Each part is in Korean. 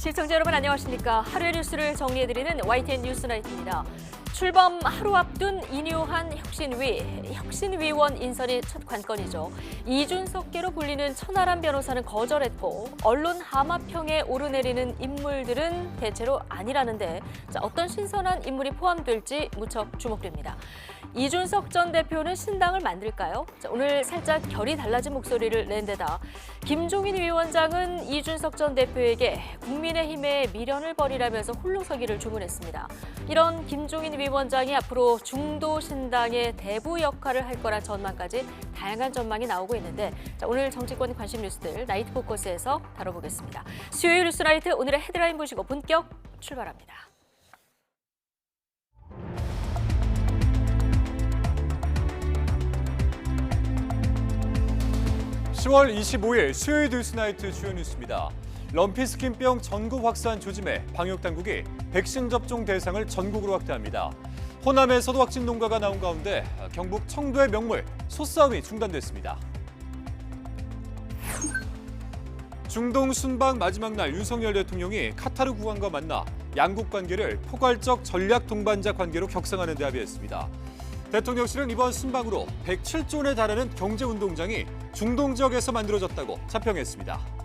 시청자 여러분 안녕하십니까. 하루의 뉴스를 정리해드리는 YTN 뉴스나이트입니다. 출범 하루 앞둔 인유한 혁신위원 인선이 첫 관건이죠. 이준석계로 불리는 천하람 변호사는 거절했고 언론 하마평에 오르내리는 인물들은 대체로 아니라는데 어떤 신선한 인물이 포함될지 무척 주목됩니다. 이준석 전 대표는 신당을 만들까요? 오늘 살짝 결이 달라진 목소리를 낸 데다 김종인 위원장은 이준석 전 대표에게 국민의힘에 미련을 버리라면서 홀로서기를 주문했습니다. 이런 김종인 위원장이 앞으로 중도 신당의 대부 역할을 할 거란 전망까지 다양한 전망이 나오고 있는데 오늘 정치권 관심 뉴스들 나이트 포커스에서 다뤄보겠습니다. 수요일 뉴스 나이트 오늘의 헤드라인 보시고 본격 출발합니다. 10월 25일 수요일 뉴스나이트 주요 뉴스입니다. 럼피스킨병 전국 확산 조짐에 방역당국이 백신 접종 대상을 전국으로 확대합니다. 호남에서도 확진 농가가 나온 가운데 경북 청도의 명물 소싸움이 중단됐습니다. 중동 순방 마지막 날 윤석열 대통령이 카타르 국왕과 만나 양국 관계를 포괄적 전략 동반자 관계로 격상하는 데 합의했습니다. 대통령실은 이번 순방으로 107조 원에 달하는 경제운동장이 중동 지역에서 만들어졌다고 자평했습니다.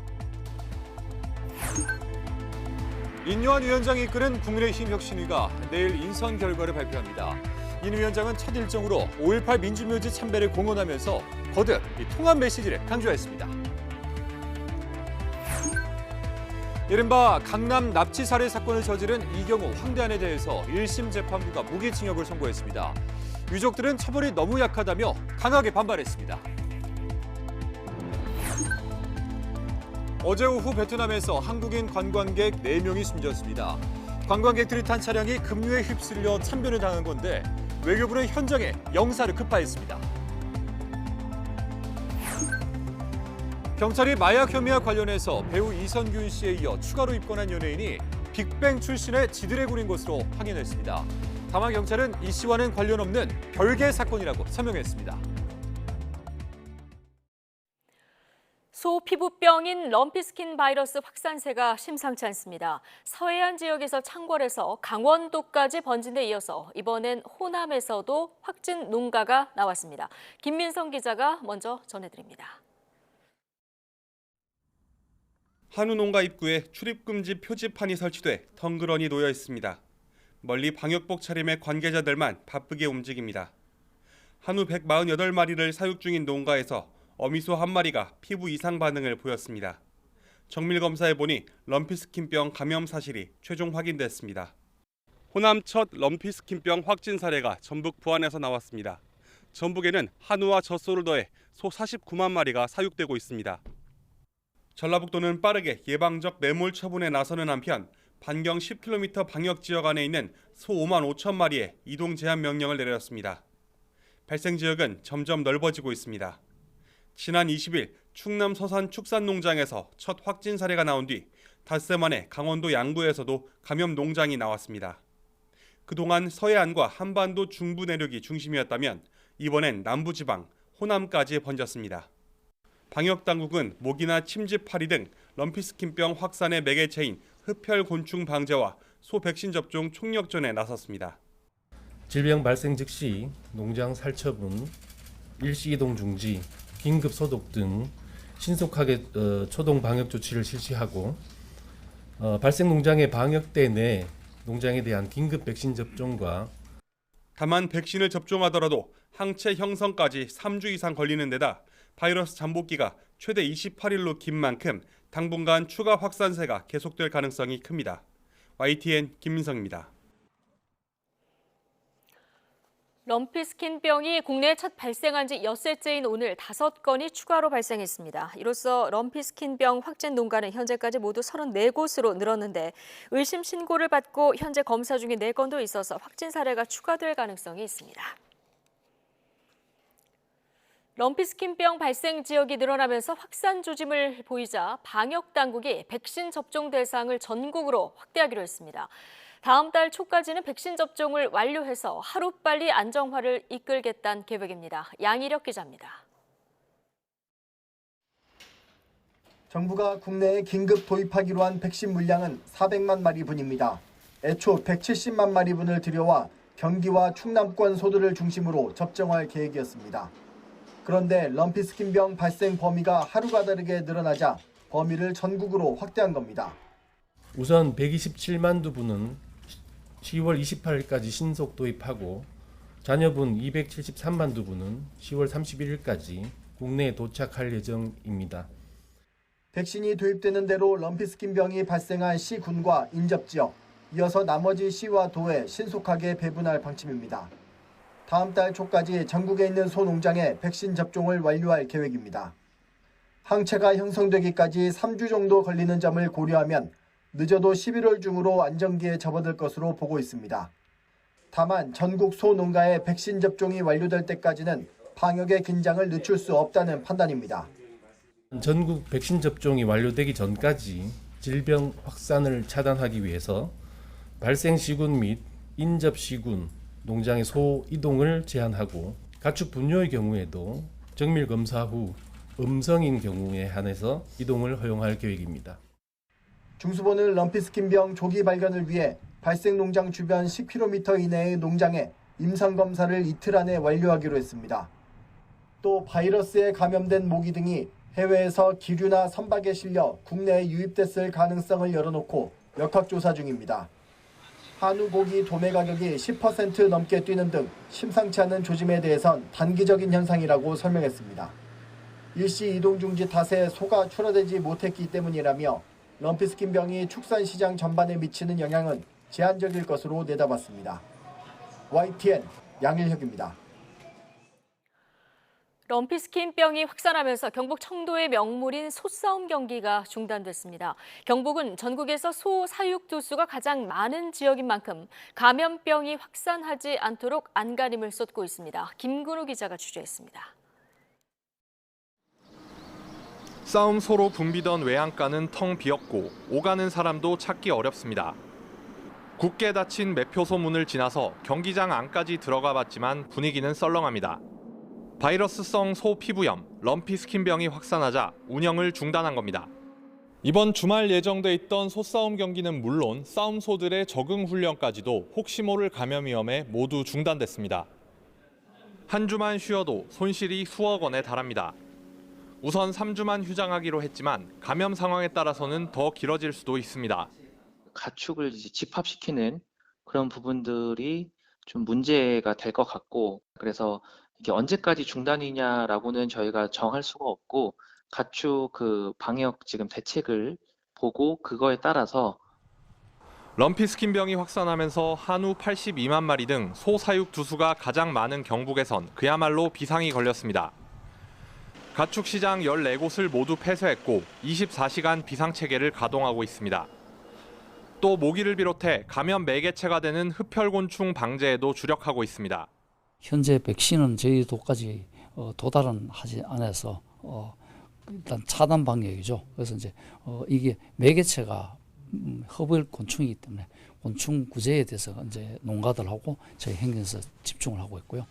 인유한 위원장이 이끄는 국민의힘 혁신위가 내일 인선 결과를 발표합니다. 인 위원장은 첫 일정으로 5.18 민주묘지 참배를 공언하면서 거듭 통합 메시지를 강조했습니다. 이른바 강남 납치 살해 사건을 저지른 이경우, 황대한에 대해서 1심 재판부가 무기징역을 선고했습니다. 유족들은 처벌이 너무 약하다며 강하게 반발했습니다. 어제 오후 베트남에서 한국인 관광객 4명이 숨졌습니다. 관광객들이 탄 차량이 급류에 휩쓸려 참변을 당한 건데 외교부는 현장에 영사를 급파했습니다. 경찰이 마약 혐의와 관련해서 배우 이선균 씨에 이어 추가로 입건한 연예인이 빅뱅 출신의 지드래곤인 것으로 확인했습니다. 다만 경찰은 이 씨와는 관련 없는 별개 사건이라고 설명했습니다. 소 피부병인 럼피스킨 바이러스 확산세가 심상치 않습니다. 서해안 지역에서 창궐해서 강원도까지 번진 데 이어서 이번엔 호남에서도 확진 농가가 나왔습니다. 김민성 기자가 먼저 전해드립니다. 한우 농가 입구에 출입금지 표지판이 설치돼 덩그러니 놓여 있습니다. 멀리 방역복 차림의 관계자들만 바쁘게 움직입니다. 한우 148마리를 사육 중인 농가에서 어미소 한 마리가 피부 이상 반응을 보였습니다. 정밀 검사해 보니 럼피스킨병 감염 사실이 최종 확인됐습니다. 호남 첫 럼피스킨병 확진 사례가 전북 부안에서 나왔습니다. 전북에는 한우와 젖소를 더해 소 49만 마리가 사육되고 있습니다. 전라북도는 빠르게 예방적 매몰 처분에 나서는 한편 반경 10km 방역 지역 안에 있는 소 5만 5천 마리에 이동 제한 명령을 내렸습니다. 발생 지역은 점점 넓어지고 있습니다. 지난 20일 충남 서산 축산농장에서 첫 확진 사례가 나온 뒤 닷새 만에 강원도 양구에서도 감염 농장이 나왔습니다. 그동안 서해안과 한반도 중부 내륙이 중심이었다면 이번엔 남부지방, 호남까지 번졌습니다. 방역당국은 모기나 침집 파리 등 럼피스킨병 확산의 매개체인 흡혈곤충 방제와 소 백신 접종 총력전에 나섰습니다. 질병 발생 즉시 농장 살처분, 일시 이동 중지, 긴급 소독 등 신속하게 초동 방역 조치를 실시하고 발생 농장의 방역대 내 농장에 대한 긴급 백신 접종과 다만 백신을 접종하더라도 항체 형성까지 3주 이상 걸리는 데다 바이러스 잠복기가 최대 28일로 긴 만큼 당분간 추가 확산세가 계속될 가능성이 큽니다. YTN 김민성입니다. 럼피스킨병이 국내에 첫 발생한 지 엿새째인 오늘 5건이 추가로 발생했습니다. 이로써 럼피스킨병 확진 농가는 현재까지 모두 34곳으로 늘었는데 의심 신고를 받고 현재 검사 중인 4건도 있어서 확진 사례가 추가될 가능성이 있습니다. 럼피스킨병 발생 지역이 늘어나면서 확산 조짐을 보이자 방역당국이 백신 접종 대상을 전국으로 확대하기로 했습니다. 다음 달 초까지는 백신 접종을 완료해서 하루빨리 안정화를 이끌겠다는 계획입니다. 양희력 기자입니다. 정부가 국내에 긴급 도입하기로 한 백신 물량은 400만 마리분입니다. 애초 170만 마리분을 들여와 경기와 충남권 소들을 중심으로 접종할 계획이었습니다. 그런데 럼피스킨병 발생 범위가 하루가 다르게 늘어나자 범위를 전국으로 확대한 겁니다. 우선 127만 두분은 10월 28일까지 신속 도입하고 잔여분 273만 두분은 10월 31일까지 국내에 도착할 예정입니다. 백신이 도입되는 대로 럼피스킨병이 발생한 시군과 인접지역, 이어서 나머지 시와 도에 신속하게 배분할 방침입니다. 다음 달 초까지 전국에 있는 소 농장에 백신 접종을 완료할 계획입니다. 항체가 형성되기까지 3주 정도 걸리는 점을 고려하면 늦어도 11월 중으로 안정기에 접어들 것으로 보고 있습니다. 다만 전국 소 농가의 백신 접종이 완료될 때까지는 방역의 긴장을 늦출 수 없다는 판단입니다. 전국 백신 접종이 완료되기 전까지 질병 확산을 차단하기 위해서 발생 시군 및 인접 시군, 농장의 소 이동을 제한하고 가축 분뇨의 경우에도 정밀 검사 후 음성인 경우에 한해서 이동을 허용할 계획입니다. 중수본은 럼피스킨병 조기 발견을 위해 발생 농장 주변 10km 이내의 농장에 임상검사를 이틀 안에 완료하기로 했습니다. 또 바이러스에 감염된 모기 등이 해외에서 기류나 선박에 실려 국내에 유입됐을 가능성을 열어놓고 역학조사 중입니다. 한우 고기 도매 가격이 10% 넘게 뛰는 등 심상치 않은 조짐에 대해선 단기적인 현상이라고 설명했습니다. 일시 이동 중지 탓에 소가 출하되지 못했기 때문이라며 럼피스킨병이 축산시장 전반에 미치는 영향은 제한적일 것으로 내다봤습니다. YTN 양일혁입니다. 럼피스킨병이 확산하면서 경북 청도의 명물인 소싸움 경기가 중단됐습니다. 경북은 전국에서 소 사육 두수가 가장 많은 지역인 만큼 감염병이 확산하지 않도록 안간힘을 쏟고 있습니다. 김근우 기자가 취재했습니다. 싸움 소로 붐비던 외양간은 텅 비었고 오가는 사람도 찾기 어렵습니다. 굳게 닫힌 매표소 문을 지나서 경기장 안까지 들어가 봤지만 분위기는 썰렁합니다. 바이러스성 소 피부염, 럼피스킨병이 확산하자 운영을 중단한 겁니다. 이번 주말 예정돼 있던 소싸움 경기는 물론 싸움 소들의 적응 훈련까지도 혹시 모를 감염 위험에 모두 중단됐습니다. 한 주만 쉬어도 손실이 수억 원에 달합니다. 우선 3주만 휴장하기로 했지만 감염 상황에 따라서는 더 길어질 수도 있습니다. 가축을 이제 집합시키는 그런 부분들이 좀 문제가 될 것 같고, 그래서 이게 언제까지 중단이냐라고는 저희가 정할 수가 없고, 가축 방역 지금 대책을 보고 그거에 따라서 럼피스킨병이 확산하면서 한우 82만 마리 등 소 사육 두수가 가장 많은 경북에선 그야말로 비상이 걸렸습니다. 가축 시장 14곳을 모두 폐쇄했고 24시간 비상체계를 가동하고 있습니다. 또 모기를 비롯해 감염 매개체가 되는 흡혈곤충 방제에도 주력하고 있습니다. 현재 백신은 저희도까지 도달은 하지 않아서 일단 차단 방역이죠. 그래서 이제 이게 매개체가 흡혈곤충이기 때문에 곤충 구제에 대해서 이제 농가들하고 저희 행정에서 집중을 하고 있고요.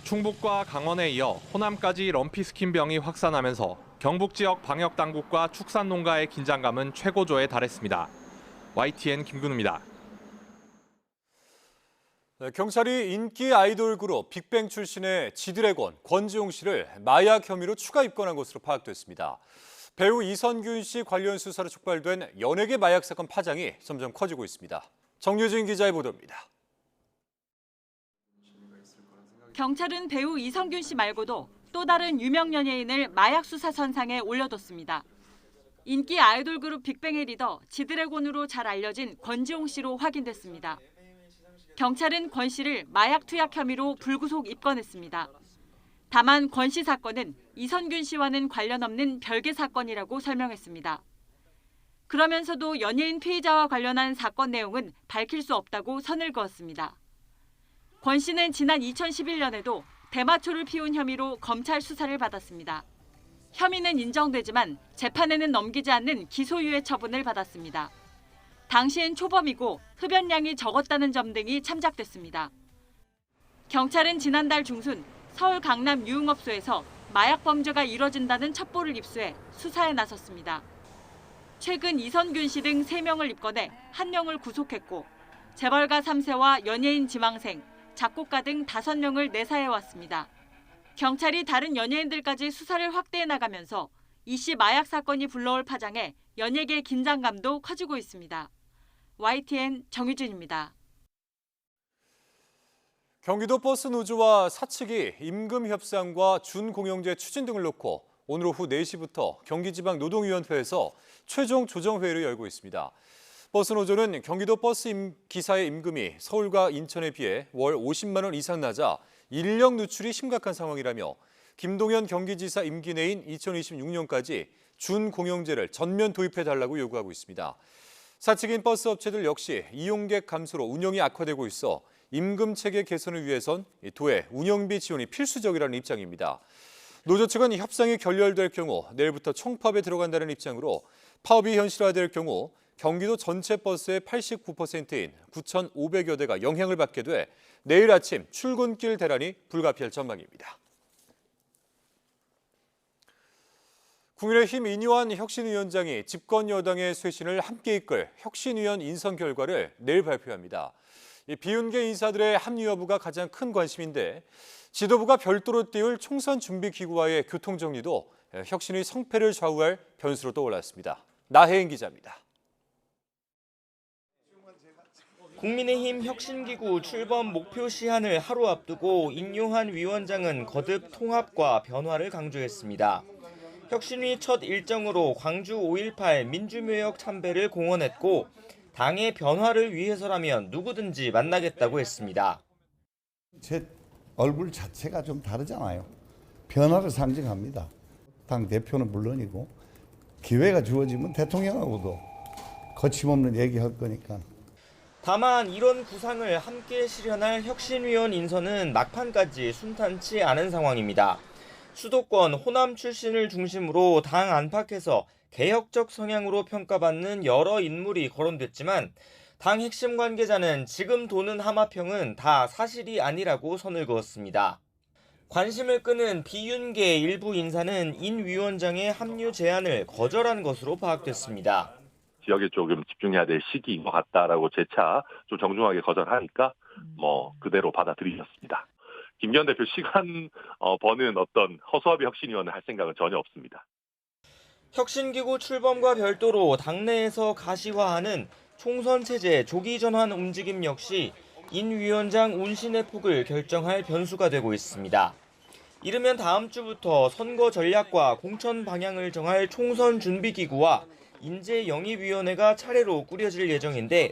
충북과 강원에 이어 호남까지 럼피스킨병이 확산하면서 경북 지역 방역 당국과 축산 농가의 긴장감은 최고조에 달했습니다. YTN 김근우입니다. 경찰이 인기 아이돌 그룹 빅뱅 출신의 지드래곤 권지용 씨를 마약 혐의로 추가 입건한 것으로 파악됐습니다. 배우 이선균 씨 관련 수사로 촉발된 연예계 마약 사건 파장이 점점 커지고 있습니다. 정유진 기자의 보도입니다. 경찰은 배우 이선균 씨 말고도 또 다른 유명 연예인을 마약 수사 선상에 올려뒀습니다. 인기 아이돌 그룹 빅뱅의 리더 지드래곤으로 잘 알려진 권지용 씨로 확인됐습니다. 경찰은 권 씨를 마약 투약 혐의로 불구속 입건했습니다. 다만 권 씨 사건은 이선균 씨와는 관련 없는 별개 사건이라고 설명했습니다. 그러면서도 연예인 피의자와 관련한 사건 내용은 밝힐 수 없다고 선을 그었습니다. 권 씨는 지난 2011년에도 대마초를 피운 혐의로 검찰 수사를 받았습니다. 혐의는 인정되지만 재판에는 넘기지 않는 기소유예 처분을 받았습니다. 당시엔 초범이고 흡연량이 적었다는 점 등이 참작됐습니다. 경찰은 지난달 중순 서울 강남 유흥업소에서 마약 범죄가 이뤄진다는 첩보를 입수해 수사에 나섰습니다. 최근 이선균 씨 등 3명을 입건해 1명을 구속했고 재벌가 3세와 연예인 지망생, 작곡가 등 5명을 내사해왔습니다. 경찰이 다른 연예인들까지 수사를 확대해 나가면서 이 씨 마약 사건이 불러올 파장에 연예계 긴장감도 커지고 있습니다. YTN 정유진입니다. 경기도 버스 노조와 사측이 임금 협상과 준공영제 추진 등을 놓고 오늘 오후 4시부터 경기지방노동위원회에서 최종 조정회의를 열고 있습니다. 버스 노조는 경기도 버스 기사의 임금이 서울과 인천에 비해 월 50만 원 이상 낮아 인력 누출이 심각한 상황이라며 김동연 경기지사 임기 내인 2026년까지 준공영제를 전면 도입해달라고 요구하고 있습니다. 사측인 버스 업체들 역시 이용객 감소로 운영이 악화되고 있어 임금 체계 개선을 위해선 도의 운영비 지원이 필수적이라는 입장입니다. 노조 측은 협상이 결렬될 경우 내일부터 총파업에 들어간다는 입장으로 파업이 현실화될 경우 경기도 전체 버스의 89%인 9,500여 대가 영향을 받게 돼 내일 아침 출근길 대란이 불가피할 전망입니다. 국민의힘 이뇨한 혁신위원장이 집권 여당의 쇄신을 함께 이끌 혁신위원 인선 결과를 내일 발표합니다. 비윤계 인사들의 합류 여부가 가장 큰 관심인데 지도부가 별도로 띄울 총선 준비 기구와의 교통 정리도 혁신의 성패를 좌우할 변수로 떠올랐습니다. 나혜인 기자입니다. 국민의힘 혁신기구 출범 목표 시한을 하루 앞두고 인요한 위원장은 거듭 통합과 변화를 강조했습니다. 혁신위 첫 일정으로 광주 5.18 민주묘역 참배를 공언했고 당의 변화를 위해서라면 누구든지 만나겠다고 했습니다. 제 얼굴 자체가 좀 다르잖아요. 변화를 상징합니다. 당 대표는 물론이고 기회가 주어지면 대통령하고도 거침없는 얘기할 거니까. 다만 이런 구상을 함께 실현할 혁신위원 인선은 막판까지 순탄치 않은 상황입니다. 수도권 호남 출신을 중심으로 당 안팎에서 개혁적 성향으로 평가받는 여러 인물이 거론됐지만 당 핵심 관계자는 지금 도는 하마평은 다 사실이 아니라고 선을 그었습니다. 관심을 끄는 비윤계 일부 인사는 인 위원장의 합류 제안을 거절한 것으로 파악됐습니다. 지역에 조금 집중해야 될 시기인 것 같다라고 재차 좀 정중하게 거절하니까 그대로 받아들이셨습니다. 김기현 대표 시간 버는 어떤 허수아비 혁신위원을 할 생각은 전혀 없습니다. 혁신기구 출범과 별도로 당내에서 가시화하는 총선 체제 조기 전환 움직임 역시 인 위원장 운신의 폭을 결정할 변수가 되고 있습니다. 이르면 다음 주부터 선거 전략과 공천 방향을 정할 총선 준비기구와 인재영입위원회가 차례로 꾸려질 예정인데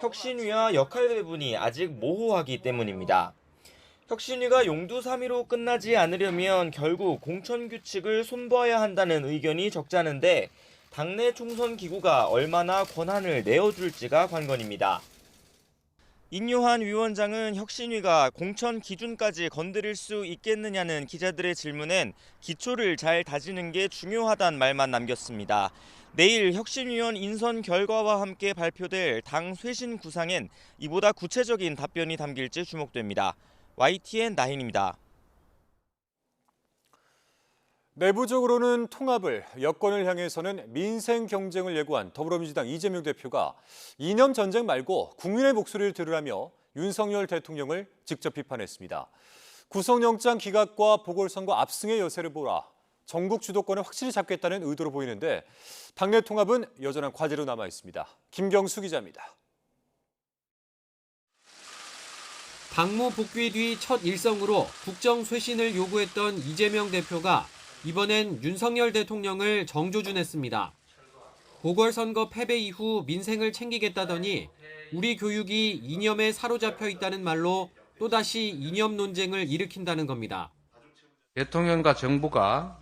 혁신위와 역할 배분이 아직 모호하기 때문입니다. 혁신위가 용두사미로 끝나지 않으려면 결국 공천규칙을 손봐야 한다는 의견이 적잖은데 당내 총선 기구가 얼마나 권한을 내어줄지가 관건입니다. 인요한 위원장은 혁신위가 공천 기준까지 건드릴 수 있겠느냐는 기자들의 질문엔 기초를 잘 다지는 게 중요하단 말만 남겼습니다. 내일 혁신위원 인선 결과와 함께 발표될 당 쇄신 구상엔 이보다 구체적인 답변이 담길지 주목됩니다. YTN 나힌입니다. 내부적으로는 통합을, 여권을 향해서는 민생 경쟁을 예고한 더불어민주당 이재명 대표가 이념 전쟁 말고 국민의 목소리를 들으라며 윤석열 대통령을 직접 비판했습니다. 구속영장 기각과 보궐선거 압승의 여세를 보라 전국 주도권을 확실히 잡겠다는 의도로 보이는데 당내 통합은 여전한 과제로 남아 있습니다. 김경수 기자입니다. 당무 복귀 뒤 첫 일성으로 국정 쇄신을 요구했던 이재명 대표가 이번엔 윤석열 대통령을 정조준했습니다. 보궐선거 패배 이후 민생을 챙기겠다더니 우리 교육이 이념에 사로잡혀 있다는 말로 또다시 이념 논쟁을 일으킨다는 겁니다. 대통령과 정부가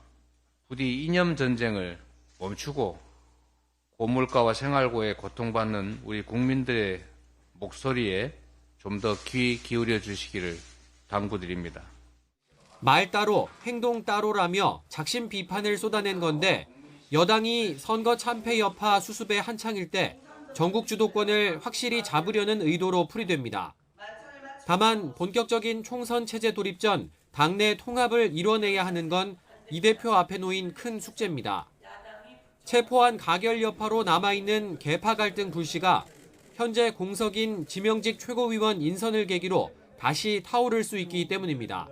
부디 이념 전쟁을 멈추고 고물가와 생활고에 고통받는 우리 국민들의 목소리에 좀 더 귀 기울여 주시기를 당부드립니다. 말 따로 행동 따로라며 작심 비판을 쏟아낸 건데 여당이 선거 참패 여파 수습에 한창일 때 전국 주도권을 확실히 잡으려는 의도로 풀이됩니다. 다만 본격적인 총선 체제 돌입 전 당내 통합을 이뤄내야 하는 건 이 대표 앞에 놓인 큰 숙제입니다. 체포한 가결 여파로 남아있는 계파 갈등 불씨가 현재 공석인 지명직 최고위원 인선을 계기로 다시 타오를 수 있기 때문입니다.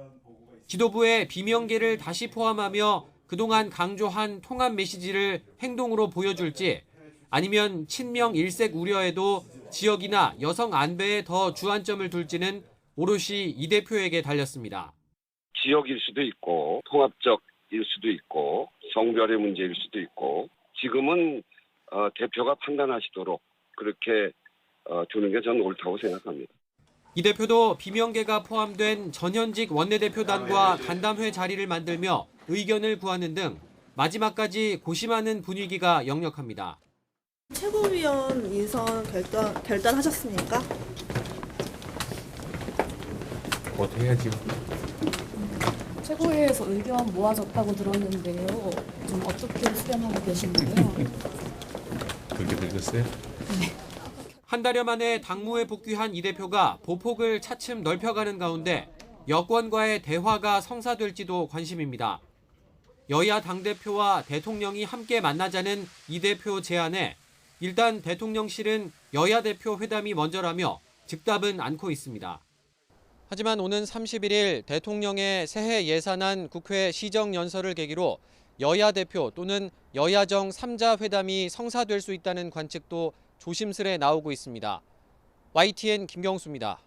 지도부의 비명계를 다시 포함하며 그동안 강조한 통합 메시지를 행동으로 보여줄지 아니면 친명 일색 우려에도 지역이나 여성 안배에 더 주안점을 둘지는 오롯이 이 대표에게 달렸습니다. 지역일 수도 있고 통합적일 수도 있고 성별의 문제일 수도 있고 지금은 대표가 판단하시도록 그렇게 두는 게 저는 옳다고 생각합니다. 이 대표도 비명계가 포함된 전현직 원내대표단과 간담회 자리를 만들며 의견을 구하는 등 마지막까지 고심하는 분위기가 역력합니다. 최고위원 인선 결단하셨습니까? 곧 해야지요. 최고위에서 의견 모아졌다고 들었는데요. 좀 어떻게 수렴하고 계신가요? 그렇게 들렸어요? 한 달여 만에 당무에 복귀한 이 대표가 보폭을 차츰 넓혀가는 가운데 여권과의 대화가 성사될지도 관심입니다. 여야 당대표와 대통령이 함께 만나자는 이 대표 제안에 일단 대통령실은 여야 대표 회담이 먼저라며 즉답은 않고 있습니다. 하지만 오는 31일 대통령의 새해 예산안 국회 시정연설을 계기로 여야 대표 또는 여야정 3자 회담이 성사될 수 있다는 관측도 조심스레 나오고 있습니다. YTN 김경수입니다.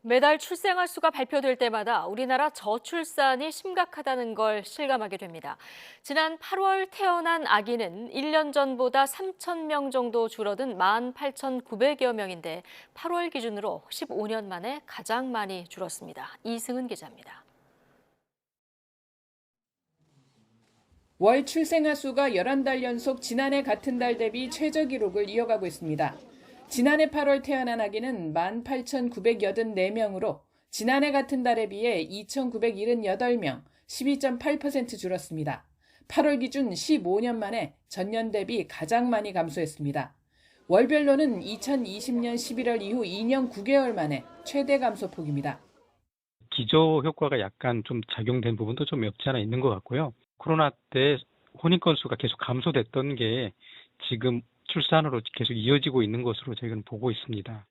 매달 출생아 수가 발표될 때마다 우리나라 저출산이 심각하다는 걸 실감하게 됩니다. 지난 8월 태어난 아기는 1년 전보다 3,000명 정도 줄어든 18,900여 명인데 8월 기준으로 15년 만에 가장 많이 줄었습니다. 이승은 기자입니다. 월 출생아 수가 11달 연속 지난해 같은 달 대비 최저 기록을 이어가고 있습니다. 지난해 8월 태어난 아기는 18,984명으로 지난해 같은 달에 비해 2,978명, 12.8% 줄었습니다. 8월 기준 15년 만에 전년 대비 가장 많이 감소했습니다. 월별로는 2020년 11월 이후 2년 9개월 만에 최대 감소폭입니다. 기저 효과가 약간 좀 작용된 부분도 좀 없지 않아 있는 것 같고요. 코로나 때 혼인 건수가 계속 감소됐던 게 지금 출산으로 계속 이어지고 있는 것으로 저희는 보고 있습니다.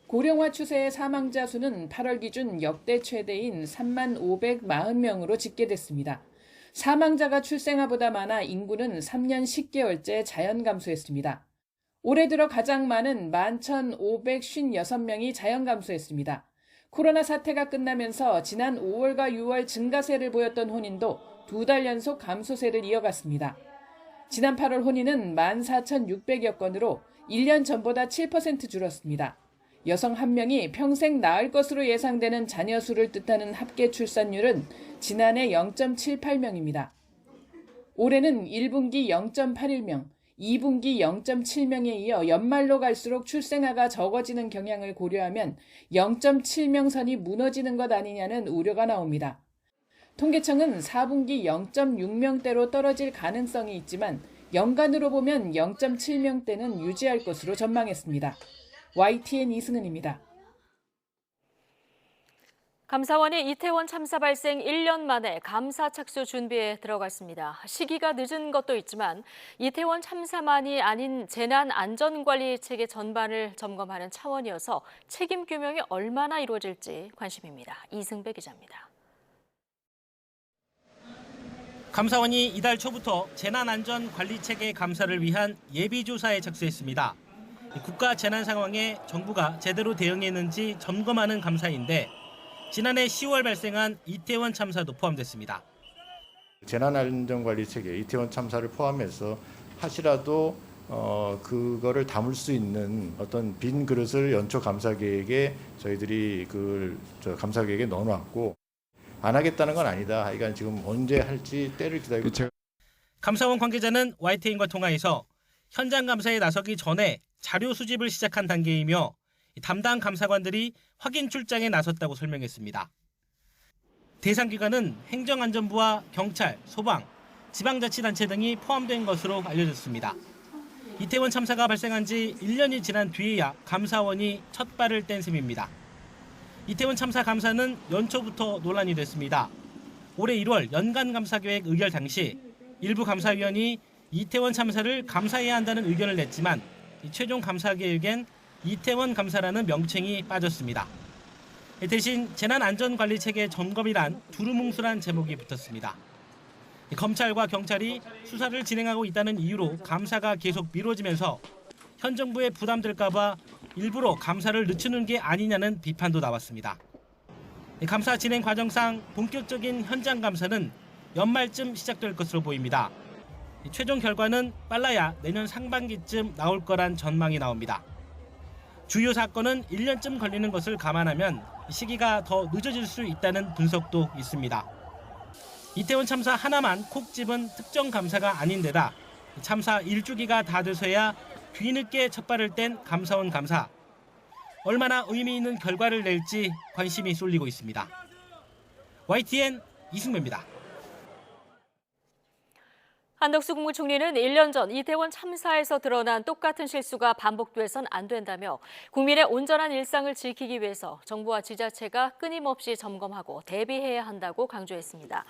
고령화 추세의 사망자 수는 8월 기준 역대 최대인 35,540명으로 집계됐습니다. 사망자가 출생아보다 많아 인구는 3년 10개월째 자연 감소했습니다. 올해 들어 가장 많은 11,556명이 자연 감소했습니다. 코로나 사태가 끝나면서 지난 5월과 6월 증가세를 보였던 혼인도 2달 연속 감소세를 이어갔습니다. 지난 8월 혼인은 14,600여 건으로 1년 전보다 7% 줄었습니다. 여성 1명이 평생 낳을 것으로 예상되는 자녀 수를 뜻하는 합계 출산율은 지난해 0.78명입니다. 올해는 1분기 0.81명, 2분기 0.7명에 이어 연말로 갈수록 출생아가 적어지는 경향을 고려하면 0.7명 선이 무너지는 것 아니냐는 우려가 나옵니다. 통계청은 4분기 0.6명대로 떨어질 가능성이 있지만 연간으로 보면 0.7명대는 유지할 것으로 전망했습니다. YTN 이승은입니다. 감사원이 이태원 참사 발생 1년 만에 감사 착수 준비에 들어갔습니다. 시기가 늦은 것도 있지만 이태원 참사만이 아닌 재난 안전관리 체계 전반을 점검하는 차원이어서 책임 규명이 얼마나 이루어질지 관심입니다. 이승배 기자입니다. 감사원이 이달 초부터 재난안전관리체계 감사를 위한 예비조사에 착수했습니다. 국가 재난 상황에 정부가 제대로 대응했는지 점검하는 감사인데 지난해 10월 발생한 이태원 참사도 포함됐습니다. 재난안전관리체계 이태원 참사를 포함해서 하시라도 그거를 담을 수 있는 어떤 빈 그릇을 연초 감사 계획에 저희들이 감사 계획에 넣어놨고 안 하겠다는 건 아니다. 그러니까 지금 언제 할지 때를 기다리고. 감사원 관계자는 YTN과 통화에서 현장 감사에 나서기 전에 자료 수집을 시작한 단계이며 담당 감사관들이 확인 출장에 나섰다고 설명했습니다. 대상 기관은 행정안전부와 경찰, 소방, 지방자치단체 등이 포함된 것으로 알려졌습니다. 이태원 참사가 발생한 지 1년이 지난 뒤에야 감사원이 첫 발을 뗀 셈입니다. 이태원 참사 감사는 연초부터 논란이 됐습니다. 올해 1월 연간 감사계획 의결 당시 일부 감사위원이 이태원 참사를 감사해야 한다는 의견을 냈지만 최종 감사계획엔 이태원 감사라는 명칭이 빠졌습니다. 대신 재난안전관리체계 점검이란 두루뭉술한 제목이 붙었습니다. 검찰과 경찰이 수사를 진행하고 있다는 이유로 감사가 계속 미뤄지면서 현 정부에 부담될까 봐 일부러 감사를 늦추는 게 아니냐는 비판도 나왔습니다. 감사 진행 과정상 본격적인 현장 감사는 연말쯤 시작될 것으로 보입니다. 최종 결과는 빨라야 내년 상반기쯤 나올 거란 전망이 나옵니다. 주요 사건은 1년쯤 걸리는 것을 감안하면 시기가 더 늦어질 수 있다는 분석도 있습니다. 이태원 참사 하나만 콕 집은 특정 감사가 아닌데다 참사 1주기가 다 돼서야 뒤늦게 첫 발을 뗀 감사원 감사. 얼마나 의미 있는 결과를 낼지 관심이 쏠리고 있습니다. YTN 이승배입니다. 한덕수 국무총리는 1년 전 이태원 참사에서 드러난 똑같은 실수가 반복돼선 안 된다며 국민의 온전한 일상을 지키기 위해서 정부와 지자체가 끊임없이 점검하고 대비해야 한다고 강조했습니다.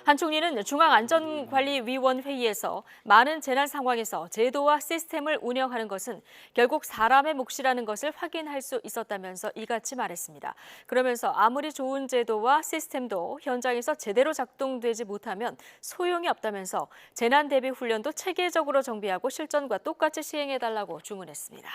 한 총리는 중앙안전관리위원 회의에서 많은 재난 상황에서 제도와 시스템을 운영하는 것은 결국 사람의 몫이라는 것을 확인할 수 있었다면서 이같이 말했습니다. 그러면서 아무리 좋은 제도와 시스템도 현장에서 제대로 작동되지 못하면 소용이 없다면서 재난 대비 훈련도 체계적으로 정비하고 실전과 똑같이 시행해달라고 주문했습니다.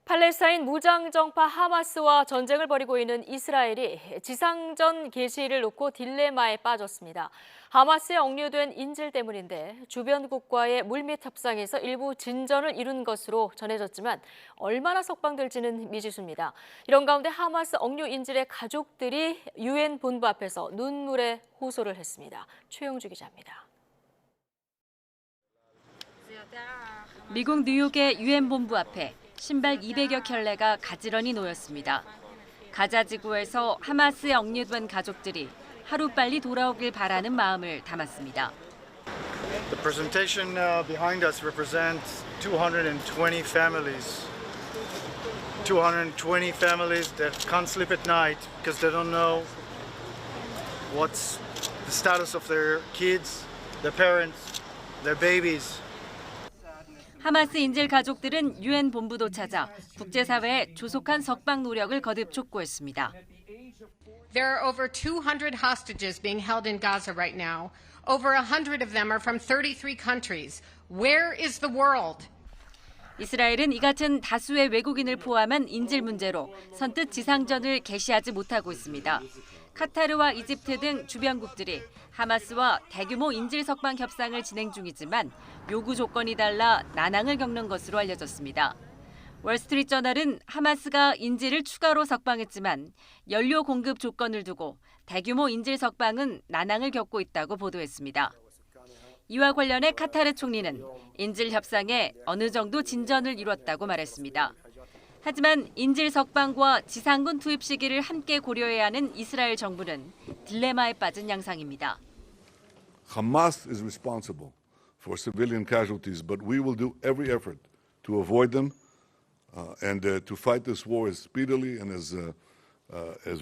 팔레스타인 무장정파 하마스와 전쟁을 벌이고 있는 이스라엘이 지상전 개시를 놓고 딜레마에 빠졌습니다. 하마스에 억류된 인질 때문인데 주변국과의 물밑 협상에서 일부 진전을 이룬 것으로 전해졌지만 얼마나 석방될지는 미지수입니다. 이런 가운데 하마스 억류 인질의 가족들이 유엔 본부 앞에서 눈물의 호소를 했습니다. 최영주 기자입니다. 미국 뉴욕의 유엔 본부 앞에 신발 200여 켤레가 가지런히 놓였습니다. 가자 지구에서 하마스에 억류된 가족들이 하루빨리 돌아오길 바라는 마음을 담았습니다. The presentation behind us represents 220 families. 220 families that can't sleep at night because they don't know what's the status of their kids, their parents, their babies. 하마스 인질 가족들은 유엔 본부도 찾아 국제사회에 조속한 석방 노력을 거듭 촉구했습니다. There are over 200 hostages being held in Gaza right now. Over 100 of them are from 33 countries. Where is the world? 이스라엘은 이 같은 다수의 외국인을 포함한 인질 문제로 선뜻 지상전을 개시하지 못하고 있습니다. 카타르와 이집트 등 주변국들이 하마스와 대규모 인질 석방 협상을 진행 중이지만 요구 조건이 달라 난항을 겪는 것으로 알려졌습니다. 월스트리트저널은 하마스가 인질을 추가로 석방했지만 연료 공급 조건을 두고 대규모 인질 석방은 난항을 겪고 있다고 보도했습니다. 이와 관련해 카타르 총리는 인질 협상에 어느 정도 진전을 이뤘다고 말했습니다. 하지만 인질 석방과 지상군 투입 시기를 함께 고려해야 하는 이스라엘 정부는 딜레마에 빠진 양상입니다. Hamas is responsible for civilian casualties, but we will do every effort to avoid them and to fight this war as speedily and as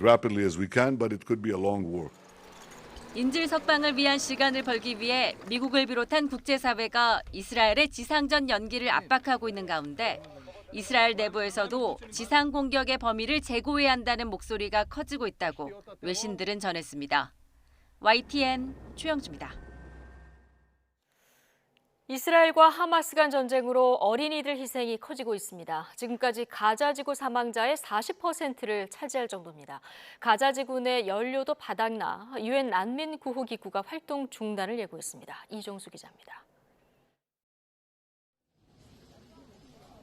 rapidly as we can, but it could be a long war. 인질 석방을 위한 시간을 벌기 위해 미국을 비롯한 국제사회가 이스라엘의 지상전 연기를 압박하고 있는 가운데 이스라엘 내부에서도 지상 공격의 범위를 재고해야 한다는 목소리가 커지고 있다고 외신들은 전했습니다. YTN 최영주입니다. 이스라엘과 하마스 간 전쟁으로 어린이들 희생이 커지고 있습니다. 지금까지 가자지구 사망자의 40%를 차지할 정도입니다. 가자지구 내 연료도 바닥나 유엔 난민 구호 기구가 활동 중단을 예고했습니다. 이종수 기자입니다.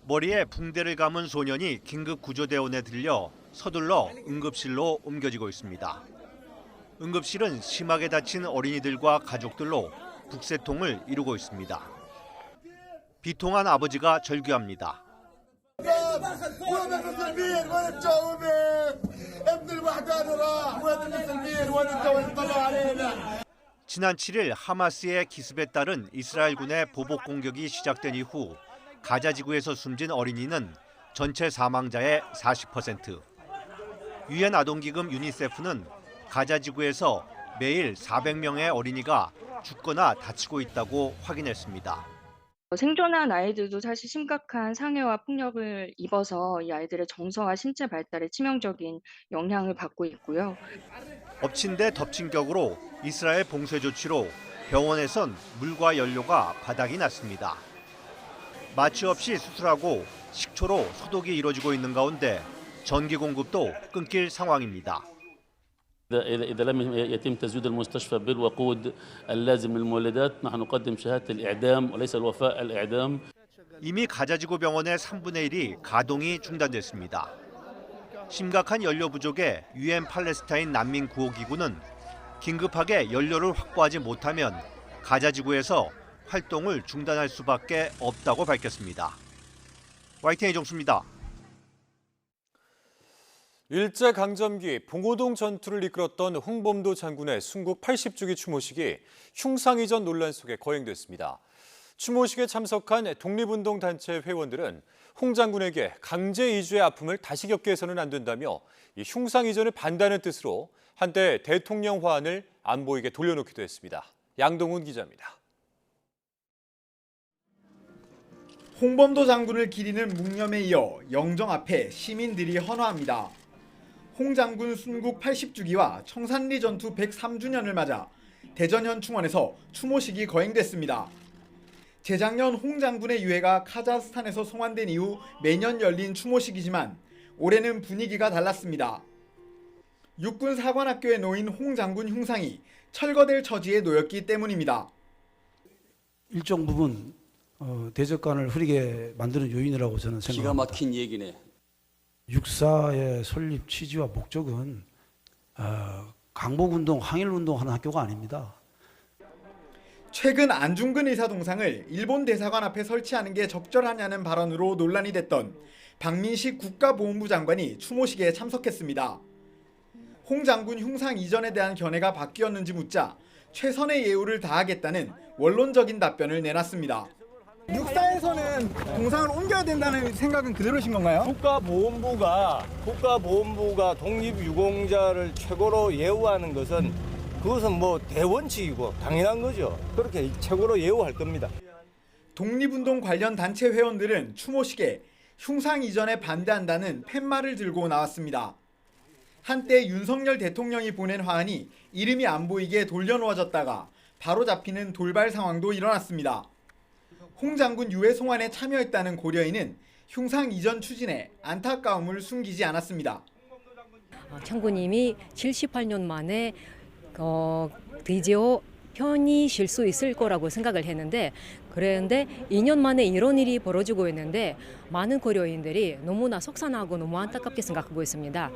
머리에 붕대를 감은 소년이 긴급 구조대원에 들려 서둘러 응급실로 옮겨지고 있습니다. 응급실은 심하게 다친 어린이들과 가족들로 북새통을 이루고 있습니다. 비통한 아버지가 절규합니다. 지난 7일 하마스의 기습에 따른 이스라엘군의 보복 공격이 시작된 이후 가자 지구에서 숨진 어린이는 전체 사망자의 40%. 유엔 아동기금 유니세프는 가자 지구에서 매일 400명의 어린이가 죽거나 다치고 있다고 확인했습니다. 생존한 아이들도 사실 심각한 상해와 폭력을 입어서 이 아이들의 정서와 신체 발달에 치명적인 영향을 받고 있고요. 엎친 데 덮친 격으로 이스라엘 봉쇄 조치로 병원에선 물과 연료가 바닥이 났습니다. 마취 없이 수술하고 식초로 소독이 이루어지고 있는 가운데 전기 공급도 끊길 상황입니다. إذا لم يتم تزويد المستشفى بالوقود اللازم للمولدات نحن نقدم شهادة الإعدام وليس الوفاء الإعدام. 이미 가자지구 병원의 3분의 1이 가동이 중단됐습니다. 심각한 연료 부족에 유엔 팔레스타인 난민 구호기구는 긴급하게 연료를 확보하지 못하면 가자지구에서 활동을 중단할 수밖에 없다고 밝혔습니다. YTN 이정수입니다. 일제강점기 봉오동 전투를 이끌었던 홍범도 장군의 순국 80주기 추모식이 흉상이전 논란 속에 거행됐습니다. 추모식에 참석한 독립운동단체 회원들은 홍 장군에게 강제 이주의 아픔을 다시 겪게 해서는 안 된다며 이 흉상이전을 반대하는 뜻으로 한때 대통령 화환을 안보에게 돌려놓기도 했습니다. 양동훈 기자입니다. 홍범도 장군을 기리는 묵념에 이어 영정 앞에 시민들이 헌화합니다. 홍 장군 순국 80주기와 청산리 전투 103주년을 맞아 대전현 충원에서 추모식이 거행됐습니다. 재작년 홍 장군의 유해가 카자흐스탄에서 송환된 이후 매년 열린 추모식이지만 올해는 분위기가 달랐습니다. 육군 사관학교에 놓인 홍 장군 흉상이 철거될 처지에 놓였기 때문입니다. 일정 부분 대적관을 흐리게 만드는 요인이라고 저는 생각합니다. 기가 막힌 얘기네. 육사의 설립 취지와 목적은 강복운동, 항일운동하는 학교가 아닙니다. 최근 안중근 의사 동상을 일본 대사관 앞에 설치하는 게 적절하냐는 발언으로 논란이 됐던 박민식 국가보훈부 장관이 추모식에 참석했습니다. 홍 장군 흉상 이전에 대한 견해가 바뀌었는지 묻자 최선의 예우를 다하겠다는 원론적인 답변을 내놨습니다. 육사에서는 동상을 옮겨야 된다는 생각은 그대로신 건가요? 국가보훈부가 독립유공자를 최고로 예우하는 것은 그것은 뭐 대원칙이고 당연한 거죠. 그렇게 최고로 예우할 겁니다. 독립운동 관련 단체 회원들은 추모식에 흉상 이전에 반대한다는 팻말을 들고 나왔습니다. 한때 윤석열 대통령이 보낸 화환이 이름이 안 보이게 돌려놓아졌다가 바로 잡히는 돌발 상황도 일어났습니다. 홍 장군 유해 송환에 참여했다는 고려인은 흉상 이전 추진에 안타까움을 숨기지 않았습니다. 장군님이 78년 만에 드디어 편히 쉴 수 있을 거라고 생각을 했는데 그런데 2년 만에 이런 일이 벌어지고 있는데 많은 고려인들이 너무나 속상하고 너무 안타깝게 생각하고 있습니다.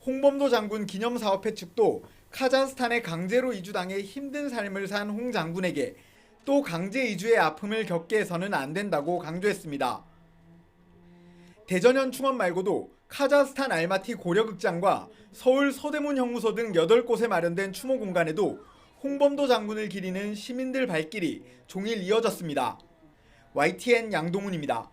홍범도 장군 기념사업회 측도 카자흐스탄에 강제로 이주당해 힘든 삶을 산 홍 장군에게 또 강제 이주의 아픔을 겪게 해서는 안 된다고 강조했습니다. 대전현 충원 말고도 카자흐스탄 알마티 고려극장과 서울 서대문 형무소 등 8곳에 마련된 추모 공간에도 홍범도 장군을 기리는 시민들 발길이 종일 이어졌습니다. YTN 양동훈입니다.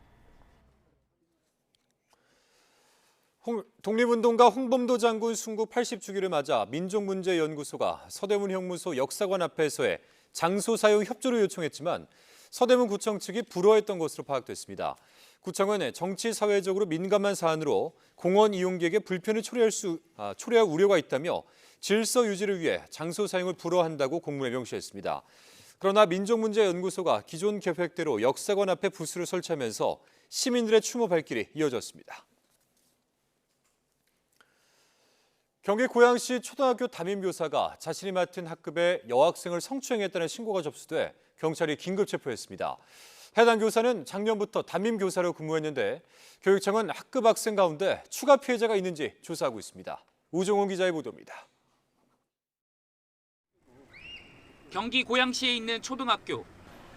독립운동가 홍범도 장군 순국 80주기를 맞아 민족문제연구소가 서대문 형무소 역사관 앞에서의 장소 사용 협조를 요청했지만 서대문 구청 측이 불허했던 것으로 파악됐습니다. 구청은 정치 사회적으로 민감한 사안으로 공원 이용객의 불편을 초래할 우려가 있다며 질서 유지를 위해 장소 사용을 불허한다고 공문에 명시했습니다. 그러나 민족문제연구소가 기존 계획대로 역사관 앞에 부스를 설치하면서 시민들의 추모 발길이 이어졌습니다. 경기 고양시 초등학교 담임교사가 자신이 맡은 학급의 여학생을 성추행했다는 신고가 접수돼 경찰이 긴급 체포했습니다. 해당 교사는 작년부터 담임교사로 근무했는데 교육청은 학급 학생 가운데 추가 피해자가 있는지 조사하고 있습니다. 우종훈 기자의 보도입니다. 경기 고양시에 있는 초등학교.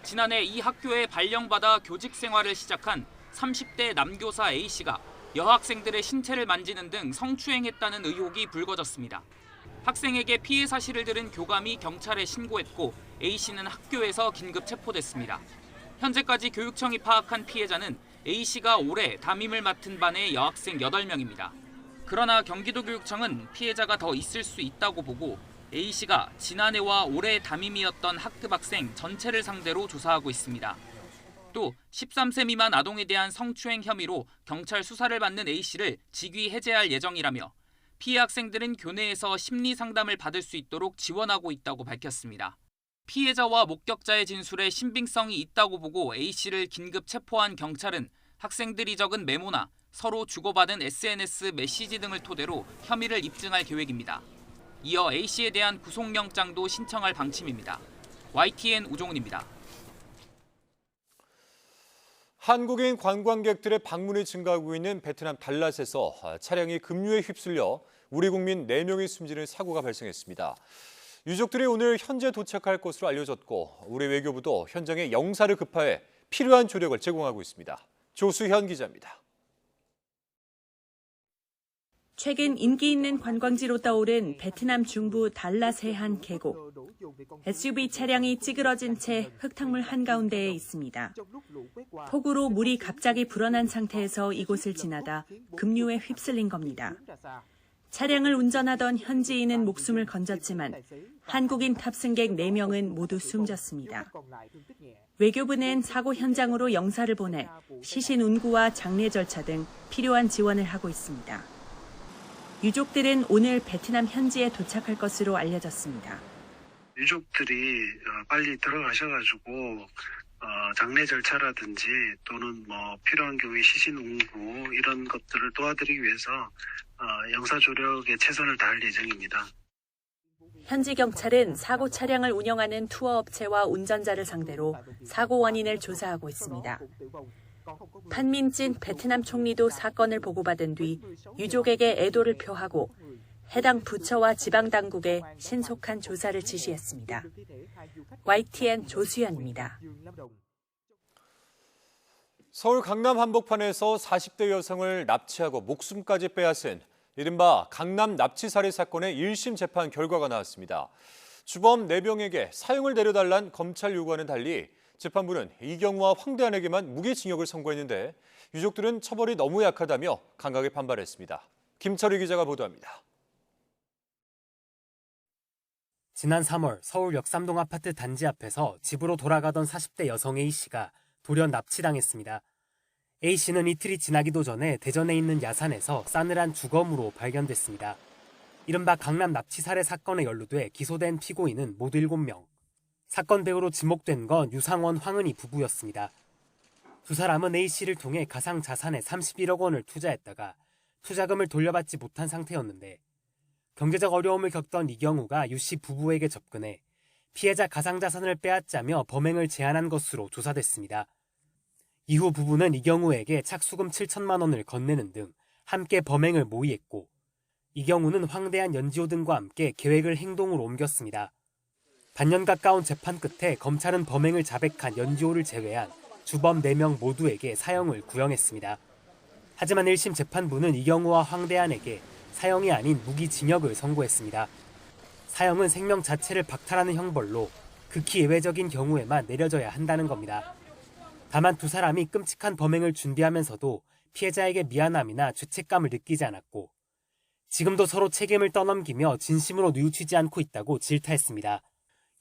지난해 이 학교에 발령받아 교직 생활을 시작한 30대 남교사 A씨가 여학생들의 신체를 만지는 등 성추행했다는 의혹이 불거졌습니다. 학생에게 피해 사실을 들은 교감이 경찰에 신고했고 A씨는 학교에서 긴급 체포됐습니다. 현재까지 교육청이 파악한 피해자는 A씨가 올해 담임을 맡은 반의 여학생 8명입니다. 그러나 경기도교육청은 피해자가 더 있을 수 있다고 보고 A씨가 지난해와 올해 담임이었던 학급 학생 전체를 상대로 조사하고 있습니다. 또 13세 미만 아동에 대한 성추행 혐의로 경찰 수사를 받는 A씨를 직위 해제할 예정이라며 피해 학생들은 교내에서 심리 상담을 받을 수 있도록 지원하고 있다고 밝혔습니다. 피해자와 목격자의 진술에 신빙성이 있다고 보고 A씨를 긴급 체포한 경찰은 학생들이 적은 메모나 서로 주고받은 SNS 메시지 등을 토대로 혐의를 입증할 계획입니다. 이어 A씨에 대한 구속영장도 신청할 방침입니다. YTN 우종훈입니다. 한국인 관광객들의 방문이 증가하고 있는 베트남 달랏에서 차량이 급류에 휩쓸려 우리 국민 4명이 숨지는 사고가 발생했습니다. 유족들이 오늘 현재 도착할 것으로 알려졌고 우리 외교부도 현장에 영사를 급파해 필요한 조력을 제공하고 있습니다. 조수현 기자입니다. 최근 인기 있는 관광지로 떠오른 베트남 중부 달랏의 한 계곡. SUV 차량이 찌그러진 채 흙탕물 한가운데에 있습니다. 폭우로 물이 갑자기 불어난 상태에서 이곳을 지나다 급류에 휩쓸린 겁니다. 차량을 운전하던 현지인은 목숨을 건졌지만 한국인 탑승객 4명은 모두 숨졌습니다. 외교부는 사고 현장으로 영사를 보내 시신 운구와 장례 절차 등 필요한 지원을 하고 있습니다. 유족들은 오늘 베트남 현지에 도착할 것으로 알려졌습니다. 유족들이 빨리 들어가셔가지고 장례 절차라든지 또는 필요한 경우에 시신 운구 이런 것들을 도와드리기 위해서 영사 조력에 최선을 다할 예정입니다. 현지 경찰은 사고 차량을 운영하는 투어 업체와 운전자를 상대로 사고 원인을 조사하고 있습니다. 판민진 베트남 총리도 사건을 보고받은 뒤 유족에게 애도를 표하고 해당 부처와 지방당국에 신속한 조사를 지시했습니다. YTN 조수연입니다. 서울 강남 한복판에서 40대 여성을 납치하고 목숨까지 빼앗은 이른바 강남 납치 살해 사건의 1심 재판 결과가 나왔습니다. 주범 4명에게 사형을 내려달란 검찰 요구와는 달리 재판부는 이경우와 황대한에게만 무기징역을 선고했는데 유족들은 처벌이 너무 약하다며 강하게 반발했습니다. 김철희 기자가 보도합니다. 지난 3월 서울 역삼동 아파트 단지 앞에서 집으로 돌아가던 40대 여성 A씨가 돌연 납치당했습니다. A씨는 이틀이 지나기도 전에 대전에 있는 야산에서 싸늘한 주검으로 발견됐습니다. 이른바 강남 납치 살해 사건에 연루돼 기소된 피고인은 모두 7명. 사건 배우로 지목된 건 유상원, 황은희 부부였습니다. 두 사람은 A씨를 통해 가상 자산에 31억 원을 투자했다가 투자금을 돌려받지 못한 상태였는데 경제적 어려움을 겪던 이경우가 유씨 부부에게 접근해 피해자 가상자산을 빼앗자며 범행을 제안한 것으로 조사됐습니다. 이후 부부는 이경우에게 착수금 7천만 원을 건네는 등 함께 범행을 모의했고 이경우는 황대한 연지호 등과 함께 계획을 행동으로 옮겼습니다. 반년 가까운 재판 끝에 검찰은 범행을 자백한 연지호를 제외한 주범 4명 모두에게 사형을 구형했습니다. 하지만 1심 재판부는 이경우와 황대한에게 사형이 아닌 무기징역을 선고했습니다. 사형은 생명 자체를 박탈하는 형벌로 극히 예외적인 경우에만 내려져야 한다는 겁니다. 다만 두 사람이 끔찍한 범행을 준비하면서도 피해자에게 미안함이나 죄책감을 느끼지 않았고 지금도 서로 책임을 떠넘기며 진심으로 뉘우치지 않고 있다고 질타했습니다.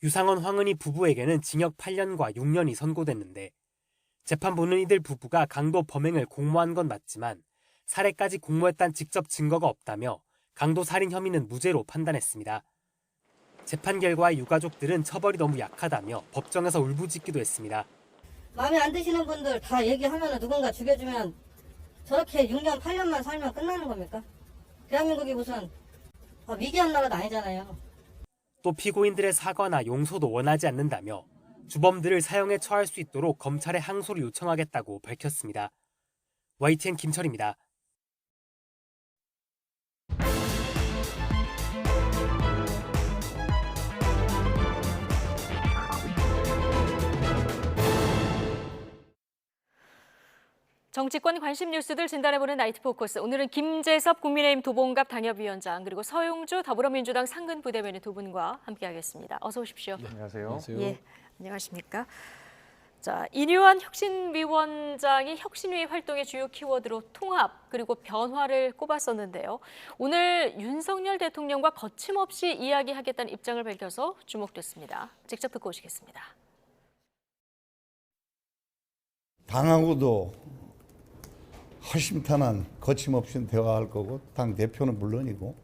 유상원, 황은희 부부에게는 징역 8년과 6년이 선고됐는데 재판부는 이들 부부가 강도 범행을 공모한 건 맞지만 살해까지 공모했다는 직접 증거가 없다며 강도 살인 혐의는 무죄로 판단했습니다. 재판 결과에 유가족들은 처벌이 너무 약하다며 법정에서 울부짖기도 했습니다. 마음에 안 드시는 분들 다 얘기하면 누군가 죽여주면 저렇게 6년, 8년만 살면 끝나는 겁니까? 대한민국이 무슨 미개한 나라도 아니잖아요. 또 피고인들의 사과나 용서도 원하지 않는다며 주범들을 사형에 처할 수 있도록 검찰에 항소를 요청하겠다고 밝혔습니다. YTN 김철입니다. 정치권 관심 뉴스들 진단해보는 나이트 포커스. 오늘은 김재섭 국민의힘 도봉갑 당협위원장 그리고 서용주 더불어민주당 상근 부대변인 두 분과 함께하겠습니다. 어서 오십시오. 네, 안녕하세요. 예, 안녕하십니까. 자, 인유한 혁신위원장이 혁신위 활동의 주요 키워드로 통합 그리고 변화를 꼽았었는데요. 오늘 윤석열 대통령과 거침없이 이야기하겠다는 입장을 밝혀서 주목됐습니다. 직접 듣고 오시겠습니다. 당하고도 허심탄회한 거침없이 대화할 거고 당 대표는 물론이고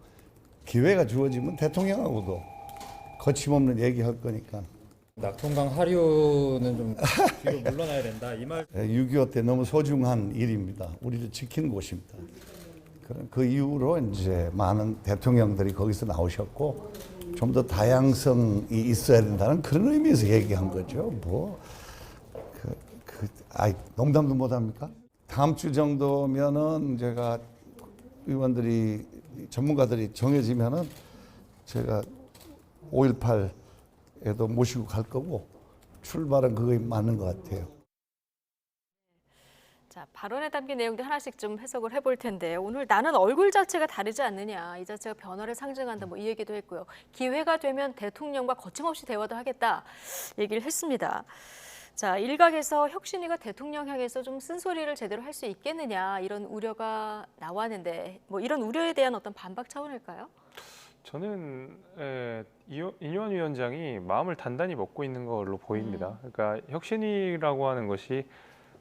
기회가 주어지면 대통령하고도 거침없는 얘기할 거니까. 낙동강 하류는 좀 뒤로 물러나야 된다 이 말. 6.25 때 너무 소중한 일입니다. 우리를 지키는 곳입니다. 그 이후로 이제 많은 대통령들이 거기서 나오셨고 좀 더 다양성이 있어야 된다는 그런 의미에서 얘기한 거죠. 농담도 못 합니까? 다음 주 정도면은 제가 의원들이 전문가들이 정해지면은 제가 5.18에도 모시고 갈 거고 출발은 그거에 맞는 것 같아요. 자, 발언에 담긴 내용들 하나씩 좀 해석을 해볼 텐데 오늘 나는 얼굴 자체가 다르지 않느냐, 이 자체가 변화를 상징한다, 뭐 이 얘기도 했고요. 기회가 되면 대통령과 거침없이 대화도 하겠다 얘기를 했습니다. 자, 일각에서 혁신위가 대통령 향해서 좀 쓴소리를 제대로 할 수 있겠느냐 이런 우려가 나왔는데 뭐 이런 우려에 대한 어떤 반박 차원일까요? 저는 인유한 위원장이 마음을 단단히 먹고 있는 걸로 보입니다. 그러니까 혁신위라고 하는 것이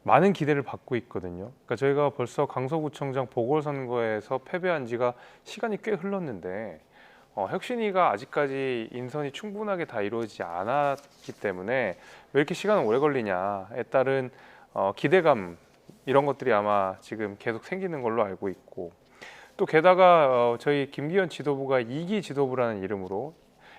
많은 기대를 받고 있거든요. 그러니까 저희가 벌써 강서구청장 보궐선거에서 패배한 지가 시간이 꽤 흘렀는데 혁신위가 아직까지 인선이 충분하게 다 이루어지지 않았기 때문에 왜 이렇게 시간은 오래 걸리냐에 따른 기대감 이런 것들이 아마 지금 계속 생기는 걸로 알고 있고, 또 게다가 저희 김기현 지도부가 2기 지도부라는 이름으로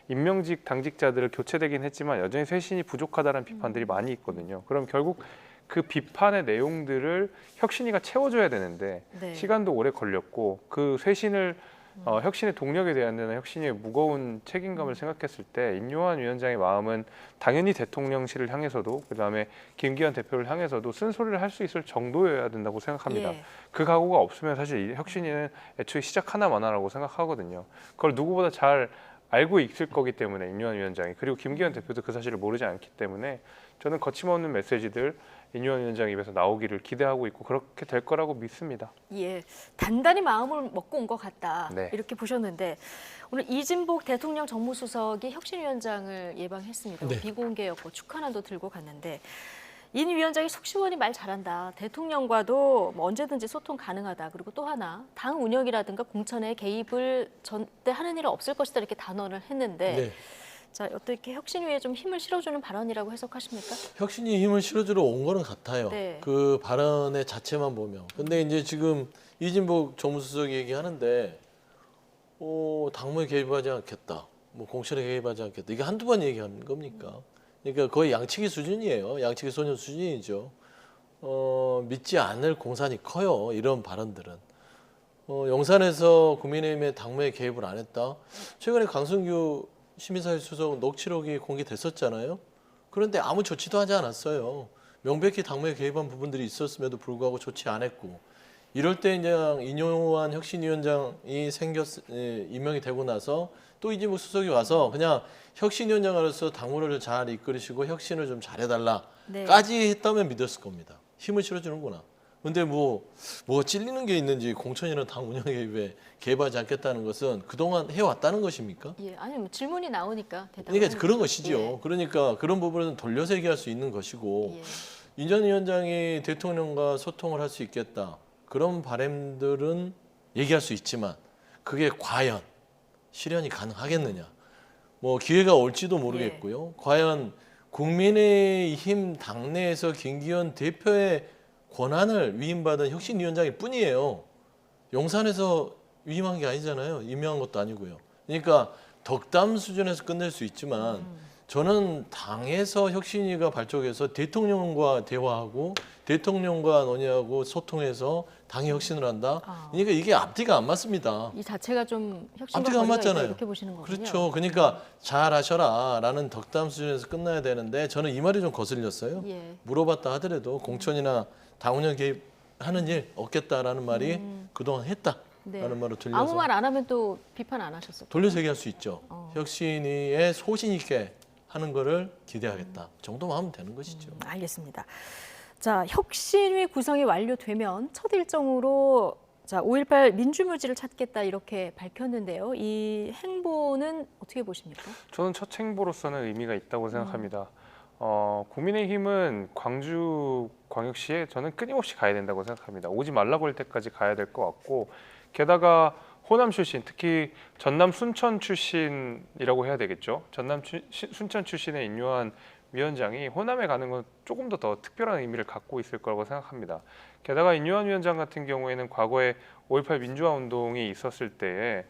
임명직 당직자들을 교체되긴 했지만 여전히 쇄신이 부족하다는 비판들이 많이 있거든요. 그럼 결국 그 비판의 내용들을 혁신위가 채워줘야 되는데 네. 시간도 오래 걸렸고 그 쇄신을 혁신의 동력에 대한 혁신의 무거운 책임감을 생각했을 때 인유한 위원장의 마음은 당연히 대통령실을 향해서도 그다음에 김기현 대표를 향해서도 쓴소리를 할 수 있을 정도여야 된다고 생각합니다. 예. 그 각오가 없으면 사실 이 혁신위는 애초에 시작 하나마나라고 생각하거든요. 그걸 누구보다 잘 알고 있을 거기 때문에 인유한 위원장이, 그리고 김기현 대표도 그 사실을 모르지 않기 때문에 저는 거침없는 메시지들 인유한 위원장 입에서 나오기를 기대하고 있고 그렇게 될 거라고 믿습니다. 예, 단단히 마음을 먹고 온 것 같다. 네. 이렇게 보셨는데 오늘 이진복 대통령 정무수석이 혁신위원장을 예방했습니다. 네. 비공개였고 축하난도 들고 갔는데 인 위원장이 속 시원히 말 잘한다. 대통령과도 뭐 언제든지 소통 가능하다. 그리고 또 하나 당 운영이라든가 공천에 개입을 전대 하는 일은 없을 것이다 이렇게 단언을 했는데 네. 자, 어떻게 혁신위에 좀 힘을 실어주는 발언이라고 해석하십니까? 혁신이 힘을 실어주러 온 거는 같아요. 네. 그 발언의 자체만 보면. 근데 이제 지금 이진복 정무수석이 얘기하는데 당무에 개입하지 않겠다. 뭐 공천에 개입하지 않겠다. 이게 한두 번 얘기하는 겁니까? 그러니까 거의 양치기 수준이에요. 양치기 소년 수준이죠. 믿지 않을 공산이 커요. 이런 발언들은. 용산에서 국민의힘의 당무에 개입을 안 했다. 최근에 강승규 시민사회 수석 녹취록이 공개됐었잖아요. 그런데 아무 조치도 하지 않았어요. 명백히 당무에 개입한 부분들이 있었음에도 불구하고 조치 안 했고, 이럴 때 이제 인유한 혁신위원장이 임명이 되고 나서 또 이진복 수석이 와서 그냥 혁신위원장으로서 당무를 잘 이끌으시고 혁신을 좀 잘해달라까지 했다면 믿었을 겁니다. 힘을 실어주는구나. 근데 뭐가 찔리는 게 있는지 공천이나 당 운영 개입에 개입하지 않겠다는 것은 그동안 해왔다는 것입니까? 예, 아니 뭐 질문이 나오니까 대답을 그러니까 그런 하는 것이죠. 예. 그러니까 그런 부분은 돌려서 얘기할 수 있는 것이고 예. 인 전 위원장이 대통령과 소통을 할 수 있겠다. 그런 바람들은 얘기할 수 있지만 그게 과연 실현이 가능하겠느냐. 뭐 기회가 올지도 모르겠고요. 과연 국민의힘 당내에서 김기현 대표의 권한을 위임받은 혁신위원장일 뿐이에요. 용산에서 위임한 게 아니잖아요. 임명한 것도 아니고요. 그러니까 덕담 수준에서 끝낼 수 있지만 저는 당에서 혁신위가 발족해서 대통령과 대화하고 대통령과 논의하고 소통해서 당의 혁신을 한다. 그러니까 이게 앞뒤가 안 맞습니다. 이 자체가 좀 혁신과 앞뒤가 안 거리가 있다 맞잖아요. 이렇게 보시는 거군요. 그렇죠. 그러니까 잘하셔라라는 덕담 수준에서 끝나야 되는데 저는 이 말이 좀 거슬렸어요. 예. 물어봤다 하더라도 공천이나 당 운영 개입 하는 일 없겠다라는 말이 그동안 했다라는 네. 말로 들려서 아무 말 안 하면 또 비판 안 하셨어요. 돌려서 얘기할 수 있죠. 혁신위의 소신 있게 하는 거를 기대하겠다. 정도만 하면 되는 것이죠. 알겠습니다. 자, 혁신위 구성이 완료되면 첫 일정으로 자, 5.18 민주묘지를 찾겠다 이렇게 밝혔는데요. 이 행보는 어떻게 보십니까? 저는 첫 행보로서는 의미가 있다고 생각합니다. 국민의힘은 광주광역시에 저는 끊임없이 가야 된다고 생각합니다. 오지 말라고 할 때까지 가야 될 것 같고, 게다가 호남 출신, 특히 전남 순천 출신이라고 해야 되겠죠. 순천 출신의 인요한 위원장이 호남에 가는 건 조금 더 특별한 의미를 갖고 있을 거라고 생각합니다. 게다가 인요한 위원장 같은 경우에는 과거에 5.18 민주화 운동이 있었을 때에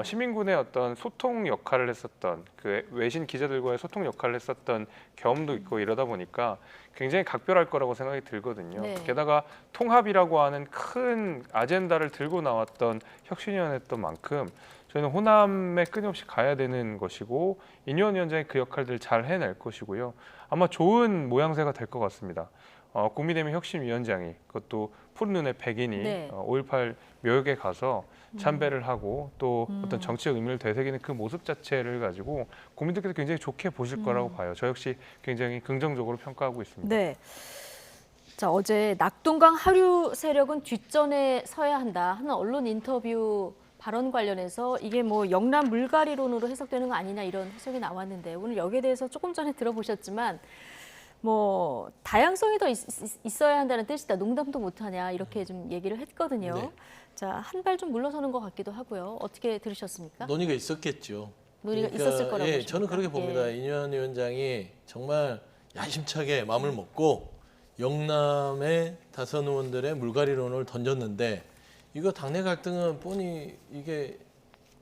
시민군의 어떤 소통 역할을 했었던, 그 외신 기자들과의 소통 역할을 했었던 경험도 있고 이러다 보니까 굉장히 각별할 거라고 생각이 들거든요. 네. 게다가 통합이라고 하는 큰 아젠다를 들고 나왔던 혁신위원회였던 만큼 저희는 호남에 끊임없이 가야 되는 것이고, 인요한 위원장이 그 역할들을 잘 해낼 것이고요. 아마 좋은 모양새가 될 것 같습니다. 국민의힘 혁신위원장이, 그것도 푸른 눈의 백인이 네. 5.18 묘역에 가서 참배를 하고 또 어떤 정치적 의미를 되새기는 그 모습 자체를 가지고 국민들께서 굉장히 좋게 보실 거라고 봐요. 저 역시 굉장히 긍정적으로 평가하고 있습니다. 네. 자, 어제 낙동강 하류 세력은 뒷전에 서야 한다 하는 언론 인터뷰 발언 관련해서 이게 뭐 영남 물갈이론으로 해석되는 거 아니냐 이런 해석이 나왔는데, 오늘 여기에 대해서 조금 전에 들어보셨지만 뭐 다양성이 더 있어야 한다는 뜻이다, 농담도 못하냐 이렇게 좀 얘기를 했거든요. 네. 자, 한 발 좀 물러서는 것 같기도 하고요. 어떻게 들으셨습니까? 논의가 있었겠죠. 논의가 있었을 거라고 예, 보십니까? 저는 그렇게 봅니다. 예. 인요한 위원장이 정말 야심차게 마음을 먹고 영남의 다선 의원들의 물갈이론을 던졌는데, 이거 당내 갈등은 뻔히 이게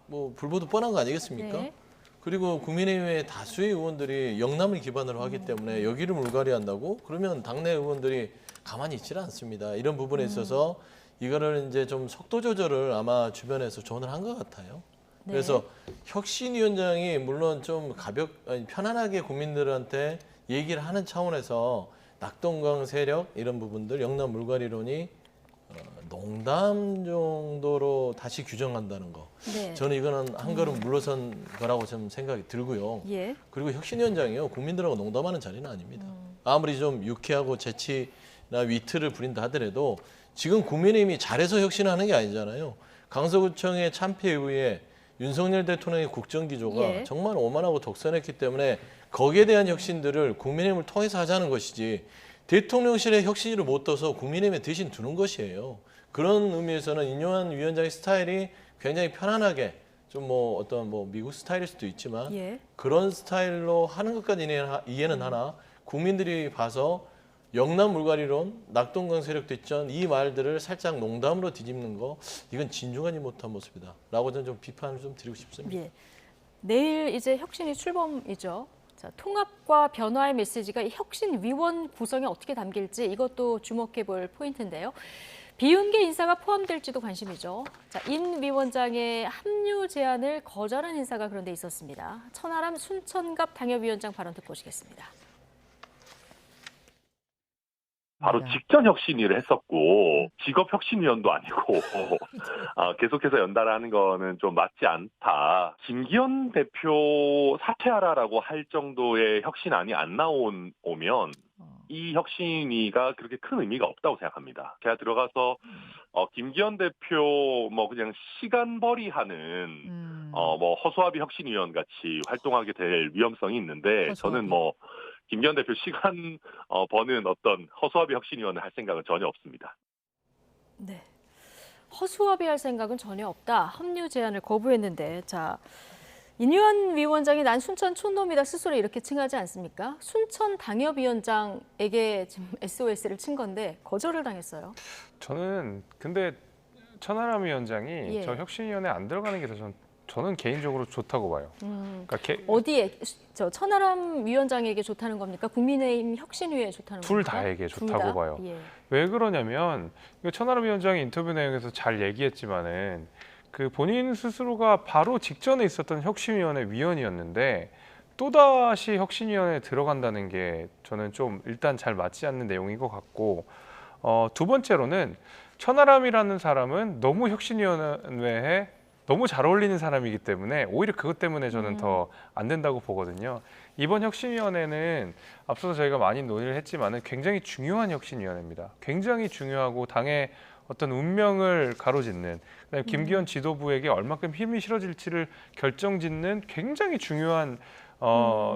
뭐 불보듯 뻔한 거 아니겠습니까? 네. 그리고 국민의힘의 다수의 의원들이 영남을 기반으로 하기 때문에 여기를 물갈이한다고? 그러면 당내 의원들이 가만히 있지는 않습니다. 이런 부분에 있어서 이거를 이제 좀 속도 조절을 아마 주변에서 조언을 한 것 같아요. 네. 그래서 혁신위원장이 물론 좀 편안하게 국민들한테 얘기를 하는 차원에서 낙동강 세력 이런 부분들, 영남 물갈이론이 농담 정도로 다시 규정한다는 거. 네. 저는 이거는 한 걸음 물러선 거라고 좀 생각이 들고요. 예. 그리고 혁신위원장이요, 국민들하고 농담하는 자리는 아닙니다. 아무리 좀 유쾌하고 재치나 위트를 부린다 하더라도 지금 국민의힘이 잘해서 혁신하는 게 아니잖아요. 강서구청의 참패 이후에 윤석열 대통령의 국정기조가 예. 정말 오만하고 독선했기 때문에 거기에 대한 혁신들을 국민의힘을 통해서 하자는 것이지, 대통령실에 혁신위를 못 둬서 국민의힘에 대신 두는 것이에요. 그런 의미에서는 인요한 위원장의 스타일이 굉장히 편안하게 좀 뭐 어떤 뭐 미국 스타일일 수도 있지만 예. 그런 스타일로 하는 것까지 이해는 하나, 국민들이 봐서 영남 물갈이론, 낙동강 세력 뒷전 이 말들을 살짝 농담으로 뒤집는 거, 이건 진중하지 못한 모습이다 라고 저는 좀 비판을 좀 드리고 싶습니다. 예. 내일 이제 혁신이 출범이죠. 자, 통합과 변화의 메시지가 이 혁신위원 구성에 어떻게 담길지 이것도 주목해 볼 포인트인데요. 비윤계 인사가 포함될지도 관심이죠. 자, 인 위원장의 합류 제안을 거절한 인사가 그런데 있었습니다. 천하람 순천갑 당협위원장 발언 듣고 오시겠습니다. 바로 직전 혁신위를 했었고 직업 혁신위원도 아니고 계속해서 연달아하는 거는 좀 맞지 않다. 김기현 대표 사퇴하라라고 할 정도의 혁신안이 안 나오면 이 혁신위가 그렇게 큰 의미가 없다고 생각합니다. 제가 들어가서 김기현 대표 뭐 그냥 시간벌이하는 뭐 허수아비 혁신위원 같이 활동하게 될 위험성이 있는데, 저는 뭐 김기현 대표 시간 버는 어떤 허수아비 혁신위원을 할 생각은 전혀 없습니다. 네, 허수아비할 생각은 전혀 없다. 합류 제안을 거부했는데, 자, 인요한 위원장이 난 순천 촌놈이다 스스로 이렇게 칭하지 않습니까? 순천 당협위원장에게 지금 SOS를 친 건데 거절을 당했어요. 저는 근데 천하람 위원장이 예. 저 혁신위원회 안 들어가는 게 더 저는 개인적으로 좋다고 봐요. 그러니까 어디에 저 천하람 위원장에게 좋다는 겁니까? 국민의힘 혁신위에 좋다는 겁니까? 둘 다에게 좋다고 다? 봐요. 예. 왜 그러냐면 천하람 위원장이 인터뷰 내용에서 잘 얘기했지만은 그 본인 스스로가 바로 직전에 있었던 혁신위원회 위원이었는데 또다시 혁신위원회에 들어간다는 게 저는 좀 일단 잘 맞지 않는 내용인 것 같고, 두 번째로는 천하람이라는 사람은 너무 혁신위원회에 너무 잘 어울리는 사람이기 때문에 오히려 그것 때문에 저는 더 안 된다고 보거든요. 이번 혁신위원회는 앞서서 저희가 많이 논의를 했지만은 굉장히 중요한 혁신위원회입니다. 굉장히 중요하고 당의 어떤 운명을 가로짓는, 그다음에 김기현 지도부에게 얼마큼 힘이 실어질지를 결정짓는 굉장히 중요한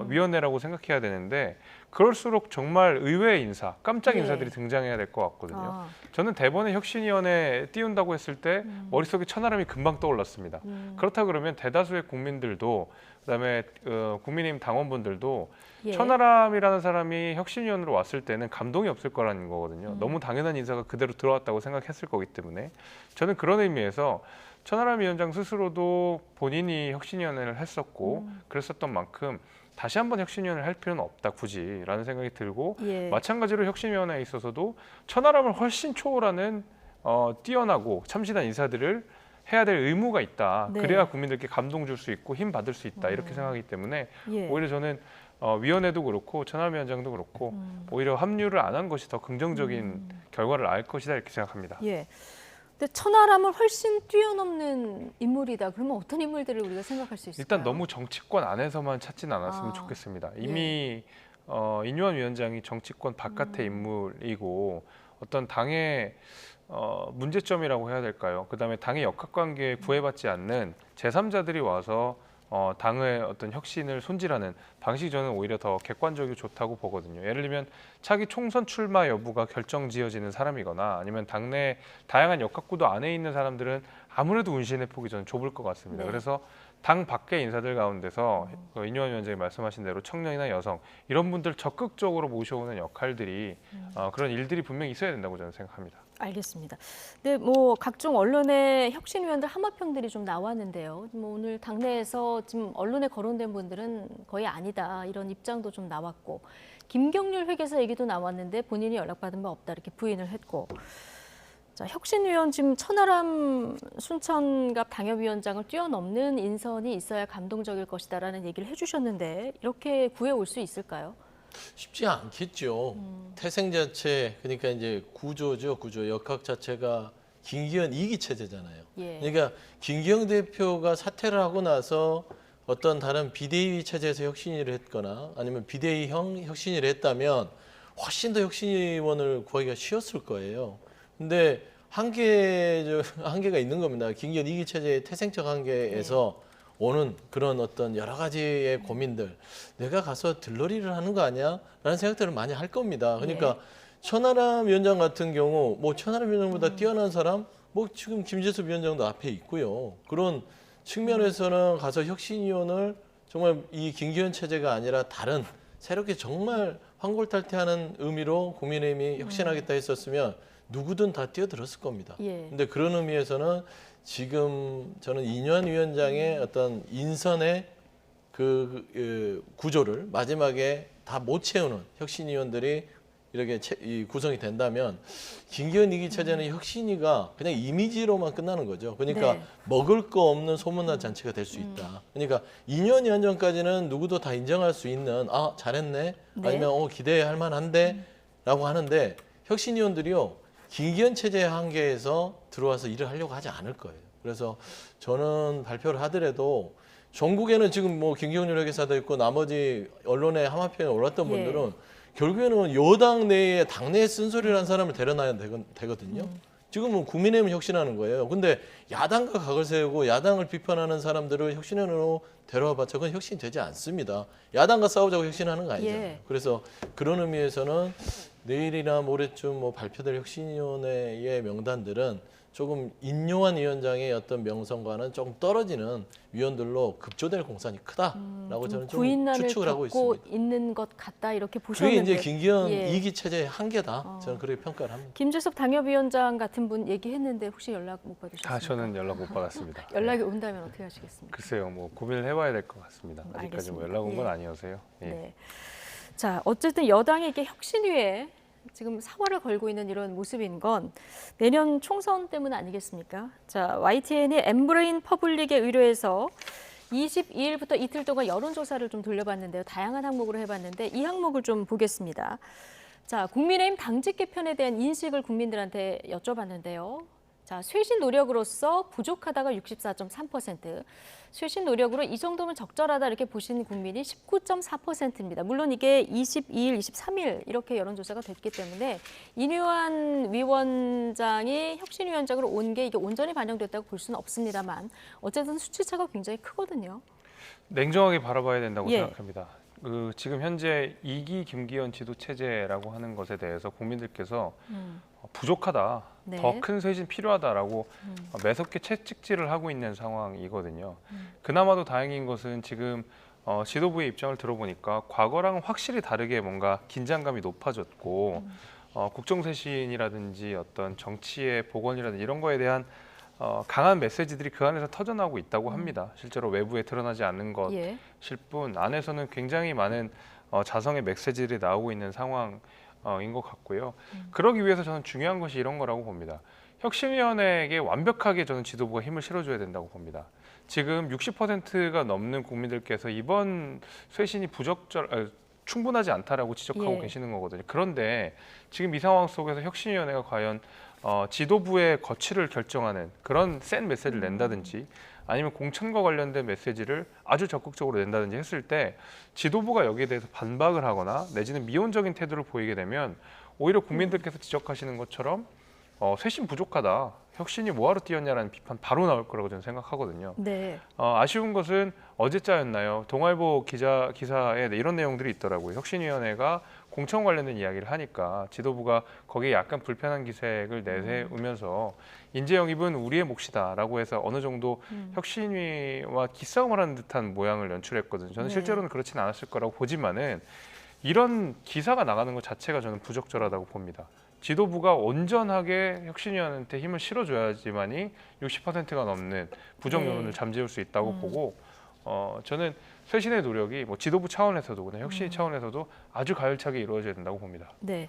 위원회라고 생각해야 되는데, 그럴수록 정말 의외의 인사, 깜짝 인사들이 등장해야 될 것 같거든요. 저는 대번에 혁신위원회 띄운다고 했을 때 머릿속에 천하람이 금방 떠올랐습니다. 그렇다 그러면 대다수의 국민들도, 그다음에 국민의힘 당원분들도 천하람이라는 사람이 혁신위원으로 왔을 때는 감동이 없을 거라는 거거든요. 너무 당연한 인사가 그대로 들어왔다고 생각했을 거기 때문에 저는 그런 의미에서 천하람 위원장 스스로도 본인이 혁신위원회를 했었고 그랬었던 만큼 다시 한번 혁신위원회를 할 필요는 없다 굳이라는 생각이 들고, 마찬가지로 혁신위원회에 있어서도 천하람을 훨씬 초월하는 뛰어나고 참신한 인사들을 해야 될 의무가 있다. 그래야 국민들께 감동 줄 수 있고 힘 받을 수 있다. 이렇게 생각하기 때문에 오히려 저는 위원회도 그렇고 천하람 위원장도 그렇고 오히려 합류를 안 한 것이 더 긍정적인 결과를 낳을 것이다 이렇게 생각합니다. 근데 천하람을 훨씬 뛰어넘는 인물이다. 그러면 어떤 인물들을 우리가 생각할 수 있을까요? 일단 너무 정치권 안에서만 찾진 않았으면 좋겠습니다. 이미 인요한 위원장이 정치권 바깥의 인물이고 어떤 당의 문제점이라고 해야 될까요? 그다음에 당의 역학관계에 구애받지 않는 제3자들이 와서 당의 어떤 혁신을 손질하는 방식이 저는 오히려 더 객관적이고 좋다고 보거든요. 예를 들면 차기 총선 출마 여부가 결정지어지는 사람이거나 아니면 당내 다양한 역학구도 안에 있는 사람들은 아무래도 운신의 폭이 저는 좁을 것 같습니다. 그래서 당 밖의 인사들 가운데서 인요한 위원장이 말씀하신 대로 청년이나 여성 이런 분들 적극적으로 모셔오는 역할들이 그런 일들이 분명히 있어야 된다고 저는 생각합니다. 알겠습니다. 네, 뭐 각종 언론의 혁신위원들 하마평들이 좀 나왔는데요. 뭐 오늘 당내에서 지금 언론에 거론된 분들은 거의 아니다 이런 입장도 좀 나왔고, 김경률 회계사 얘기도 나왔는데 본인이 연락받은 바 없다 이렇게 부인을 했고, 자, 혁신위원 지금 천하람 순천갑 당협위원장을 뛰어넘는 인선이 있어야 감동적일 것이다라는 얘기를 해주셨는데 이렇게 구해올 수 있을까요? 쉽지 않겠죠. 태생 자체, 그러니까 이제 구조죠. 구조 역학 자체가 김기현 2기 체제잖아요. 그러니까 김기현 대표가 사퇴를 하고 나서 어떤 다른 비대위 체제에서 혁신위를 했거나 아니면 비대위형 혁신위를 했다면 훨씬 더 혁신위원을 구하기가 쉬웠을 거예요. 근데 한계가 있는 겁니다. 김기현 2기 체제의 태생적 한계에서 오는 그런 어떤 여러 가지의 고민들, 내가 가서 들러리를 하는 거 아니야? 라는 생각들을 많이 할 겁니다. 그러니까 천하람 위원장 같은 경우 뭐 천하람 위원장보다 뛰어난 사람 뭐 지금 김재섭 위원장도 앞에 있고요. 그런 측면에서는 가서 혁신위원을 정말 이 김기현 체제가 아니라 다른 새롭게 정말 환골탈태하는 의미로 국민의힘이 혁신하겠다 했었으면 누구든 다 뛰어들었을 겁니다. 근데 그런 의미에서는 지금 저는 인요한 위원장의 어떤 인선의 그 구조를 마지막에 다 못 채우는 혁신위원들이 이렇게 구성이 된다면 김기현 2기 체제는 혁신위가 그냥 이미지로만 끝나는 거죠. 그러니까 먹을 거 없는 소문난 잔치가 될 수 있다. 그러니까 인요한 위원장까지는 누구도 다 인정할 수 있는 잘했네 아니면 기대할 만한데 라고 하는데 혁신위원들이요. 김기현 체제의 한계에서 들어와서 일을 하려고 하지 않을 거예요. 그래서 저는 발표를 하더라도 전국에는 지금 뭐 김경률 회계사도 있고 나머지 언론에 하마평에 올랐던 분들은 결국에는 여당 내에 당내에 쓴소리를 한 사람을 데려놔야 되거든요. 지금은 국민의힘 혁신하는 거예요. 근데 야당과 각을 세우고 야당을 비판하는 사람들을 혁신위원으로 데려와봤자 그건 혁신이 되지 않습니다. 야당과 싸우자고 혁신하는 거 아니잖아요. 그래서 그런 의미에서는 내일이나 모레쯤 뭐 발표될 혁신위원회의 명단들은 조금 인요한 위원장의 어떤 명성과는 조금 떨어지는 위원들로 급조될 공산이 크다라고 저는 좀 추측을 하고 있습니다. 있는 것 같다 이렇게 보셨는데. 그게 이제 김기현 2기 체제의 한계다. 저는 그렇게 평가를 합니다. 김재섭 당협위원장 같은 분 얘기했는데 혹시 연락 못 받으셨습니까? 저는 연락 못 받았습니다. 연락이 온다면 어떻게 하시겠습니까? 글쎄요, 뭐 고민을 해봐야 될 것 같습니다. 아직까지 뭐 연락 온 건 아니어서요. 자, 어쨌든 여당이 이게 혁신위에 지금 사활을 걸고 있는 이런 모습인 건 내년 총선 때문 아니겠습니까? 자, YTN이 엠브레인 퍼블릭에 의뢰해서 22일부터 이틀 동안 여론조사를 좀 돌려봤는데요. 다양한 항목으로 해봤는데 이 항목을 좀 보겠습니다. 자, 국민의힘 당직 개편에 대한 인식을 국민들한테 여쭤봤는데요. 자, 쇄신 노력으로서 부족하다가 64.3%, 쇄신 노력으로 이 정도면 적절하다 이렇게 보시는 국민이 19.4%입니다. 물론 이게 22일, 23일 이렇게 여론조사가 됐기 때문에 인유한 위원장이 혁신위원장으로 온 게 이게 온전히 반영됐다고 볼 수는 없습니다만 어쨌든 수치차가 굉장히 크거든요. 냉정하게 바라봐야 된다고 예. 생각합니다. 지금 현재 2기 김기현 지도 체제라고 하는 것에 대해서 국민들께서 부족하다, 네. 더 큰 쇄신 필요하다라고 매섭게 채찍질을 하고 있는 상황이거든요. 그나마도 다행인 것은 지금 지도부의 입장을 들어보니까 과거랑 확실히 다르게 뭔가 긴장감이 높아졌고 국정쇄신이라든지 어떤 정치의 복원이라든지 이런 거에 대한 강한 메시지들이 그 안에서 터져나오고 있다고 합니다. 실제로 외부에 드러나지 않는 것일 뿐 안에서는 굉장히 많은 자성의 메시지들이 나오고 있는 상황인 것 같고요. 그러기 위해서 저는 중요한 것이 이런 거라고 봅니다. 혁신위원회에게 완벽하게 저는 지도부가 힘을 실어줘야 된다고 봅니다. 지금 60%가 넘는 국민들께서 이번 쇄신이 충분하지 않다라고 지적하고 계시는 거거든요. 그런데 지금 이 상황 속에서 혁신위원회가 과연 지도부의 거취를 결정하는 그런 센 메시지를 낸다든지 아니면 공천과 관련된 메시지를 아주 적극적으로 낸다든지 했을 때 지도부가 여기에 대해서 반박을 하거나 내지는 미온적인 태도를 보이게 되면 오히려 국민들께서 지적하시는 것처럼 쇄신 부족하다, 혁신이 뭐하러 뛰었냐라는 비판 바로 나올 거라고 저는 생각하거든요. 네. 아쉬운 것은 어제자였나요? 동아일보 기사에 이런 내용들이 있더라고요. 혁신위원회가 공천 관련된 이야기를 하니까 지도부가 거기에 약간 불편한 기색을 내세우면서 인재 영입은 우리의 몫이다라고 해서 어느 정도 혁신위와 기싸움을 하는 듯한 모양을 연출했거든요. 저는 네. 실제로는 그렇진 않았을 거라고 보지만은 이런 기사가 나가는 것 자체가 저는 부적절하다고 봅니다. 지도부가 온전하게 혁신위원한테 힘을 실어줘야지만이 60%가 넘는 부정 여론을 잠재울 수 있다고 보고 저는 쇄신의 노력이 뭐 지도부 차원에서도 그냥 혁신 차원에서도 아주 가열차게 이루어져야 된다고 봅니다. 네.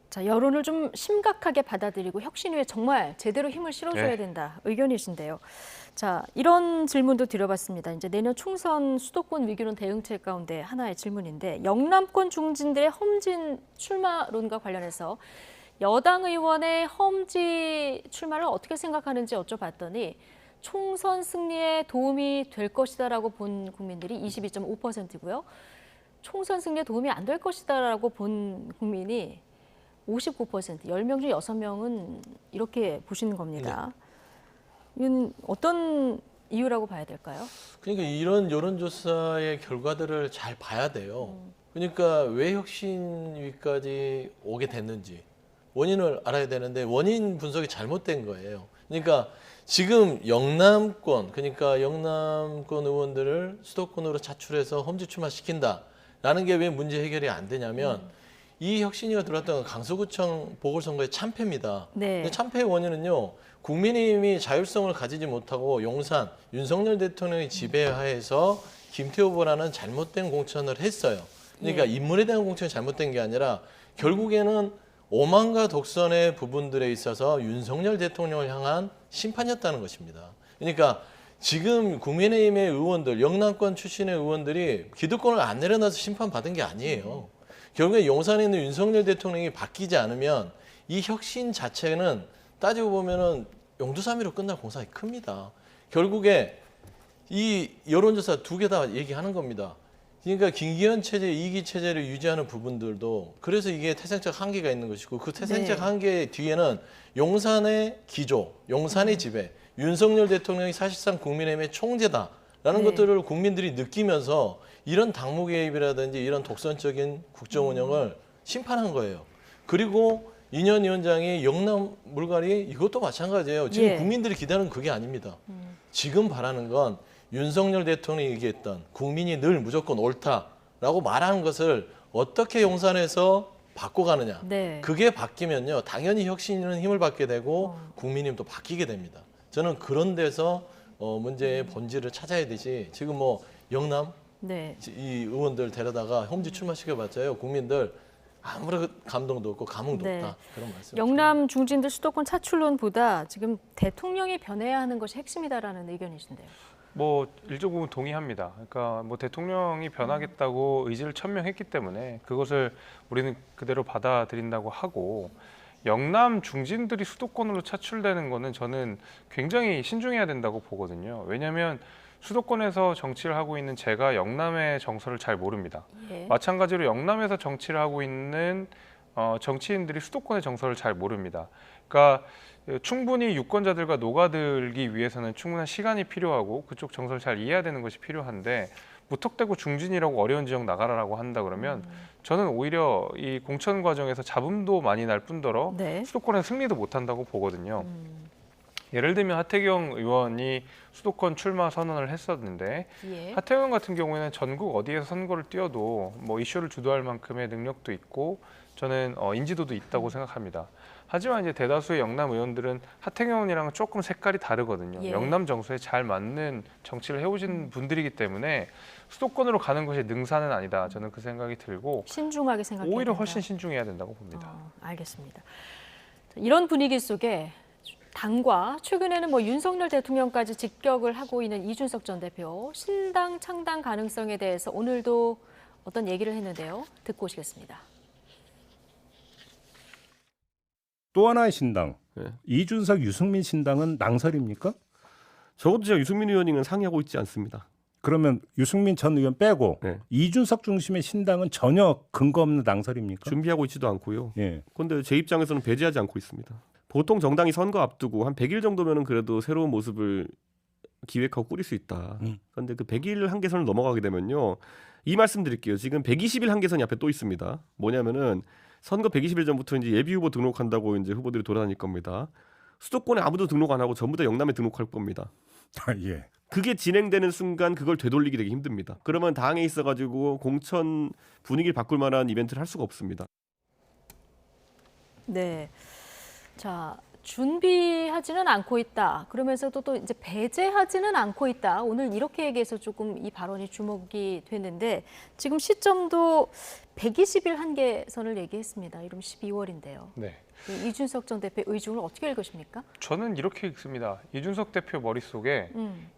자, 여론을 좀 심각하게 받아들이고 혁신위에 정말 제대로 힘을 실어줘야 된다 의견이신데요. 자, 이런 질문도 드려봤습니다. 이제 내년 총선 수도권 위기론 대응책 가운데 하나의 질문인데 영남권 중진들의 험진 출마론과 관련해서 여당 의원의 험지 출마를 어떻게 생각하는지 여쭤봤더니 총선 승리에 도움이 될 것이다라고 본 국민들이 22.5%고요. 총선 승리에 도움이 안 될 것이다라고 본 국민이 59%, 10명 중 6명은 이렇게 보시는 겁니다. 이건 어떤 이유라고 봐야 될까요? 그러니까 이런 여론조사의 결과들을 잘 봐야 돼요. 그러니까 왜 혁신위까지 오게 됐는지 원인을 알아야 되는데 원인 분석이 잘못된 거예요. 그러니까 지금 영남권, 그러니까 영남권 의원들을 수도권으로 차출해서 험지 출마시킨다라는 게 왜 문제 해결이 안 되냐면 이 혁신위가 들어왔던 강서구청 보궐선거의 참패입니다. 네. 참패의 원인은요. 국민의힘이 자율성을 가지지 못하고 용산 윤석열 대통령의 지배하에서 김태호 후보라는 잘못된 공천을 했어요. 그러니까 인물에 대한 공천이 잘못된 게 아니라 결국에는 오만과 독선의 부분들에 있어서 윤석열 대통령을 향한 심판이었다는 것입니다. 그러니까 지금 국민의힘의 의원들, 영남권 출신의 의원들이 기득권을 안 내려놔서 심판받은 게 아니에요. 결국에 용산에 있는 윤석열 대통령이 바뀌지 않으면 이 혁신 자체는 따지고 보면은 용두사미로 끝날 공산이 큽니다. 결국에 이 여론조사 두 개 다 얘기하는 겁니다. 그러니까 김기현 체제, 2기 체제를 유지하는 부분들도 그래서 이게 태생적 한계가 있는 것이고 그 태생적 한계 뒤에는 용산의 기조, 용산의 지배, 윤석열 대통령이 사실상 국민의힘의 총재다라는 것들을 국민들이 느끼면서 이런 당무 개입이라든지 이런 독선적인 국정 운영을 심판한 거예요. 그리고 인현 위원장이 영남 물갈이 이것도 마찬가지예요. 지금 국민들이 기다리는 그게 아닙니다. 지금 바라는 건 윤석열 대통령이 얘기했던 국민이 늘 무조건 옳다라고 말하는 것을 어떻게 용산에서 바꿔가느냐. 그게 바뀌면요. 당연히 혁신은 힘을 받게 되고 국민힘도 바뀌게 됩니다. 저는 그런 데서 문제의 본질을 찾아야 되지. 지금 뭐 영남 이 의원들 데려다가 험지 출마시켜봤자요. 국민들 아무런 감동도 없고 감흥도 네. 없다. 그런 말씀. 영남 중진들 수도권 차출론보다 지금 대통령이 변해야 하는 것이 핵심이다라는 의견이신데요. 뭐 일정 부분 동의합니다. 그러니까 뭐 대통령이 변하겠다고 의지를 천명했기 때문에 그것을 우리는 그대로 받아들인다고 하고, 영남 중진들이 수도권으로 차출되는 거는 저는 굉장히 신중해야 된다고 보거든요. 왜냐하면 수도권에서 정치를 하고 있는 제가 영남의 정서를 잘 모릅니다. 예. 마찬가지로 영남에서 정치를 하고 있는 정치인들이 수도권의 정서를 잘 모릅니다. 그러니까 충분히 유권자들과 녹아들기 위해서는 충분한 시간이 필요하고 그쪽 정서를 잘 이해해야 되는 것이 필요한데, 무턱대고 중진이라고 어려운 지역 나가라라고 한다 그러면 저는 오히려 이 공천 과정에서 잡음도 많이 날 뿐더러 네. 수도권에 승리도 못한다고 보거든요. 예를 들면 하태경 의원이 수도권 출마 선언을 했었는데, 예. 하태경 같은 경우에는 전국 어디에서 선거를 뛰어도 뭐 이슈를 주도할 만큼의 능력도 있고 저는 인지도도 있다고 생각합니다. 하지만 이제 대다수의 영남 의원들은 하태경 의원이랑은 조금 색깔이 다르거든요. 예. 영남 정서에 잘 맞는 정치를 해오신 분들이기 때문에 수도권으로 가는 것이 능사는 아니다. 저는 그 생각이 들고 신중하게 생각해야 오히려 된다. 훨씬 신중해야 된다고 봅니다. 알겠습니다. 이런 분위기 속에 당과 최근에는 뭐 윤석열 대통령까지 직격을 하고 있는 이준석 전 대표, 신당 창당 가능성에 대해서 오늘도 어떤 얘기를 했는데요. 듣고 오시겠습니다. 또 하나의 신당, 이준석, 유승민 신당은 낭설입니까? 적어도 제가 유승민 의원님은 상의하고 있지 않습니다. 그러면 유승민 전 의원 빼고 이준석 중심의 신당은 전혀 근거 없는 낭설입니까? 준비하고 있지도 않고요. 예. 그런데 제 입장에서는 배제하지 않고 있습니다. 보통 정당이 선거 앞두고 한 100일 정도면은 그래도 새로운 모습을 기획하고 꾸릴 수 있다. 그런데 그 100일 한계선을 넘어가게 되면요. 이 말씀 드릴게요. 지금 120일 한계선이 앞에 또 있습니다. 뭐냐면은 선거 120일 전부터 이제 예비 후보 등록한다고 이제 후보들이 돌아다닐 겁니다. 수도권에 아무도 등록 안 하고 전부 다 영남에 등록할 겁니다. 예. 그게 진행되는 순간 그걸 되돌리기 되게 힘듭니다. 그러면 당에 있어가지고 공천 분위기를 바꿀 만한 이벤트를 할 수가 없습니다. 네. 자, 준비하지는 않고 있다. 그러면서도 또 이제 배제하지는 않고 있다. 오늘 이렇게 얘기해서 조금 이 발언이 주목이 됐는데, 지금 시점도 120일 한계선을 얘기했습니다. 이러면 12월인데요. 네. 이준석 전 대표 의중을 어떻게 읽으십니까? 저는 이렇게 읽습니다. 이준석 대표 머릿속에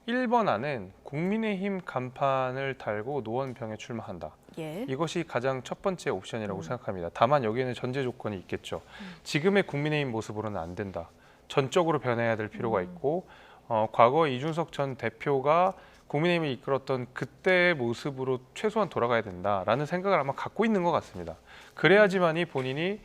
1번 안은 국민의힘 간판을 달고 노원병에 출마한다. 예. 이것이 가장 첫 번째 옵션이라고 생각합니다. 다만 여기에는 전제 조건이 있겠죠. 지금의 국민의힘 모습으로는 안 된다. 전적으로 변해야 될 필요가 있고, 과거 이준석 전 대표가 국민의힘을 이끌었던 그때의 모습으로 최소한 돌아가야 된다라는 생각을 아마 갖고 있는 것 같습니다. 그래야지만이 본인이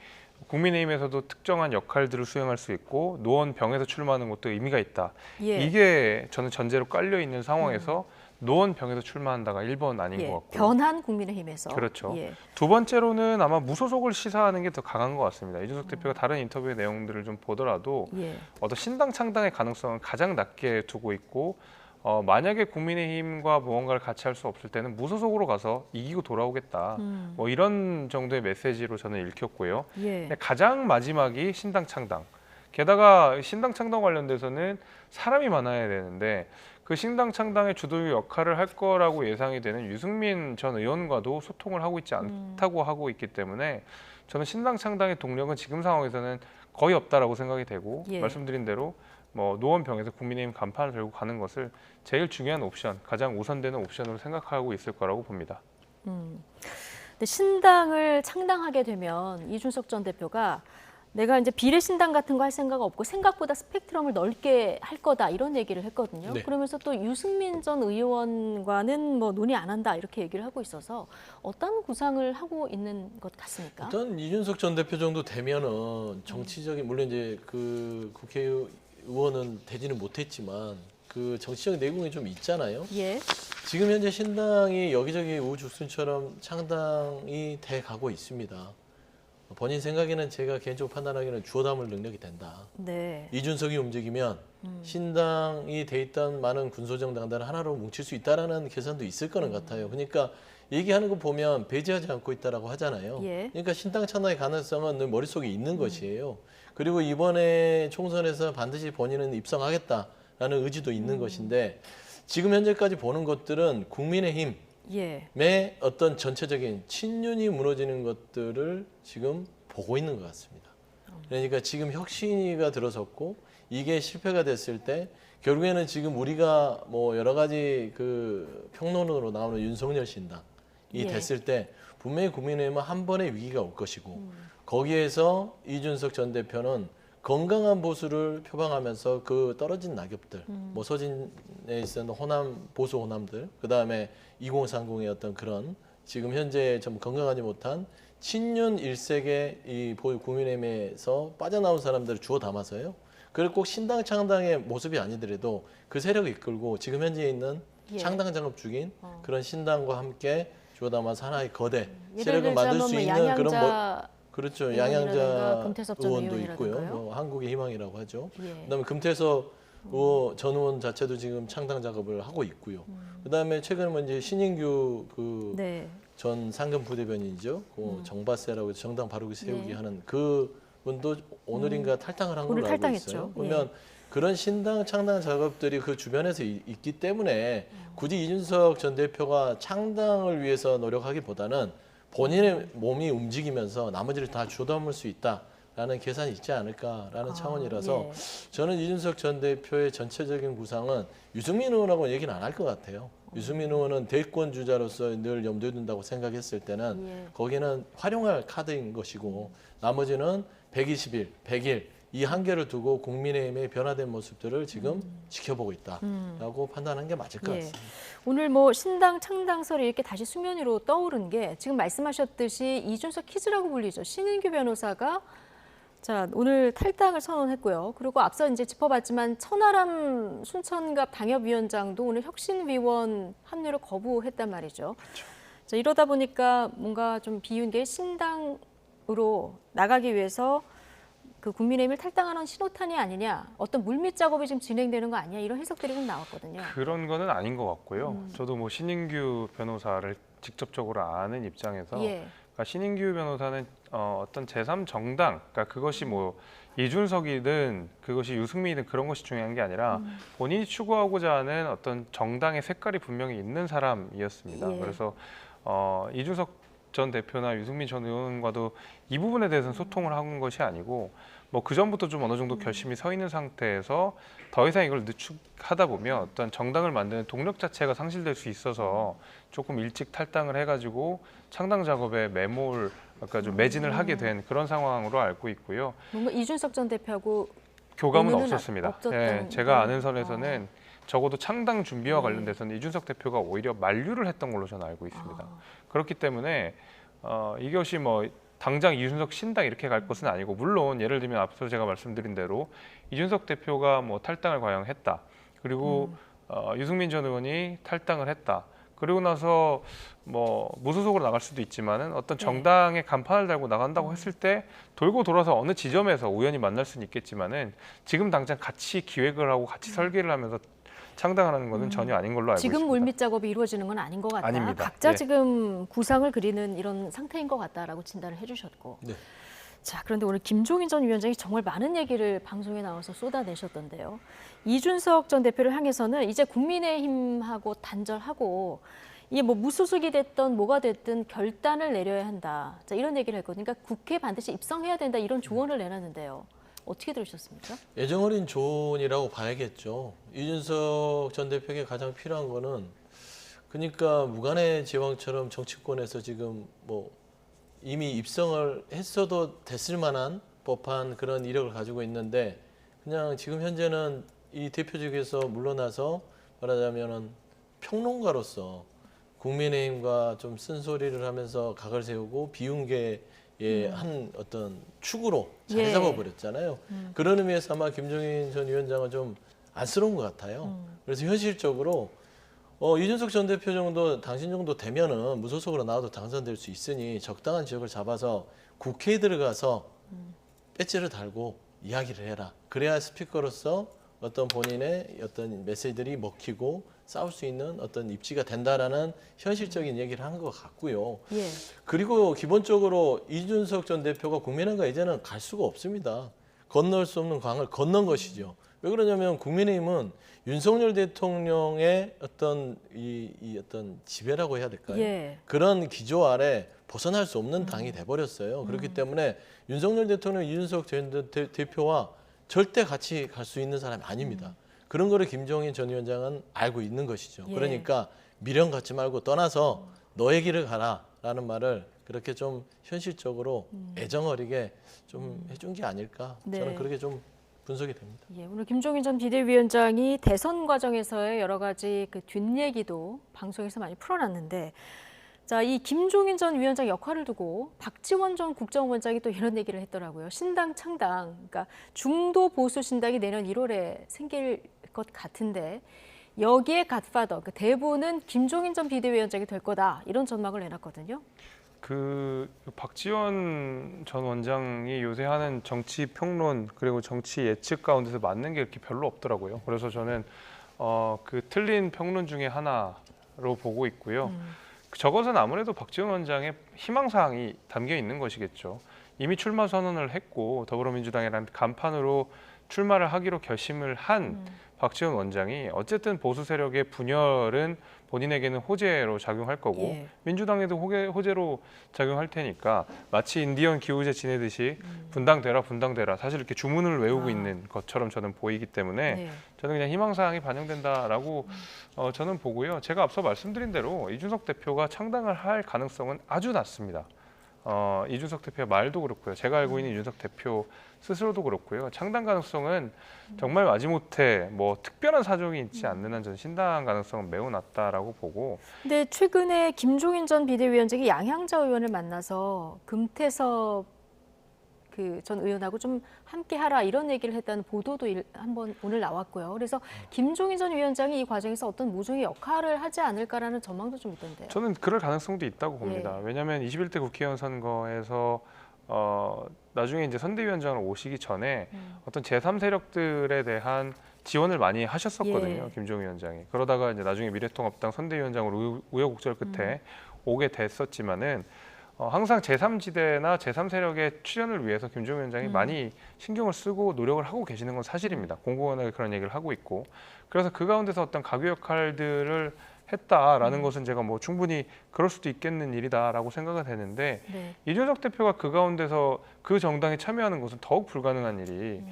국민의힘에서도 특정한 역할들을 수행할 수 있고 노원병에서 출마하는 것도 의미가 있다. 예. 이게 저는 전제로 깔려 있는 상황에서 노원병에서 출마한다가 1번 아닌 것 같고. 변한 국민의힘에서. 그렇죠. 예. 두 번째로는 아마 무소속을 시사하는 게 더 강한 것 같습니다. 이준석 대표가 다른 인터뷰의 내용들을 좀 보더라도 어떤 신당 창당의 가능성은 가장 낮게 두고 있고, 만약에 국민의힘과 무언가를 같이 할 수 없을 때는 무소속으로 가서 이기고 돌아오겠다. 뭐 이런 정도의 메시지로 저는 읽혔고요. 예. 가장 마지막이 신당 창당. 게다가 신당 창당 관련돼서는 사람이 많아야 되는데 그 신당 창당의 주도 역할을 할 거라고 예상이 되는 유승민 전 의원과도 소통을 하고 있지 않다고 하고 있기 때문에 저는 신당 창당의 동력은 지금 상황에서는 거의 없다라고 생각이 되고, 말씀드린 대로 뭐 노원병에서 국민의힘 간판을 들고 가는 것을 제일 중요한 옵션, 가장 우선되는 옵션으로 생각하고 있을 거라고 봅니다. 근데 신당을 창당하게 되면 이준석 전 대표가 내가 이제 비례 신당 같은 거 할 생각 없고 생각보다 스펙트럼을 넓게 할 거다 이런 얘기를 했거든요. 네. 그러면서 또 유승민 전 의원과는 뭐 논의 안 한다 이렇게 얘기를 하고 있어서 어떤 구상을 하고 있는 것 같습니까? 일단 이준석 전 대표 정도 되면은 정치적인, 물론 이제 그 국회의원은 되지는 못했지만 그 정치적 내공이 좀 있잖아요. 예. 지금 현재 신당이 여기저기 우후죽순처럼 창당이 돼 가고 있습니다. 본인 생각에는 제가 개인적으로 판단하기에는 주워 담을 능력이 된다. 네. 이준석이 움직이면 신당이 돼 있던 많은 군소정당들을 하나로 뭉칠 수 있다라는 계산도 있을 거는 같아요. 그러니까 얘기하는 거 보면 배제하지 않고 있다라고 하잖아요. 예. 그러니까 신당 창당의 가능성은 늘 머릿속에 있는 것이에요. 그리고 이번에 총선에서 반드시 본인은 입성하겠다라는 의지도 있는 것인데, 지금 현재까지 보는 것들은 국민의힘 의 어떤 전체적인 친윤이 무너지는 것들을 지금 보고 있는 것 같습니다. 그러니까 지금 혁신위가 들어섰고 이게 실패가 됐을 때 결국에는 지금 우리가 뭐 여러 가지 그 평론으로 나오는 윤석열 신당이 됐을 때 분명히 국민의힘은 한 번의 위기가 올 것이고 거기에서 이준석 전 대표는 건강한 보수를 표방하면서 그 떨어진 낙엽들, 뭐 서진에 있었던 호남 보수 호남들, 그 다음에 2030의 어떤 그런 지금 현재 좀 건강하지 못한 친윤 일색의 이 국민의힘에서 빠져나온 사람들을 주워 담아서요. 그걸 꼭 신당 창당의 모습이 아니더라도 그 세력을 이끌고 지금 현재 있는 창당 작업 중인 그런 신당과 함께 주워 담아서 하나의 거대 세력을 만들 수 있는 그런 그렇죠. 양양자 의원도 있고요. 뭐 한국의 희망이라고 하죠. 그다음에 금태섭 전 의원 자체도 지금 창당 작업을 하고 있고요. 그다음에 최근에 뭐 이제 신인규 전 상금 부대변인이죠. 그 정바세라고 해서 정당 바르게 세우기 하는 그 분도 오늘인가 탈당을 한 걸로 알고 있어요. 그러면 그런 신당 창당 작업들이 그 주변에서 있기 때문에 굳이 이준석 전 대표가 창당을 위해서 노력하기보다는 본인의 몸이 움직이면서 나머지를 다 주담을 수 있다라는 계산이 있지 않을까라는 차원이라서 저는 이준석 전 대표의 전체적인 구상은 유승민 의원하고 얘기는 안 할 것 같아요. 유승민 의원은 대권 주자로서 늘 염두에 둔다고 생각했을 때는 거기는 활용할 카드인 것이고 나머지는 120일, 100일 이 한계를 두고 국민의힘의 변화된 모습들을 지금 지켜보고 있다라고 판단하는 게 맞을 것 같습니다. 오늘 뭐 신당 창당설이 이렇게 다시 수면 위로 떠오른 게 지금 말씀하셨듯이 이준석 키즈라고 불리죠. 신인규 변호사가 자 오늘 탈당을 선언했고요. 그리고 앞서 이제 짚어봤지만 천하람 순천갑 당협위원장도 오늘 혁신위원 합류를 거부했단 말이죠. 자, 이러다 보니까 뭔가 좀 비운 게 신당으로 나가기 위해서 그 국민의힘을 탈당하는 신호탄이 아니냐, 어떤 물밑 작업이 지금 진행되는 거 아니냐 이런 해석들이 좀 나왔거든요. 그런 거는 아닌 것 같고요. 저도 뭐 신인규 변호사를 직접적으로 아는 입장에서 그러니까 신인규 변호사는 어떤 제3정당, 그러니까 그것이 뭐 이준석이든 그것이 유승민이든 그런 것이 중요한 게 아니라 본인이 추구하고자 하는 어떤 정당의 색깔이 분명히 있는 사람이었습니다. 그래서 이준석 전 대표나 유승민 전 의원과도 이 부분에 대해서는 소통을 한 것이 아니고 뭐 그 전부터 좀 어느 정도 결심이 서 있는 상태에서 더 이상 이걸 늦축하다 보면 어떤 정당을 만드는 동력 자체가 상실될 수 있어서 조금 일찍 탈당을 해가지고 창당 작업에 아까 좀 매진을 하게 된 그런 상황으로 알고 있고요. 뭔가 이준석 전 대표하고 교감은 없었습니다. 네, 제가 아는 선에서는 적어도 창당 준비와 관련돼서는 이준석 대표가 오히려 만류를 했던 걸로 저는 알고 있습니다. 그렇기 때문에 이것이 뭐 당장 이준석 신당 이렇게 갈 것은 아니고 물론 예를 들면 앞서 제가 말씀드린 대로 이준석 대표가 뭐 탈당을 과연 했다. 그리고 유승민 전 의원이 탈당을 했다. 그리고 나서 뭐 무소속으로 나갈 수도 있지만은 어떤 정당의 간판을 달고 나간다고 했을 때 돌고 돌아서 어느 지점에서 우연히 만날 수는 있겠지만은 지금 당장 같이 기획을 하고 같이 설계를 하면서 창당하는 것은 전혀 아닌 걸로 알고 있습니다. 지금 물밑 작업이 이루어지는 건 아닌 것 같다. 아닙니다. 각자 지금 구상을 그리는 이런 상태인 것 같다라고 진단을 해주셨고. 자, 그런데 오늘 김종인 전 위원장이 정말 많은 얘기를 방송에 나와서 쏟아내셨던데요. 이준석 전 대표를 향해서는 이제 국민의힘하고 단절하고 이게 뭐 무소속이 됐든 뭐가 됐든 결단을 내려야 한다. 자, 이런 얘기를 했거든요. 그러니까 국회에 반드시 입성해야 된다 이런 조언을 내놨는데요. 어떻게 들으셨습니까? 애정 어린 조언이라고 봐야겠죠. 이준석 전 대표에게 가장 필요한 거는 그러니까 무관의 제왕처럼 정치권에서 지금 뭐 이미 입성을 했어도 됐을 만한 법한 그런 이력을 가지고 있는데 그냥 지금 현재는 이 대표직에서 물러나서 말하자면은 평론가로서 국민의힘과 좀 쓴소리를 하면서 각을 세우고 비운계의 한 어떤 축으로 자리 잡아버렸잖아요. 그런 의미에서 아마 김종인 전 위원장은 좀 안쓰러운 것 같아요. 그래서 현실적으로 이준석 전 대표 정도, 당신 정도 되면은 무소속으로 나와도 당선될 수 있으니 적당한 지역을 잡아서 국회에 들어가서 배지를 달고 이야기를 해라. 그래야 스피커로서 어떤 본인의 어떤 메시지들이 먹히고 싸울 수 있는 어떤 입지가 된다라는 현실적인 얘기를 한 것 같고요. 그리고 기본적으로 이준석 전 대표가 국민의힘과 이제는 갈 수가 없습니다. 건널 수 없는 강을 건넌 것이죠. 왜 그러냐면 국민의힘은 윤석열 대통령의 어떤 어떤 지배라고 해야 될까요? 예. 그런 기조 아래 벗어날 수 없는 당이 돼버렸어요. 그렇기 때문에 윤석열 대통령, 이준석 전 대표와 절대 같이 갈 수 있는 사람이 아닙니다. 그런 거를 김종인 전 위원장은 알고 있는 것이죠. 예. 그러니까 미련 갖지 말고 떠나서 너의 길을 가라라는 말을 그렇게 좀 현실적으로 애정어리게 좀 해준 게 아닐까. 네. 저는 그렇게 좀 분석이 됩니다. 예, 오늘 김종인 전 비대위원장이 대선 과정에서의 여러 가지 그 뒷얘기도 방송에서 많이 풀어놨는데, 자, 이 김종인 전 위원장 역할을 두고 박지원 전 국정원장이 또 이런 얘기를 했더라고요. 신당 창당, 그러니까 중도 보수 신당이 내년 1월에 생길 것 같은데 여기에 갓파더, 그 대부는 김종인 전 비대위원장이 될 거다, 이런 전망을 내놨거든요. 그 박지원 전 원장이 요새 하는 정치 평론 그리고 정치 예측 가운데서 맞는 게 이렇게 별로 없더라고요. 그래서 저는 그 틀린 평론 중에 하나로 보고 있고요. 저것은 아무래도 박지원 원장의 희망사항이 담겨 있는 것이겠죠. 이미 출마 선언을 했고 더불어민주당이라는 간판으로 출마를 하기로 결심을 한 박지원 원장이 어쨌든 보수 세력의 분열은 본인에게는 호재로 작용할 거고 예. 민주당에도 호재로 작용할 테니까 마치 인디언 기우제 지내듯이 분당되라 분당되라 사실 이렇게 주문을 외우고 있는 것처럼 저는 보이기 때문에 네. 저는 그냥 희망사항이 반영된다라고 저는 보고요. 제가 앞서 말씀드린 대로 이준석 대표가 창당을 할 가능성은 아주 낮습니다. 이준석 대표의 말도 그렇고요. 제가 알고 있는 이준석 대표 스스로도 그렇고요. 창당 가능성은 정말 마지못해 뭐 특별한 사정이 있지 않는 한 저는 신당 가능성은 매우 낮다라고 보고. 근데 최근에 김종인 전 비대위원장이 양향자 의원을 만나서 금태섭 그 전 의원하고 좀 함께하라 이런 얘기를 했다는 보도도 한번 오늘 나왔고요. 그래서 김종인 전 위원장이 이 과정에서 어떤 모종의 역할을 하지 않을까라는 전망도 좀 있던데요. 저는 그럴 가능성도 있다고 봅니다. 예. 왜냐하면 21대 국회의원 선거에서 나중에 이제 선대위원장으로 오시기 전에 어떤 제3세력들에 대한 지원을 많이 하셨었거든요. 예. 김종인 위원장이. 그러다가 이제 나중에 미래통합당 선대위원장으로 우여곡절 끝에 오게 됐었지만은 항상 제3지대나 제3세력의 출연을 위해서 김종인 위원장이 많이 신경을 쓰고 노력을 하고 계시는 건 사실입니다. 공공연하게 그런 얘기를 하고 있고. 그래서 그 가운데서 어떤 가교 역할들을 했다라는 것은 제가 뭐 충분히 그럴 수도 있겠는 일이다라고 생각이 되는데 네. 이준석 대표가 그 가운데서 그 정당에 참여하는 것은 더욱 불가능한 일이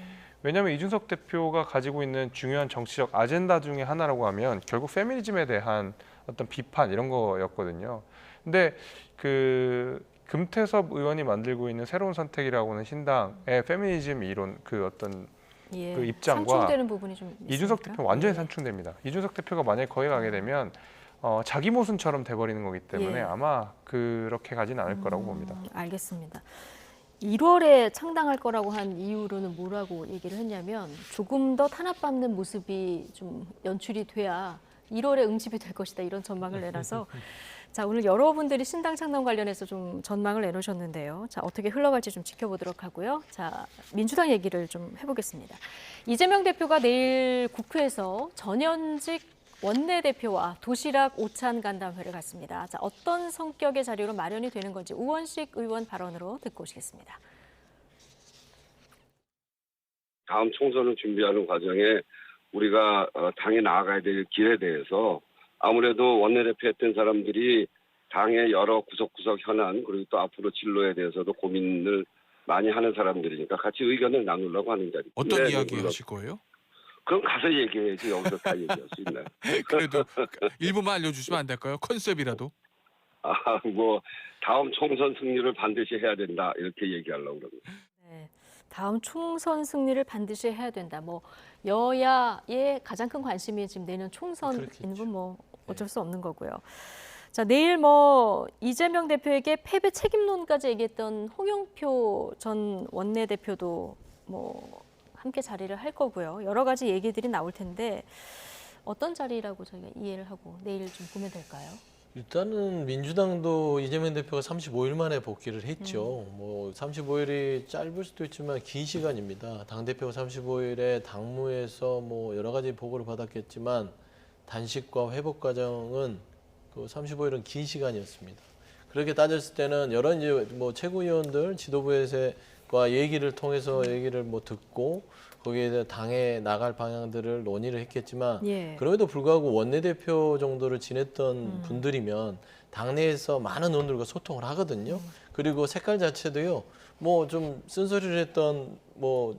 왜냐하면 이준석 대표가 가지고 있는 중요한 정치적 아젠다 중에 하나라고 하면 결국 페미니즘에 대한 어떤 비판 이런 거였거든요. 근데 그 금태섭 의원이 만들고 있는 새로운 선택이라고 하는 신당의 페미니즘 이론 그 어떤 예. 그 입장과 상충되는 부분이 좀 이준석 있습니까? 대표 완전히 산충됩니다. 이준석 대표가 만약에 거기 가게 되면 자기 모순처럼 돼버리는 거기 때문에 예. 아마 그렇게 가지는 않을 거라고 봅니다. 알겠습니다. 1월에 창당할 거라고 한 이유로는 뭐라고 얘기를 했냐면 조금 더 탄압받는 모습이 좀 연출이 돼야 1월에 응집이 될 것이다 이런 전망을 내놔서 자, 오늘 여러분들이 신당 창당 관련해서 좀 전망을 내놓으셨는데요. 자, 어떻게 흘러갈지 좀 지켜보도록 하고요. 자, 민주당 얘기를 좀 해보겠습니다. 이재명 대표가 내일 국회에서 전현직 원내대표와 도시락 오찬 간담회를 갖습니다. 자, 어떤 성격의 자리로 마련이 되는 건지 우원식 의원 발언으로 듣고 오시겠습니다. 다음 총선을 준비하는 과정에 우리가 당에 나아가야 될 길에 대해서 아무래도 원내대표 했던 사람들이 당의 여러 구석구석 현안 그리고 또 앞으로 진로에 대해서도 고민을 많이 하는 사람들이니까 같이 의견을 나누려고 하는 자리. 어떤 이야기 하실 거예요? 그럼 가서 얘기해야지 여기서 다 얘기할 수 있나요? 그래도 일부만 알려주시면 안 될까요? 컨셉이라도. 뭐 다음 총선 승리를 반드시 해야 된다 이렇게 얘기하려고 그럽니다. 네, 다음 총선 승리를 반드시 해야 된다. 뭐 여야의 가장 큰 관심이 지금 내년 총선인 건 뭐 어쩔 수 없는 거고요. 자, 내일 뭐 이재명 대표에게 패배 책임론까지 얘기했던 홍영표 전 원내대표도 뭐 함께 자리를 할 거고요. 여러 가지 얘기들이 나올 텐데 어떤 자리라고 저희가 이해를 하고 내일 좀 보면 될까요? 일단은 민주당도 이재명 대표가 35일 만에 복귀를 했죠. 뭐 35일이 짧을 수도 있지만 긴 시간입니다. 당대표가 35일에 당무에서 뭐 여러 가지 보고를 받았겠지만 단식과 회복 과정은 그 35일은 긴 시간이었습니다. 그렇게 따졌을 때는 여러 이제 뭐 최고위원들 지도부에서 얘기를 통해서 얘기를 뭐 듣고 거기에 대해 당에 나갈 방향들을 논의를 했겠지만 예. 그럼에도 불구하고 원내대표 정도를 지냈던 분들이면 당내에서 많은 의원들과 소통을 하거든요. 그리고 색깔 자체도요. 뭐 좀 쓴소리를 했던 뭐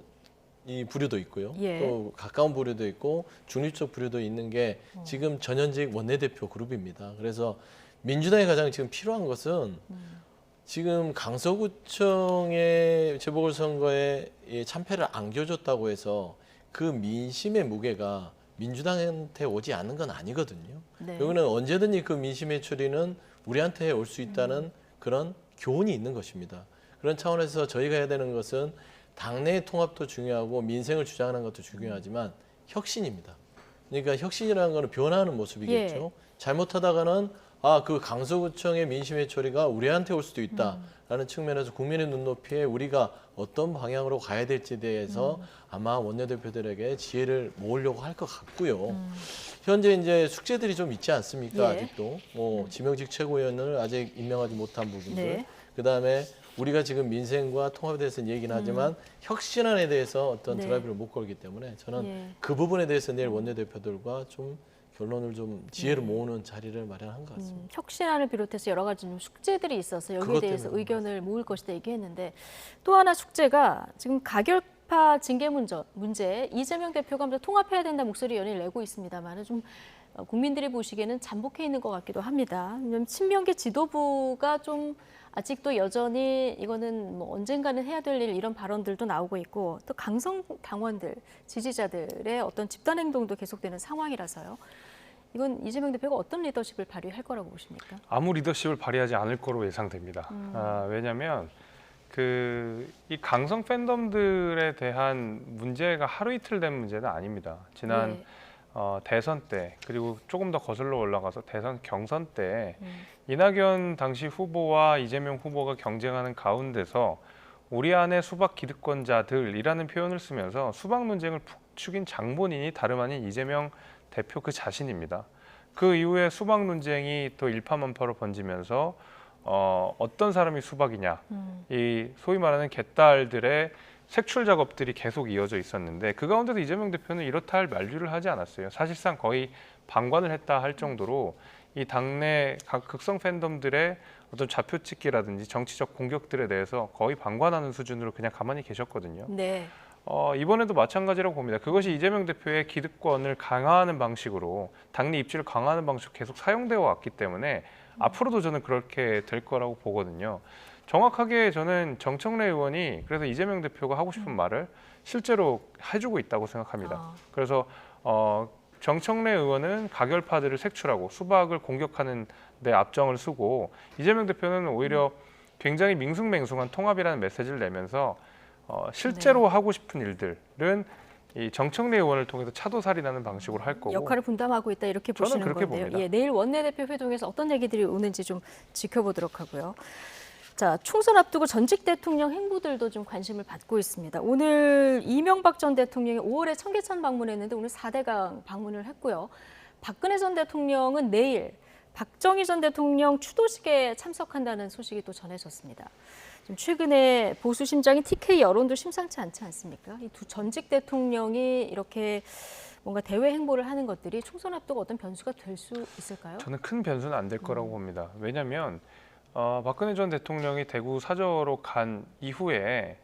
이 부류도 있고요. 예. 또 가까운 부류도 있고 중립적 부류도 있는 게 지금 전현직 원내대표 그룹입니다. 그래서 민주당이 가장 지금 필요한 것은 지금 강서구청의 재보궐선거에 참패를 안겨줬다고 해서 그 민심의 무게가 민주당한테 오지 않는 건 아니거든요. 네. 여기는 언제든지 그 민심의 처리는 우리한테 올 수 있다는 그런 교훈이 있는 것입니다. 그런 차원에서 저희가 해야 되는 것은 당내 통합도 중요하고 민생을 주장하는 것도 중요하지만 혁신입니다. 그러니까 혁신이라는 것은 변화하는 모습이겠죠. 예. 잘못하다가는 그 강서구청의 민심의 처리가 우리한테 올 수도 있다라는 측면에서 국민의 눈높이에 우리가 어떤 방향으로 가야 될지에 대해서 아마 원내대표들에게 지혜를 모으려고 할 것 같고요. 현재 이제 숙제들이 좀 있지 않습니까? 예. 아직도 뭐 지명직 최고위원을 아직 임명하지 못한 부분들, 네. 그다음에 우리가 지금 민생과 통합에 대해서는 얘기는 하지만 혁신안에 대해서 어떤 네. 드라이브를 못 걸기 때문에 저는 예. 그 부분에 대해서 내일 원내대표들과 좀 결론을 좀 지혜를 모으는 자리를 마련한 것 같습니다. 혁신안을 비롯해서 여러 가지 좀 숙제들이 있어서 여기에 그것 대해서 때문에 의견을 모을 것이다 얘기했는데 또 하나 숙제가 지금 가결파 징계 문제 이재명 대표가 먼저 통합해야 된다 목소리 연일 내고 있습니다만 좀 국민들이 보시기에는 잠복해 있는 것 같기도 합니다. 왜냐하면 친명계 지도부가 좀 아직도 여전히 이거는 뭐 언젠가는 해야 될 일 이런 발언들도 나오고 있고 또 강성 당원들, 지지자들의 어떤 집단 행동도 계속되는 상황이라서요. 이건 이재명 대표가 어떤 리더십을 발휘할 거라고 보십니까? 아무 리더십을 발휘하지 않을 거로 예상됩니다. 왜냐하면 이 강성 팬덤들에 대한 문제가 하루 이틀 된 문제는 아닙니다. 지난 네. 대선 때 그리고 조금 더 거슬러 올라가서 대선 경선 때 이낙연 당시 후보와 이재명 후보가 경쟁하는 가운데서 우리 안의 수박 기득권자들이라는 표현을 쓰면서 수박 논쟁을 부추긴 장본인이 다름 아닌 이재명 대표 그 자신입니다. 그 이후에 수박 논쟁이 또 일파만파로 번지면서 어떤 사람이 수박이냐, 이 소위 말하는 개딸들의 색출 작업들이 계속 이어져 있었는데 그 가운데서 이재명 대표는 이렇다 할 만류를 하지 않았어요. 사실상 거의 방관을 했다 할 정도로 이 당내 극성 팬덤들의 어떤 좌표찍기라든지 정치적 공격들에 대해서 거의 방관하는 수준으로 그냥 가만히 계셨거든요. 네. 이번에도 마찬가지라고 봅니다. 그것이 이재명 대표의 기득권을 강화하는 방식으로 당내 입지를 강화하는 방식으로 계속 사용되어 왔기 때문에 앞으로도 저는 그렇게 될 거라고 보거든요. 정확하게 저는 정청래 의원이 그래서 이재명 대표가 하고 싶은 말을 실제로 해주고 있다고 생각합니다. 그래서 정청래 의원은 가결파들을 색출하고 수박을 공격하는 데 앞정을 쓰고 이재명 대표는 오히려 굉장히 밍숭맹숭한 통합이라는 메시지를 내면서 실제로 하고 싶은 일들은 이 정청래 의원을 통해서 차도살이라는 방식으로 할 거고 역할을 분담하고 있다 이렇게 저는 보시는 그렇게 건데요. 봅니다. 예, 내일 원내대표 회동에서 어떤 얘기들이 오는지 좀 지켜보도록 하고요. 자, 총선 앞두고 전직 대통령 행보들도 좀 관심을 받고 있습니다. 오늘 이명박 전 대통령이 5월에 청계천 방문했는데 오늘 4대강 방문을 했고요. 박근혜 전 대통령은 내일 박정희 전 대통령 추도식에 참석한다는 소식이 또 전해졌습니다. 좀 최근에 보수 심장인 TK 여론도 심상치 않지 않습니까? 이 두 전직 대통령이 이렇게 뭔가 대외 행보를 하는 것들이 총선 앞두고 어떤 변수가 될 수 있을까요? 저는 큰 변수는 안 될 거라고 봅니다. 왜냐하면 박근혜 전 대통령이 대구 사저로 간 이후에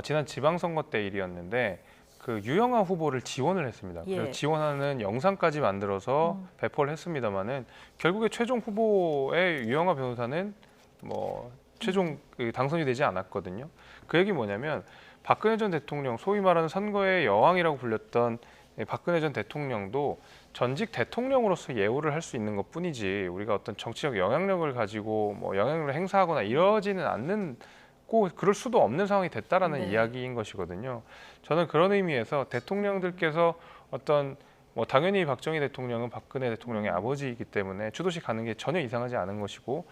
지난 지방선거 때 일이었는데 그 유영아 후보를 지원을 했습니다. 예. 그래서 지원하는 영상까지 만들어서 배포를 했습니다마는 결국에 최종 후보의 유영아 변호사는 뭐 최종 당선이 되지 않았거든요. 그 얘기 뭐냐면 박근혜 전 대통령, 소위 말하는 선거의 여왕이라고 불렸던 박근혜 전 대통령도 전직 대통령으로서 예우를 할 수 있는 것뿐이지 우리가 어떤 정치적 영향력을 가지고 뭐 영향력을 행사하거나 이러지는 않는 꼭 그럴 수도 없는 상황이 됐다라는 네. 이야기인 것이거든요. 저는 그런 의미에서 대통령들께서 어떤 뭐 당연히 박정희 대통령은 박근혜 대통령의 아버지이기 때문에 추도식 가는 게 전혀 이상하지 않은 것이고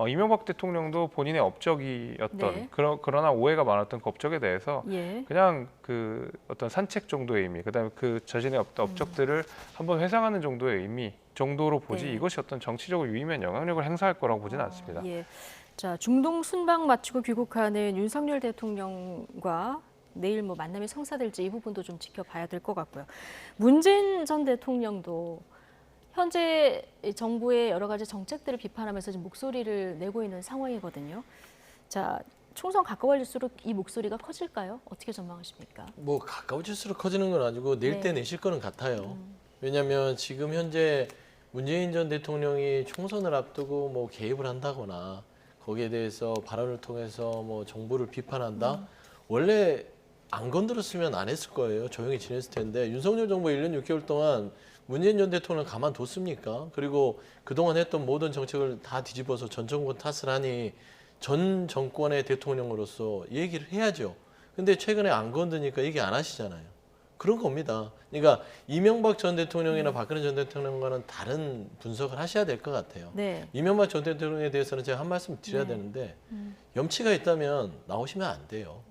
이명박 대통령도 본인의 업적이었던 네. 그러나 오해가 많았던 그 업적에 대해서 예. 그냥 그 어떤 산책 정도의 의미, 그다음에 그 자신의 업적들을 한번 회상하는 정도의 의미 정도로 보지 네. 이것이 어떤 정치적으로 유의미한 영향력을 행사할 거라고 보지는 않습니다. 예. 자, 중동 순방 마치고 귀국하는 윤석열 대통령과 내일 만남이 성사될지 이 부분도 좀 지켜봐야 될 것 같고요. 문재인 전 대통령도 현재 정부의 여러 가지 정책들을 비판하면서 지금 목소리를 내고 있는 상황이거든요. 자, 총선 가까워질수록 이 목소리가 커질까요? 어떻게 전망하십니까? 뭐 가까워질수록 커지는 건 아니고 낼 때 네. 내실 거는 같아요. 왜냐하면 지금 현재 문재인 전 대통령이 총선을 앞두고 뭐 개입을 한다거나 거기에 대해서 발언을 통해서 뭐 정부를 비판한다. 원래 안 건드렸으면 안 했을 거예요. 조용히 지냈을 텐데 윤석열 정부 1년 6개월 동안 문재인 전 대통령 가만뒀습니까? 그리고 그동안 했던 모든 정책을 다 뒤집어서 전 정권 탓을 하니 전 정권의 대통령으로서 얘기를 해야죠. 근데 최근에 안 건드니까 얘기 안 하시잖아요. 그런 겁니다. 그러니까 이명박 전 대통령이나 박근혜 전 대통령과는 다른 분석을 하셔야 될 것 같아요. 네. 이명박 전 대통령에 대해서는 제가 한 말씀 드려야 되는데 염치가 있다면 나오시면 안 돼요.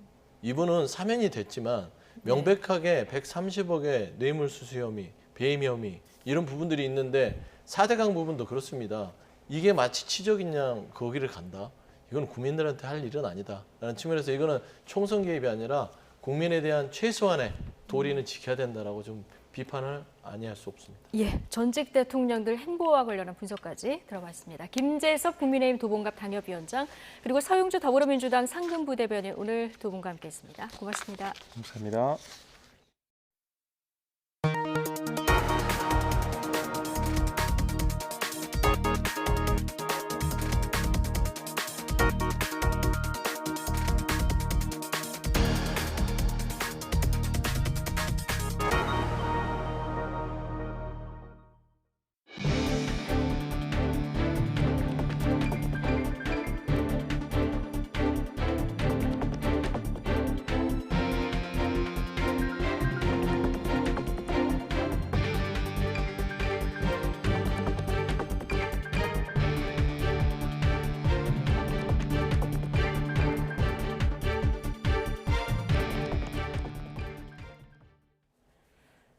이분은 사면이 됐지만 명백하게 130억의 뇌물수수 혐의, 배임 혐의 이런 부분들이 있는데 4대강 부분도 그렇습니다. 이게 마치 치적인 양 거기를 간다. 이건 국민들한테 할 일은 아니다라는 측면에서 이거는 총선 개입이 아니라 국민에 대한 최소한의 도리는 지켜야 된다라고 좀 비판을 아니할 수 없습니다. 예, 전직 대통령들 행보와 관련한 분석까지 들어봤습니다. 김재석 국민의힘 도봉갑 당협위원장 그리고 서용주 더불어민주당 상근부대변인 오늘 두 분과 함께했습니다. 고맙습니다. 감사합니다.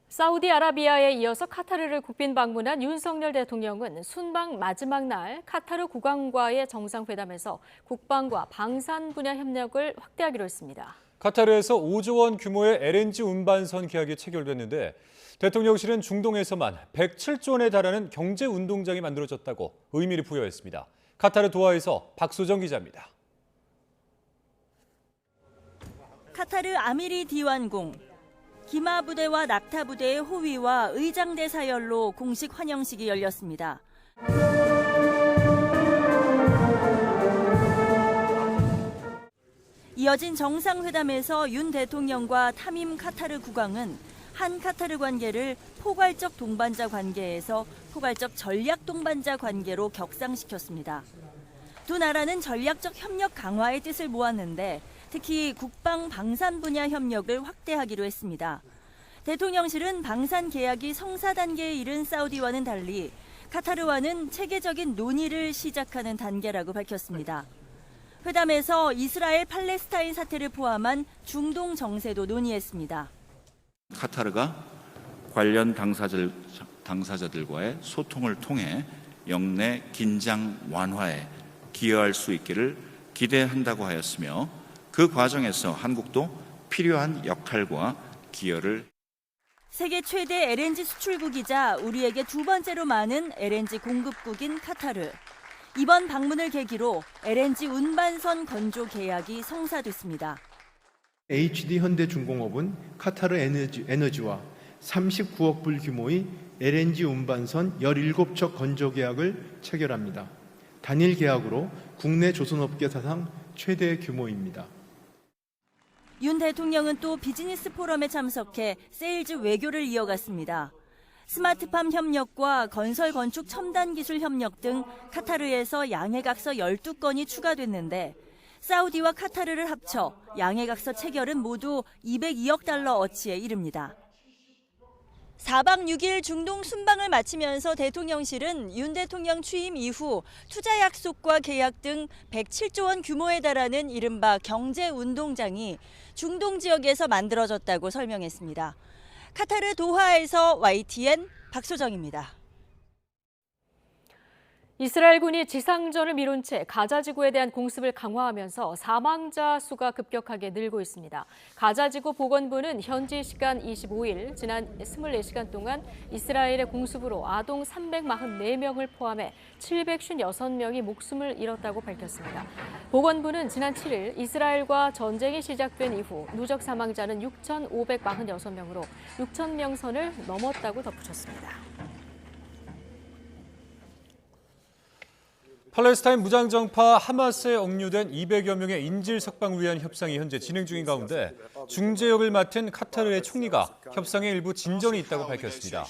사우디아라비아에 이어서 카타르를 국빈 방문한 윤석열 대통령은 순방 마지막 날 카타르 국왕과의 정상회담에서 국방과 방산 분야 협력을 확대하기로 했습니다. 카타르에서 5조 원 규모의 LNG 운반선 계약이 체결됐는데 대통령실은 중동에서만 107조 원에 달하는 경제 운동장이 만들어졌다고 의미를 부여했습니다. 카타르 도하에서 박소정 기자입니다. 카타르 아미리 디완궁. 기마 부대와 낙타 부대의 호위와 의장대 사열로 공식 환영식이 열렸습니다. 이어진 정상회담에서 윤 대통령과 타밈 카타르 국왕은 한 카타르 관계를 포괄적 동반자 관계에서 포괄적 전략 동반자 관계로 격상시켰습니다. 두 나라는 전략적 협력 강화의 뜻을 모았는데 특히 국방 방산 분야 협력을 확대하기로 했습니다. 대통령실은 방산 계약이 성사 단계에 이른 사우디와는 달리 카타르와는 체계적인 논의를 시작하는 단계라고 밝혔습니다. 회담에서 이스라엘 팔레스타인 사태를 포함한 중동 정세도 논의했습니다. 카타르가 관련 당사자들과의 소통을 통해 영내 긴장 완화에 기여할 수 있기를 기대한다고 하였으며 그 과정에서 한국도 필요한 역할과 기여를 세계 최대 LNG 수출국이자 우리에게 두 번째로 많은 LNG 공급국인 카타르. 이번 방문을 계기로 LNG 운반선 건조 계약이 성사됐습니다. HD 현대중공업은 카타르 에너지와 39억 불 규모의 LNG 운반선 17척 건조 계약을 체결합니다. 단일 계약으로 국내 조선업계 사상 최대 규모입니다. 윤 대통령은 또 비즈니스 포럼에 참석해 세일즈 외교를 이어갔습니다. 스마트팜 협력과 건설 건축 첨단 기술 협력 등 카타르에서 양해각서 12건이 추가됐는데 사우디와 카타르를 합쳐 양해각서 체결은 모두 202억 달러 어치에 이릅니다. 4박 6일 중동 순방을 마치면서 대통령실은 윤 대통령 취임 이후 투자 약속과 계약 등 107조 원 규모에 달하는 이른바 경제 운동장이 중동 지역에서 만들어졌다고 설명했습니다. 카타르 도하에서 YTN 박소정입니다. 이스라엘군이 지상전을 미룬 채 가자지구에 대한 공습을 강화하면서 사망자 수가 급격하게 늘고 있습니다. 가자지구 보건부는 현지 시간 25일 지난 24시간 동안 이스라엘의 공습으로 아동 344명을 포함해 756명이 목숨을 잃었다고 밝혔습니다. 보건부는 지난 7일 이스라엘과 전쟁이 시작된 이후 누적 사망자는 6,546명으로 6,000명 선을 넘었다고 덧붙였습니다. 팔레스타인 무장정파 하마스에 억류된 200여 명의 인질 석방을 위한 협상이 현재 진행 중인 가운데 중재 역을 맡은 카타르의 총리가 협상에 일부 진전이 있다고 밝혔습니다.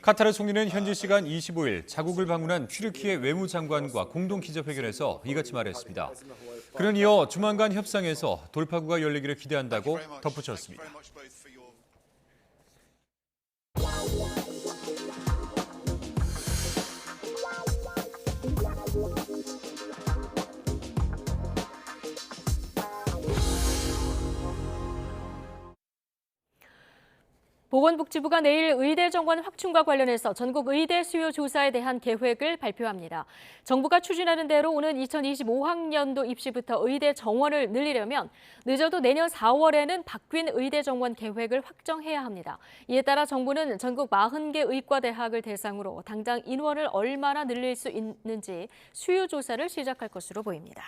카타르 총리는 현지 시간 25일 자국을 방문한 튀르키예 외무장관과 공동 기자회견에서 이같이 말했습니다. 그는 이어 조만간 협상에서 돌파구가 열리기를 기대한다고 덧붙였습니다. 보건복지부가 내일 의대 정원 확충과 관련해서 전국 의대 수요 조사에 대한 계획을 발표합니다. 정부가 추진하는 대로 오는 2025학년도 입시부터 의대 정원을 늘리려면 늦어도 내년 4월에는 바뀐 의대 정원 계획을 확정해야 합니다. 이에 따라 정부는 전국 40개 의과대학을 대상으로 당장 인원을 얼마나 늘릴 수 있는지 수요 조사를 시작할 것으로 보입니다.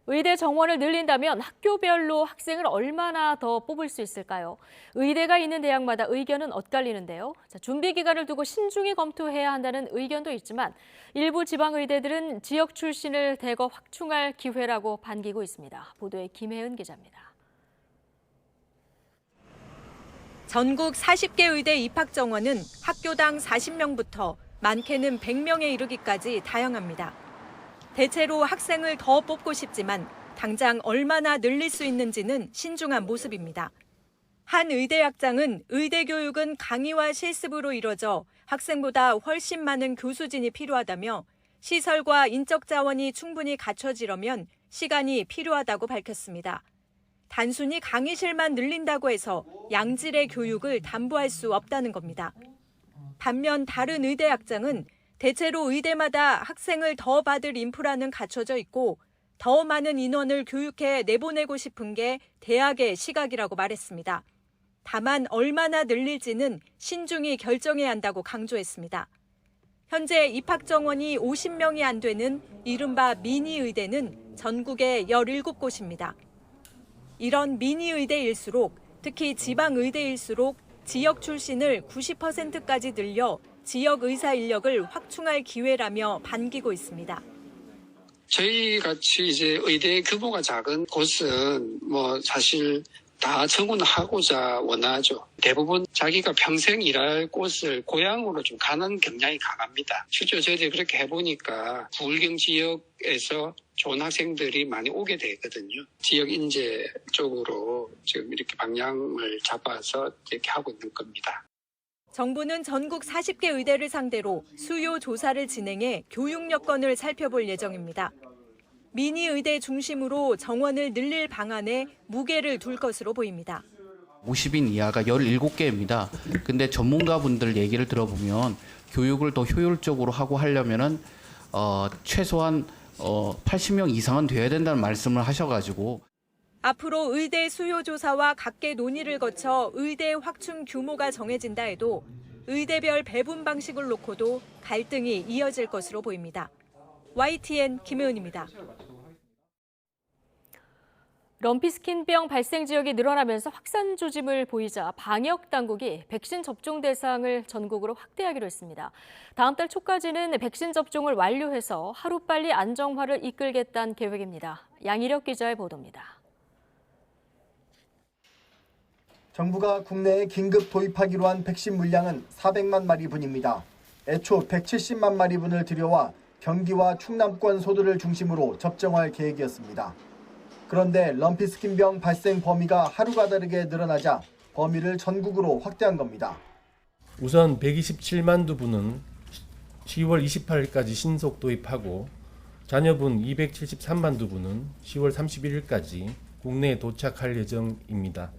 의대 정원을 늘린다면 학교별로 학생을 얼마나 더 뽑을 수 있을까요? 의대가 있는 대학마다 의견은 엇갈리는데요. 준비 기간을 두고 신중히 검토해야 한다는 의견도 있지만 일부 지방의대들은 지역 출신을 대거 확충할 기회라고 반기고 있습니다. 보도에 김혜은 기자입니다. 전국 40개 의대 입학 정원은 학교당 40명부터 많게는 100명에 이르기까지 다양합니다. 대체로 학생을 더 뽑고 싶지만 당장 얼마나 늘릴 수 있는지는 신중한 모습입니다. 한 의대학장은 의대 교육은 강의와 실습으로 이뤄져 학생보다 훨씬 많은 교수진이 필요하다며 시설과 인적 자원이 충분히 갖춰지려면 시간이 필요하다고 밝혔습니다. 단순히 강의실만 늘린다고 해서 양질의 교육을 담보할 수 없다는 겁니다. 반면 다른 의대학장은 대체로 의대마다 학생을 더 받을 인프라는 갖춰져 있고 더 많은 인원을 교육해 내보내고 싶은 게 대학의 시각이라고 말했습니다. 다만 얼마나 늘릴지는 신중히 결정해야 한다고 강조했습니다. 현재 입학 정원이 50명이 안 되는 이른바 미니 의대는 전국에 17곳입니다. 이런 미니 의대일수록 특히 지방 의대일수록 지역 출신을 90%까지 늘려 지역 의사 인력을 확충할 기회라며 반기고 있습니다. 저희 같이 이제 의대 규모가 작은 곳은 사실 다 청원하고자 원하죠. 대부분 자기가 평생 일할 곳을 고향으로 좀 가는 경향이 강합니다. 실제로 저희들이 그렇게 해보니까 부울경 지역에서 좋은 학생들이 많이 오게 되거든요. 지역 인재 쪽으로 지금 이렇게 방향을 잡아서 이렇게 하고 있는 겁니다. 정부는 전국 40개 의대를 상대로 수요 조사를 진행해 교육 여건을 살펴볼 예정입니다. 미니 의대 중심으로 정원을 늘릴 방안에 무게를 둘 것으로 보입니다. 50인 이하가 17개입니다. 근데 전문가분들 얘기를 들어보면 교육을 더 효율적으로 하고 하려면은 최소한 80명 이상은 돼야 된다는 말씀을 하셔가지고 앞으로 의대 수요 조사와 각계 논의를 거쳐 의대 확충 규모가 정해진다 해도 의대별 배분 방식을 놓고도 갈등이 이어질 것으로 보입니다. YTN 김혜은입니다. 럼피스킨병 발생 지역이 늘어나면서 확산 조짐을 보이자 방역 당국이 백신 접종 대상을 전국으로 확대하기로 했습니다. 다음 달 초까지는 백신 접종을 완료해서 하루빨리 안정화를 이끌겠다는 계획입니다. 양희력 기자의 보도입니다. 정부가 국내에 긴급 도입하기로 한 백신 물량은 400만 마리분입니다. 애초 170만 마리분을 들여와 경기와 충남권 소도를 중심으로 접종할 계획이었습니다. 그런데 럼피스킨병 발생 범위가 하루가 다르게 늘어나자 범위를 전국으로 확대한 겁니다. 우선 127만 두분은 10월 28일까지 신속 도입하고 잔여분 273만 두분은 10월 31일까지 국내에 도착할 예정입니다.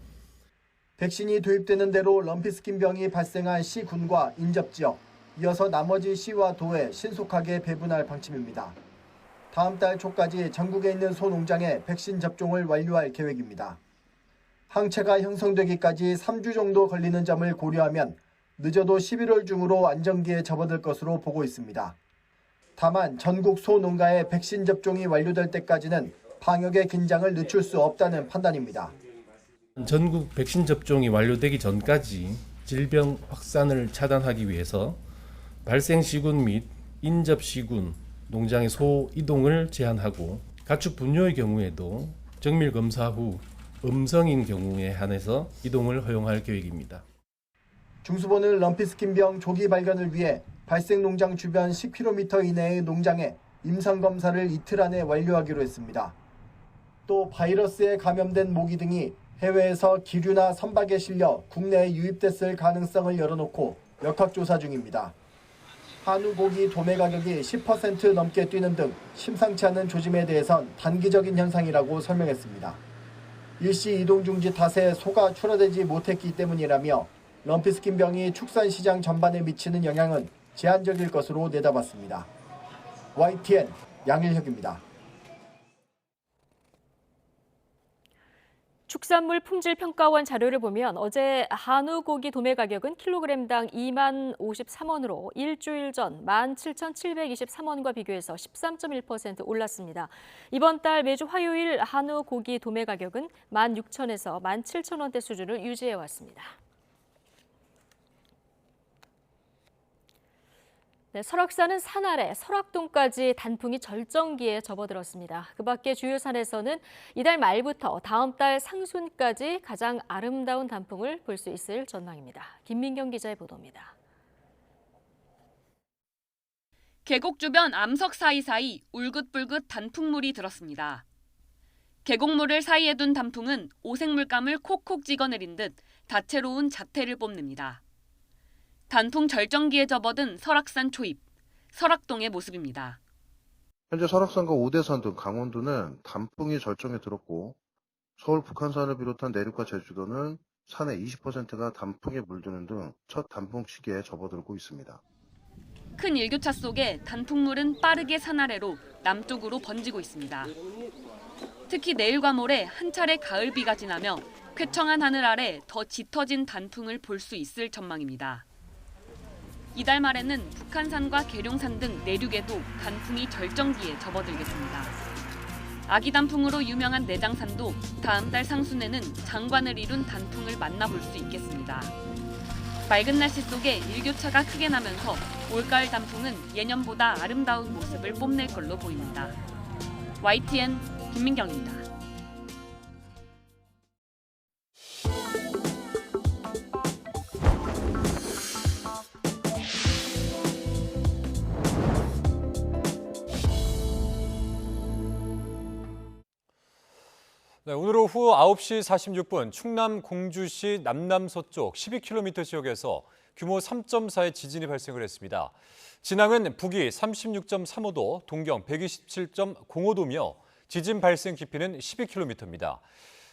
백신이 도입되는 대로 럼피스킨병이 발생한 시군과 인접지역, 이어서 나머지 시와 도에 신속하게 배분할 방침입니다. 다음 달 초까지 전국에 있는 소농장에 백신 접종을 완료할 계획입니다. 항체가 형성되기까지 3주 정도 걸리는 점을 고려하면 늦어도 11월 중으로 안정기에 접어들 것으로 보고 있습니다. 다만 전국 소농가의 백신 접종이 완료될 때까지는 방역의 긴장을 늦출 수 없다는 판단입니다. 전국 백신 접종이 완료되기 전까지 질병 확산을 차단하기 위해서 발생 시군 및 인접 시군, 농장의 소 이동을 제한하고 가축 분뇨의 경우에도 정밀 검사 후 음성인 경우에 한해서 이동을 허용할 계획입니다. 중수본은 럼피스킨병 조기 발견을 위해 발생 농장 주변 10km 이내의 농장에 임상검사를 이틀 안에 완료하기로 했습니다. 또 바이러스에 감염된 모기 등이 해외에서 기류나 선박에 실려 국내에 유입됐을 가능성을 열어놓고 역학조사 중입니다. 한우 고기 도매 가격이 10% 넘게 뛰는 등 심상치 않은 조짐에 대해선 단기적인 현상이라고 설명했습니다. 일시 이동 중지 탓에 소가 출하되지 못했기 때문이라며 럼피스킨병이 축산시장 전반에 미치는 영향은 제한적일 것으로 내다봤습니다. YTN 양일혁입니다. 축산물 품질평가원 자료를 보면 어제 한우 고기 도매 가격은 킬로그램당 2만 53원으로 일주일 전 17,723원과 비교해서 13.1% 올랐습니다. 이번 달 매주 화요일 한우 고기 도매 가격은 16,000에서 17,000원대 수준을 유지해왔습니다. 네, 설악산은 산 아래 설악동까지 단풍이 절정기에 접어들었습니다. 그 밖에 주요 산에서는 이달 말부터 다음 달 상순까지 가장 아름다운 단풍을 볼 수 있을 전망입니다. 김민경 기자의 보도입니다. 계곡 주변 암석 사이사이 울긋불긋 단풍물이 들었습니다. 계곡물을 사이에 둔 단풍은 오색물감을 콕콕 찍어내린 듯 다채로운 자태를 뽐냅니다. 단풍 절정기에 접어든 설악산 초입, 설악동의 모습입니다. 현재 설악산과 오대산 등 강원도는 단풍이 절정에 들었고 서울 북한산을 비롯한 내륙과 제주도는 산의 20%가 단풍에 물드는 등 첫 단풍 시기에 접어들고 있습니다. 큰 일교차 속에 단풍물은 빠르게 산 아래로 남쪽으로 번지고 있습니다. 특히 내일과 모레 한 차례 가을비가 지나며 쾌청한 하늘 아래 더 짙어진 단풍을 볼 수 있을 전망입니다. 이달 말에는 북한산과 계룡산 등 내륙에도 단풍이 절정기에 접어들겠습니다. 아기 단풍으로 유명한 내장산도 다음 달 상순에는 장관을 이룬 단풍을 만나볼 수 있겠습니다. 맑은 날씨 속에 일교차가 크게 나면서 올가을 단풍은 예년보다 아름다운 모습을 뽐낼 걸로 보입니다. YTN 김민경입니다. 네, 오늘 오후 9시 46분 충남 공주시 남남서쪽 12km 지역에서 규모 3.4의 지진이 발생을 했습니다. 진앙은 북위 36.35도, 동경 127.05도며 지진 발생 깊이는 12km입니다.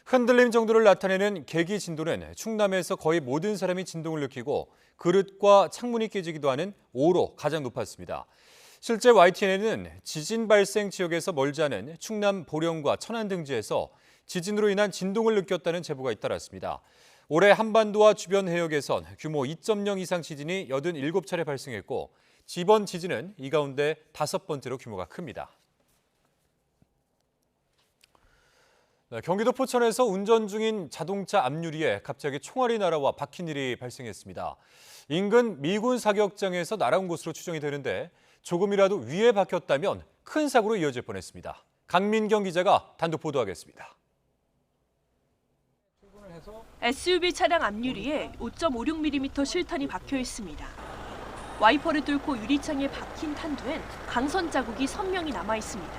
흔들림 정도를 나타내는 계기 진도는 충남에서 거의 모든 사람이 진동을 느끼고 그릇과 창문이 깨지기도 하는 5로 가장 높았습니다. 실제 YTN에는 지진 발생 지역에서 멀지 않은 충남 보령과 천안 등지에서 지진으로 인한 진동을 느꼈다는 제보가 잇따랐습니다. 올해 한반도와 주변 해역에선 규모 2.0 이상 지진이 87차례 발생했고 이번 지진은 이 가운데 5번째로 규모가 큽니다. 네, 경기도 포천에서 운전 중인 자동차 앞유리에 갑자기 총알이 날아와 박힌 일이 발생했습니다. 인근 미군 사격장에서 날아온 것으로 추정이 되는데 조금이라도 위에 박혔다면 큰 사고로 이어질 뻔했습니다. 강민경 기자가 단독 보도하겠습니다. SUV 차량 앞유리에 5.56mm 실탄이 박혀 있습니다. 와이퍼를 뚫고 유리창에 박힌 탄두엔 강선 자국이 선명히 남아 있습니다.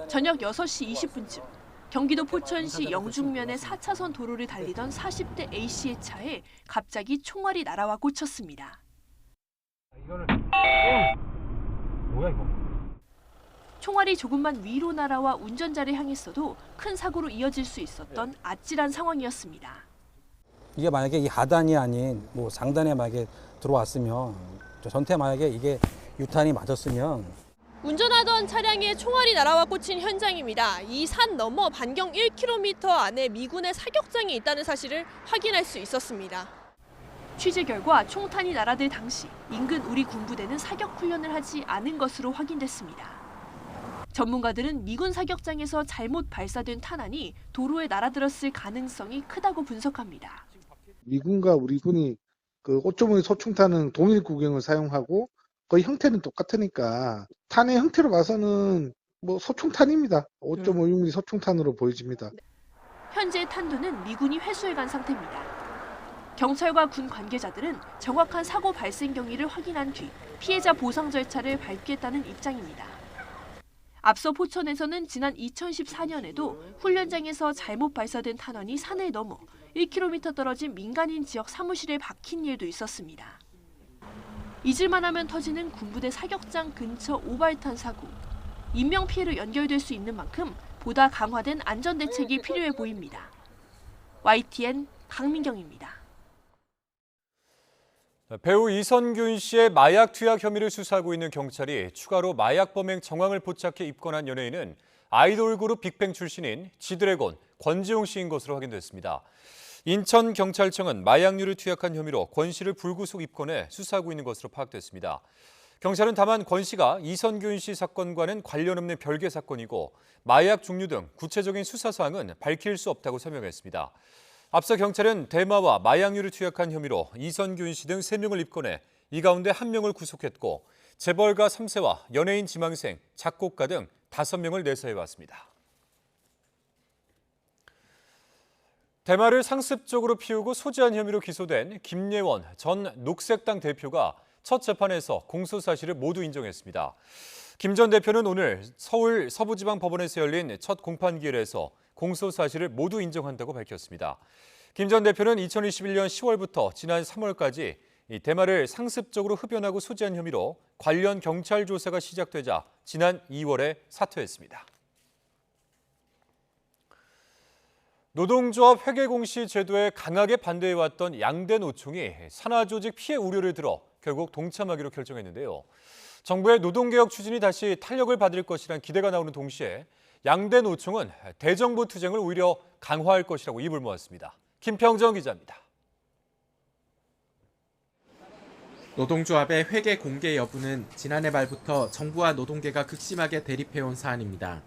저녁 6시 20분쯤 경기도 포천시 영중면의 4차선 도로를 달리던 40대 A씨의 차에 갑자기 총알이 날아와 꽂혔습니다. 뭐야 이거? 총알이 조금만 위로 날아와 운전자를 향했어도 큰 사고로 이어질 수 있었던 아찔한 상황이었습니다. 이게 만약에 이 하단이 아닌 뭐 상단에 만약에 들어왔으면 거죠. 전태 만약에 이게 유탄이 맞았으면 운전하던 차량에 총알이 날아와 꽂힌 현장입니다. 이 산 너머 반경 1km 안에 미군의 사격장이 있다는 사실을 확인할 수 있었습니다. 취재 결과 총탄이 날아들 당시 인근 우리 군부대는 사격 훈련을 하지 않은 것으로 확인됐습니다. 전문가들은 미군 사격장에서 잘못 발사된 탄환이 도로에 날아들었을 가능성이 크다고 분석합니다. 미군과 우리 군이 그 5.5 소총탄은 동일 구경을 사용하고 거의 형태는 똑같으니까 탄의 형태로 봐서는 뭐 소총탄입니다. 5.56mm 소총탄으로 보여집니다. 현재 탄두는 미군이 회수해간 상태입니다. 경찰과 군 관계자들은 정확한 사고 발생 경위를 확인한 뒤 피해자 보상 절차를 밟겠다는 입장입니다. 앞서 포천에서는 지난 2014년에도 훈련장에서 잘못 발사된 탄환이 산을 넘어 1km 떨어진 민간인 지역 사무실에 박힌 일도 있었습니다. 잊을만 하면 터지는 군부대 사격장 근처 오발탄 사고. 인명피해로 연결될 수 있는 만큼 보다 강화된 안전대책이 필요해 보입니다. YTN 강민경입니다. 배우 이선균 씨의 마약 투약 혐의를 수사하고 있는 경찰이 추가로 마약 범행 정황을 포착해 입건한 연예인은 아이돌 그룹 빅뱅 출신인 지드래곤 권지용 씨인 것으로 확인됐습니다. 인천경찰청은 마약류를 투약한 혐의로 권 씨를 불구속 입건해 수사하고 있는 것으로 파악됐습니다. 경찰은 다만 권 씨가 이선균 씨 사건과는 관련 없는 별개 사건이고 마약 종류 등 구체적인 수사 사항은 밝힐 수 없다고 설명했습니다. 앞서 경찰은 대마와 마약류를 투약한 혐의로 이선균 씨 등 3명을 입건해 이 가운데 1명을 구속했고 재벌가 3세와 연예인 지망생, 작곡가 등 5명을 내세해왔습니다. 대마를 상습적으로 피우고 소지한 혐의로 기소된 김예원 전 녹색당 대표가 첫 재판에서 공소 사실을 모두 인정했습니다. 김 전 대표는 오늘 서울 서부지방법원에서 열린 첫 공판기일에서 공소 사실을 모두 인정한다고 밝혔습니다. 김 전 대표는 2021년 10월부터 지난 3월까지 대마를 상습적으로 흡연하고 소지한 혐의로 관련 경찰 조사가 시작되자 지난 2월에 사퇴했습니다. 노동조합 회계공시 제도에 강하게 반대해왔던 양대 노총이 산하조직 피해 우려를 들어 결국 동참하기로 결정했는데요. 정부의 노동개혁 추진이 다시 탄력을 받을 것이란 기대가 나오는 동시에 양대 노총은 대정부 투쟁을 오히려 강화할 것이라고 입을 모았습니다. 김평정 기자입니다. 노동조합의 회계 공개 여부는 지난해 말부터 정부와 노동계가 극심하게 대립해온 사안입니다.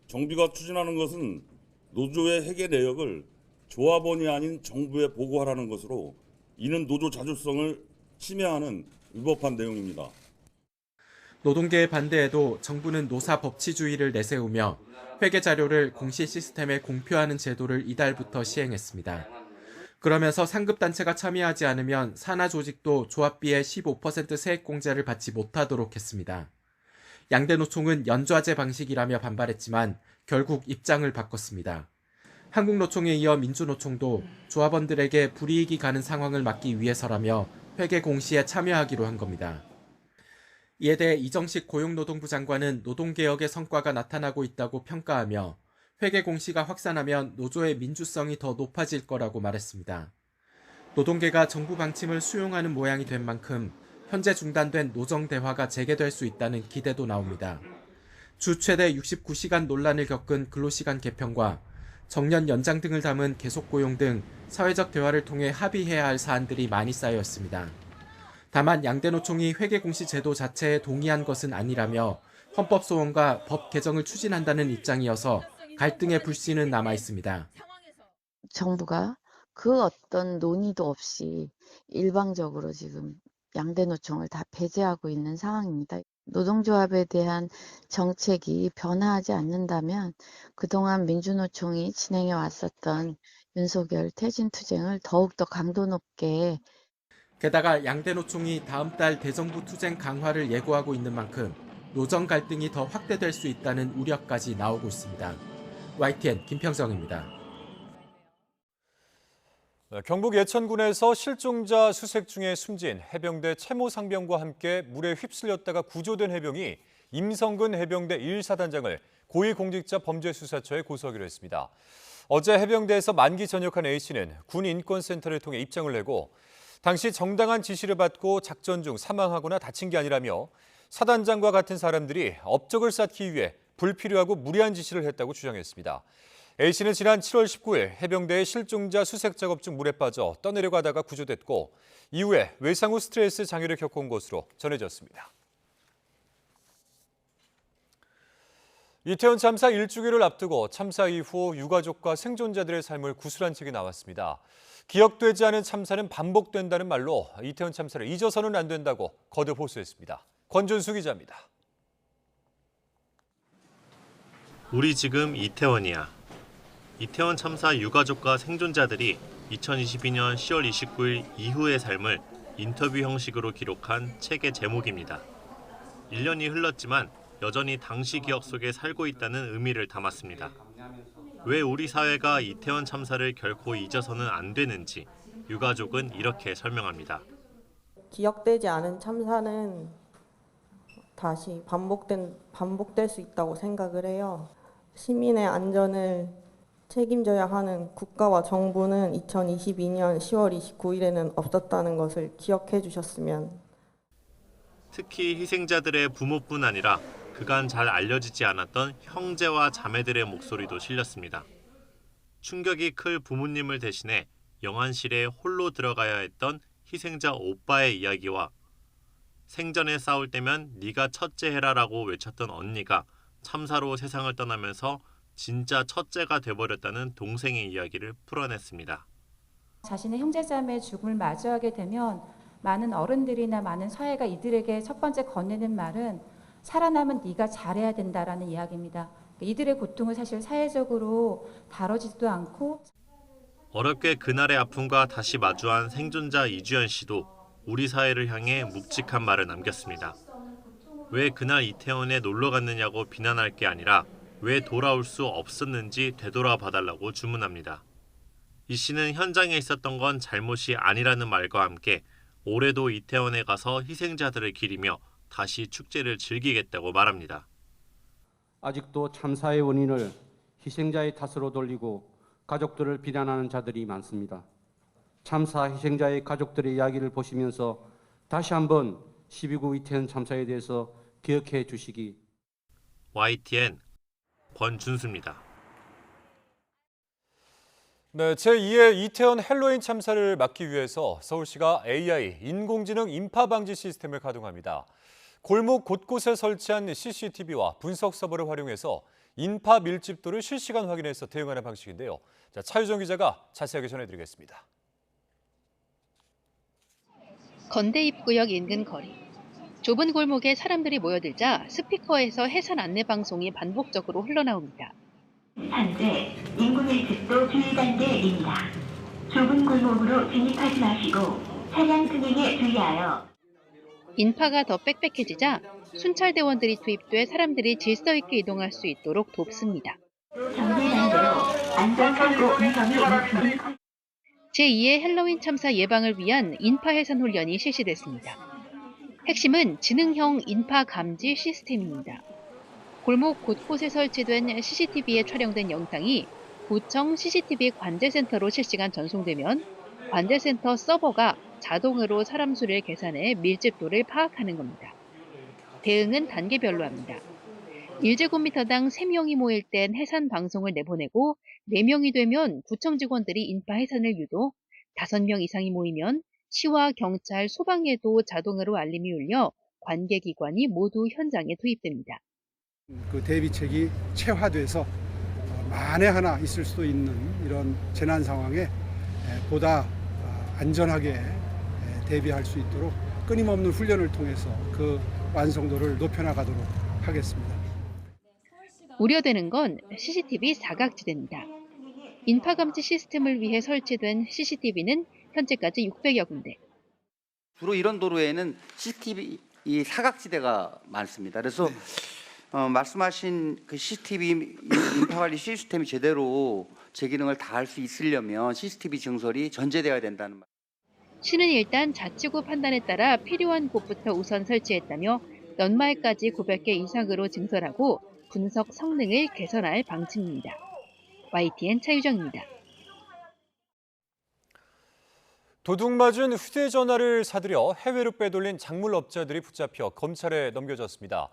정부가 추진하는 것은 노조의 회계 내역을 조합원이 아닌 정부에 보고하라는 것으로 이는 노조 자주성을 침해하는 위법한 내용입니다. 노동계의 반대에도 정부는 노사 법치주의를 내세우며 회계 자료를 공시 시스템에 공표하는 제도를 이달부터 시행했습니다. 그러면서 상급단체가 참여하지 않으면 산하조직도 조합비의 15% 세액공제를 받지 못하도록 했습니다. 양대 노총은 연좌제 방식이라며 반발했지만 결국 입장을 바꿨습니다. 한국노총에 이어 민주노총도 조합원들에게 불이익이 가는 상황을 막기 위해서라며 회계 공시에 참여하기로 한 겁니다. 이에 대해 이정식 고용노동부 장관은 노동개혁의 성과가 나타나고 있다고 평가하며 회계 공시가 확산하면 노조의 민주성이 더 높아질 거라고 말했습니다. 노동계가 정부 방침을 수용하는 모양이 된 만큼 현재 중단된 노정 대화가 재개될 수 있다는 기대도 나옵니다. 주 최대 69시간 논란을 겪은 근로시간 개편과 정년 연장 등을 담은 계속고용 등 사회적 대화를 통해 합의해야 할 사안들이 많이 쌓여있습니다. 다만 양대 노총이 회계 공시 제도 자체에 동의한 것은 아니라며 헌법 소원과 법 개정을 추진한다는 입장이어서 갈등의 불씨는 남아 있습니다. 정부가 그 어떤 논의도 없이 일방적으로 지금 양대 노총을 다 배제하고 있는 상황입니다. 노동조합에 대한 정책이 변화하지 않는다면 그동안 민주노총이 진행해 왔었던 윤석열 퇴진투쟁을 더욱더 강도 높게 게다가 양대 노총이 다음 달 대정부 투쟁 강화를 예고하고 있는 만큼 노정 갈등이 더 확대될 수 있다는 우려까지 나오고 있습니다. YTN 김평정입니다. 경북 예천군에서 실종자 수색 중에 숨진 해병대 채모 상병과 함께 물에 휩쓸렸다가 구조된 해병이 임성근 해병대 1사단장을 고위공직자범죄수사처에 고소하기로 했습니다. 어제 해병대에서 만기 전역한 A씨는 군 인권센터를 통해 입장을 내고 당시 정당한 지시를 받고 작전 중 사망하거나 다친 게 아니라며 사단장과 같은 사람들이 업적을 쌓기 위해 불필요하고 무리한 지시를 했다고 주장했습니다. A씨는 지난 7월 19일 해병대의 실종자 수색 작업 중 물에 빠져 떠내려가다가 구조됐고 이후에 외상 후 스트레스 장애를 겪어온 것으로 전해졌습니다. 이태원 참사 1주기를 앞두고 참사 이후 유가족과 생존자들의 삶을 구술한 책이 나왔습니다. 기억되지 않은 참사는 반복된다는 말로 이태원 참사를 잊어서는 안 된다고 거듭 호소했습니다. 권준수 기자입니다. 우리 지금 이태원이야. 이태원 참사 유가족과 생존자들이 2022년 10월 29일 이후의 삶을 인터뷰 형식으로 기록한 책의 제목입니다. 1년이 흘렀지만 여전히 당시 기억 속에 살고 있다는 의미를 담았습니다. 왜 우리 사회가 이태원 참사를 결코 잊어서는 안 되는지 유가족은 이렇게 설명합니다. 기억되지 않은 참사는 다시 반복될 수 있다고 생각을 해요. 시민의 안전을 책임져야 하는 국가와 정부는 2022년 10월 29일에는 없었다는 것을 기억해 주셨으면. 특히 희생자들의 부모뿐 아니라 그간 잘 알려지지 않았던 형제와 자매들의 목소리도 실렸습니다. 충격이 클 부모님을 대신해 영안실에 홀로 들어가야 했던 희생자 오빠의 이야기와 생전에 싸울 때면 네가 첫째 해라라고 외쳤던 언니가 참사로 세상을 떠나면서 진짜 첫째가 돼버렸다는 동생의 이야기를 풀어냈습니다. 자신의 형제자매의 죽음을 마주하게 되면 많은 어른들이나 많은 사회가 이들에게 첫 번째 건네는 말은 살아남은 네가 잘해야 된다라는 이야기입니다. 이들의 고통을 사실 사회적으로 다뤄지지도 않고. 어렵게 그날의 아픔과 다시 마주한 생존자 이주연 씨도 우리 사회를 향해 묵직한 말을 남겼습니다. 왜 그날 이태원에 놀러 갔느냐고 비난할 게 아니라 왜 돌아올 수 없었는지 되돌아봐달라고 주문합니다. 이 씨는 현장에 있었던 건 잘못이 아니라는 말과 함께 올해도 이태원에 가서 희생자들을 기리며 다시 축제를 즐기겠다고 말합니다. 아직도 참사의 원인을 희생자의 탓으로 돌리고 가족들을 비난하는 자들이 많습니다. 참사 희생자의 가족들의 이야기를 보시면서 다시 한번 12구 이태원 참사에 대해서 기억해 주시기. YTN 권준수입니다. 네, 제2의 이태원 헬로윈 참사를 막기 위해서 서울시가 AI, 인공지능 인파 방지 시스템을 가동합니다. 골목 곳곳에 설치한 CCTV와 분석 서버를 활용해서 인파 밀집도를 실시간 확인해서 대응하는 방식인데요. 자, 차유정 기자가 자세하게 전해드리겠습니다. 건대 입구역 인근 거리. 좁은 골목에 사람들이 모여들자 스피커에서 해산 안내 방송이 반복적으로 흘러나옵니다. 현재 인구 밀집도 주의 단계입니다. 좁은 골목으로 진입하지 마시고 차량 승행에 주의하여. 인파가 더 빽빽해지자 순찰대원들이 투입돼 사람들이 질서 있게 이동할 수 있도록 돕습니다. 제2의 헬로윈 참사 예방을 위한 인파 해산 훈련이 실시됐습니다. 핵심은 지능형 인파 감지 시스템입니다. 골목 곳곳에 설치된 CCTV에 촬영된 영상이 구청 CCTV 관제센터로 실시간 전송되면 관제센터 서버가 자동으로 사람 수를 계산해 밀집도를 파악하는 겁니다. 대응은 단계별로 합니다. 1제곱미터당 3명이 모일 땐 해산 방송을 내보내고 4명이 되면 구청 직원들이 인파 해산을 유도, 5명 이상이 모이면 시와 경찰, 소방에도 자동으로 알림이 울려 관계기관이 모두 현장에 투입됩니다. 그 대비책이 체화돼서 만에 하나 있을 수도 있는 이런 재난 상황에 보다 안전하게 대비할 수 있도록 끊임없는 훈련을 통해서 그 완성도를 높여나가도록 하겠습니다. 우려되는 건 CCTV 사각지대입니다. 인파감지 시스템을 위해 설치된 CCTV는 현재까지 600여 군데. 주로 이런 도로에는 CCTV 이 사각지대가 많습니다. 그래서 말씀하신 그 CCTV 인파관리 시스템이 제대로 제 기능을 다할 수 있으려면 CCTV 증설이 전제되어야 된다는 말. 시는 일단 자치구 판단에 따라 필요한 곳부터 우선 설치했다며 연말까지 900개 이상으로 증설하고 분석 성능을 개선할 방침입니다. YTN 차유정입니다. 도둑맞은 휴대전화를 사들여 해외로 빼돌린 작물업자들이 붙잡혀 검찰에 넘겨졌습니다.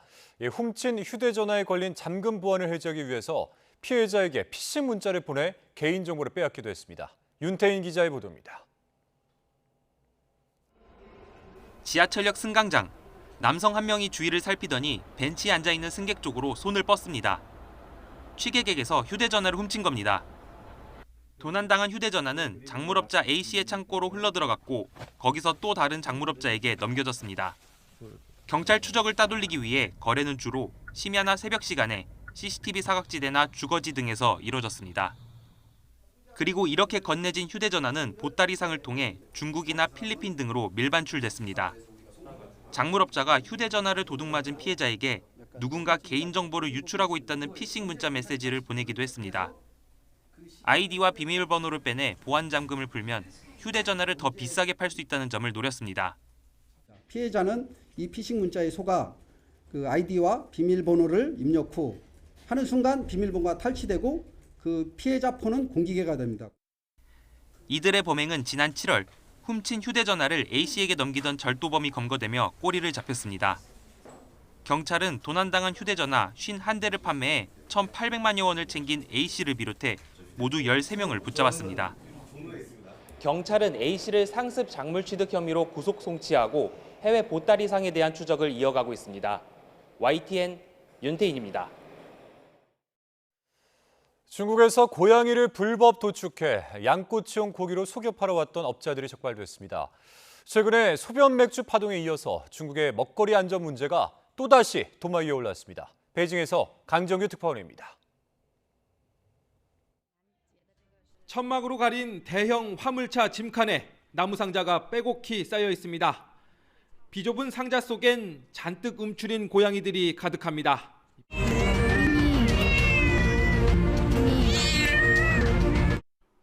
훔친 휴대전화에 걸린 잠금 보안을 해제하기 위해서 피해자에게 피싱 문자를 보내 개인정보를 빼앗기도 했습니다. 윤태인 기자의 보도입니다. 지하철역 승강장. 남성 한 명이 주위를 살피더니 벤치에 앉아있는 승객 쪽으로 손을 뻗습니다. 취객에게서 휴대전화를 훔친 겁니다. 도난당한 휴대전화는 작물업자 A씨의 창고로 흘러들어갔고 거기서 또 다른 작물업자에게 넘겨졌습니다. 경찰 추적을 따돌리기 위해 거래는 주로 심야나 새벽 시간에 CCTV 사각지대나 주거지 등에서 이뤄졌습니다. 그리고 이렇게 건네진 휴대전화는 보따리상을 통해 중국이나 필리핀 등으로 밀반출됐습니다. 작물업자가 휴대전화를 도둑맞은 피해자에게 누군가 개인정보를 유출하고 있다는 피싱 문자 메시지를 보내기도 했습니다. 아이디와 비밀번호를 빼내 보안 잠금을 풀면 휴대전화를 더 비싸게 팔 수 있다는 점을 노렸습니다. 피해자는 이 피싱 문자에 속아 그 아이디와 비밀번호를 입력 후 하는 순간 비밀번호가 탈취되고 그 피해자 폰은 공기계가 됩니다. 이들의 범행은 지난 7월 훔친 휴대전화를 A씨에게 넘기던 절도범이 검거되며 꼬리를 잡혔습니다. 경찰은 도난당한 휴대전화 51대를 판매해 1,800만여 원을 챙긴 A씨를 비롯해 모두 13명을 붙잡았습니다. 경찰은 A씨를 상습 작물 취득 혐의로 구속 송치하고 해외 보따리상에 대한 추적을 이어가고 있습니다. YTN 윤태인입니다. 중국에서 고양이를 불법 도축해 양꼬치용 고기로 속여 팔아왔던 업자들이 적발됐습니다. 최근에 소변 맥주 파동에 이어서 중국의 먹거리 안전 문제가 또다시 도마 위에 올랐습니다. 베이징에서 강정규 특파원입니다. 천막으로 가린 대형 화물차 짐칸에 나무 상자가 빼곡히 쌓여 있습니다. 비좁은 상자 속엔 잔뜩 움츠린 고양이들이 가득합니다.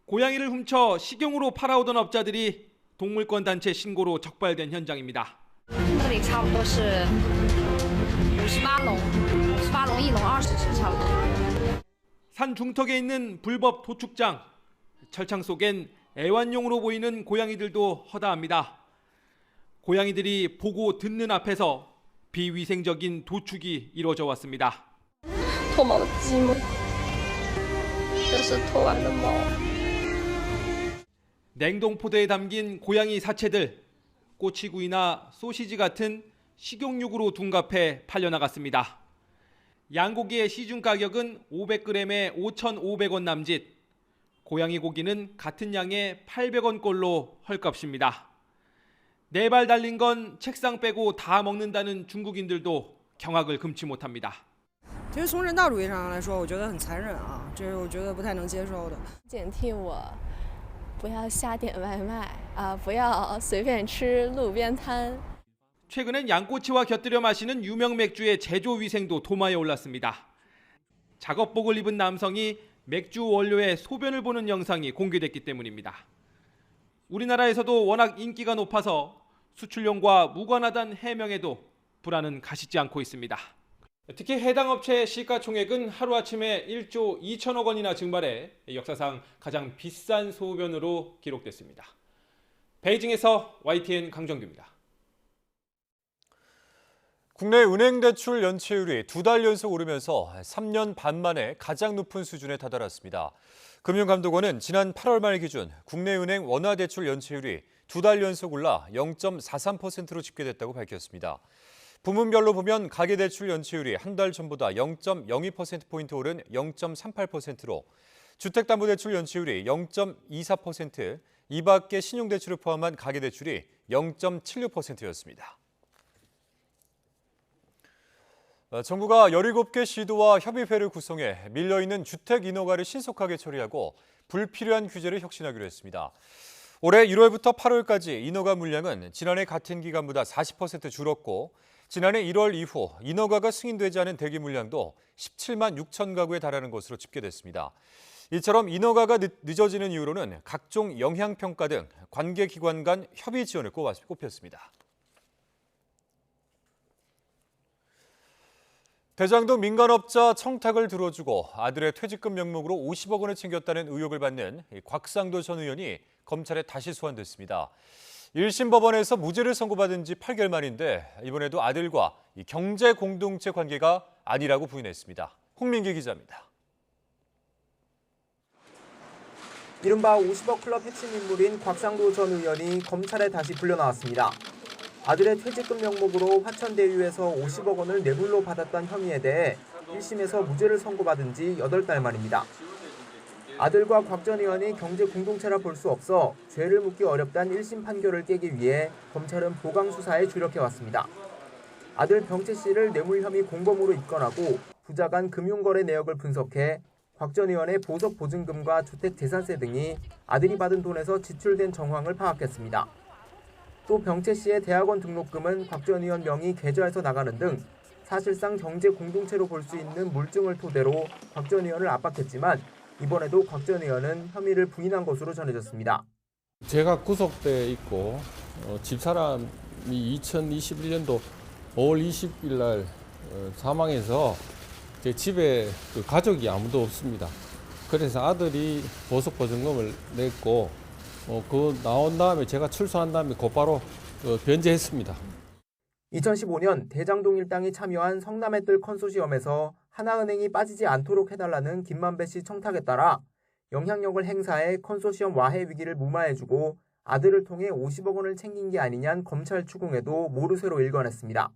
고양이를 훔쳐 식용으로 팔아오던 업자들이 동물권 단체 신고로 적발된 현장입니다. 산 중턱에 있는 불법 도축장. 철창 속엔 애완용으로 보이는 고양이들도 허다합니다. 고양이들이 보고 듣는 앞에서 비위생적인 도축이 이루어져 왔습니다. 냉동포대에 담긴 고양이 사체들, 꼬치구이나 소시지 같은 식용육으로 둔갑해 팔려나갔습니다. 양고기의 시중 가격은 500g에 5,500원 남짓, 고양이 고기는 같은 양에 800원꼴로 헐값입니다. 4발 달린 건 책상 빼고 다 먹는다는 중국인들도 경악을 금치 못합니다. 其实从人道主义上来说，我觉得很残忍啊，这是我觉得不太能接受的。警惕我不要瞎点外卖啊，不要随便吃路边摊。 최근엔 양꼬치와 곁들여 마시는 유명 맥주의 제조 위생도 도마에 올랐습니다. 작업복을 입은 남성이 맥주 원료의 소변을 보는 영상이 공개됐기 때문입니다. 우리나라에서도 워낙 인기가 높아서 수출용과 무관하다는 해명에도 불안은 가시지 않고 있습니다. 특히 해당 업체의 시가총액은 하루아침에 1조 2천억 원이나 증발해 역사상 가장 비싼 소변으로 기록됐습니다. 베이징에서 YTN 강정규입니다. 국내 은행 대출 연체율이 2달 연속 오르면서 3년 반 만에 가장 높은 수준에 다다랐습니다. 금융감독원은 지난 8월 말 기준 국내 은행 원화 대출 연체율이 2달 연속 올라 0.43%로 집계됐다고 밝혔습니다. 부문별로 보면 가계대출 연체율이 한 달 전보다 0.02%포인트 오른 0.38%로 주택담보대출 연체율이 0.24%, 이 밖에 신용대출을 포함한 가계대출이 0.76%였습니다. 정부가 17개 시도와 협의회를 구성해 밀려있는 주택 인허가를 신속하게 처리하고 불필요한 규제를 혁신하기로 했습니다. 올해 1월부터 8월까지 인허가 물량은 지난해 같은 기간보다 40% 줄었고 지난해 1월 이후 인허가가 승인되지 않은 대기 물량도 17만 6천 가구에 달하는 것으로 집계됐습니다. 이처럼 인허가가 늦어지는 이유로는 각종 영향평가 등 관계기관 간 협의 지원을 꼽혔습니다. 대장동 민간업자 청탁을 들어주고 아들의 퇴직금 명목으로 50억 원을 챙겼다는 의혹을 받는 곽상도 전 의원이 검찰에 다시 소환됐습니다. 1심 법원에서 무죄를 선고받은 지 8개월 만인데 이번에도 아들과 이 경제 공동체 관계가 아니라고 부인했습니다. 홍민기 기자입니다. 이른바 50억 클럽 핵심 인물인 곽상도 전 의원이 검찰에 다시 불려나왔습니다. 아들의 퇴직금 명목으로 화천대유에서 50억 원을 뇌물로 받았다는 혐의에 대해 1심에서 무죄를 선고받은 지 8달 만입니다. 아들과 곽 전 의원이 경제 공동체라 볼 수 없어 죄를 묻기 어렵다는 1심 판결을 깨기 위해 검찰은 보강 수사에 주력해왔습니다. 아들 병채 씨를 뇌물 혐의 공범으로 입건하고 부자 간 금융거래 내역을 분석해 곽 전 의원의 보석 보증금과 주택 재산세 등이 아들이 받은 돈에서 지출된 정황을 파악했습니다. 또 병채 씨의 대학원 등록금은 곽 전 의원 명의 계좌에서 나가는 등 사실상 경제 공동체로 볼 수 있는 물증을 토대로 곽 전 의원을 압박했지만 이번에도 곽 전 의원은 혐의를 부인한 것으로 전해졌습니다. 제가 구속돼 있고 집사람이 2021년도 5월 20일 날 사망해서 제 집에 가족이 아무도 없습니다. 그래서 아들이 보석 보증금을 냈고 그 나온 다음에 제가 출소한 다음에 곧바로 변제했습니다. 2015년 대장동 일당이 참여한 성남의 뜰 컨소시엄에서 하나은행이 빠지지 않도록 해달라는 김만배 씨 청탁에 따라 영향력을 행사해 컨소시엄 와해 위기를 무마해주고 아들을 통해 50억 원을 챙긴 게 아니냐는 검찰 추궁에도 모르쇠로 일관했습니다.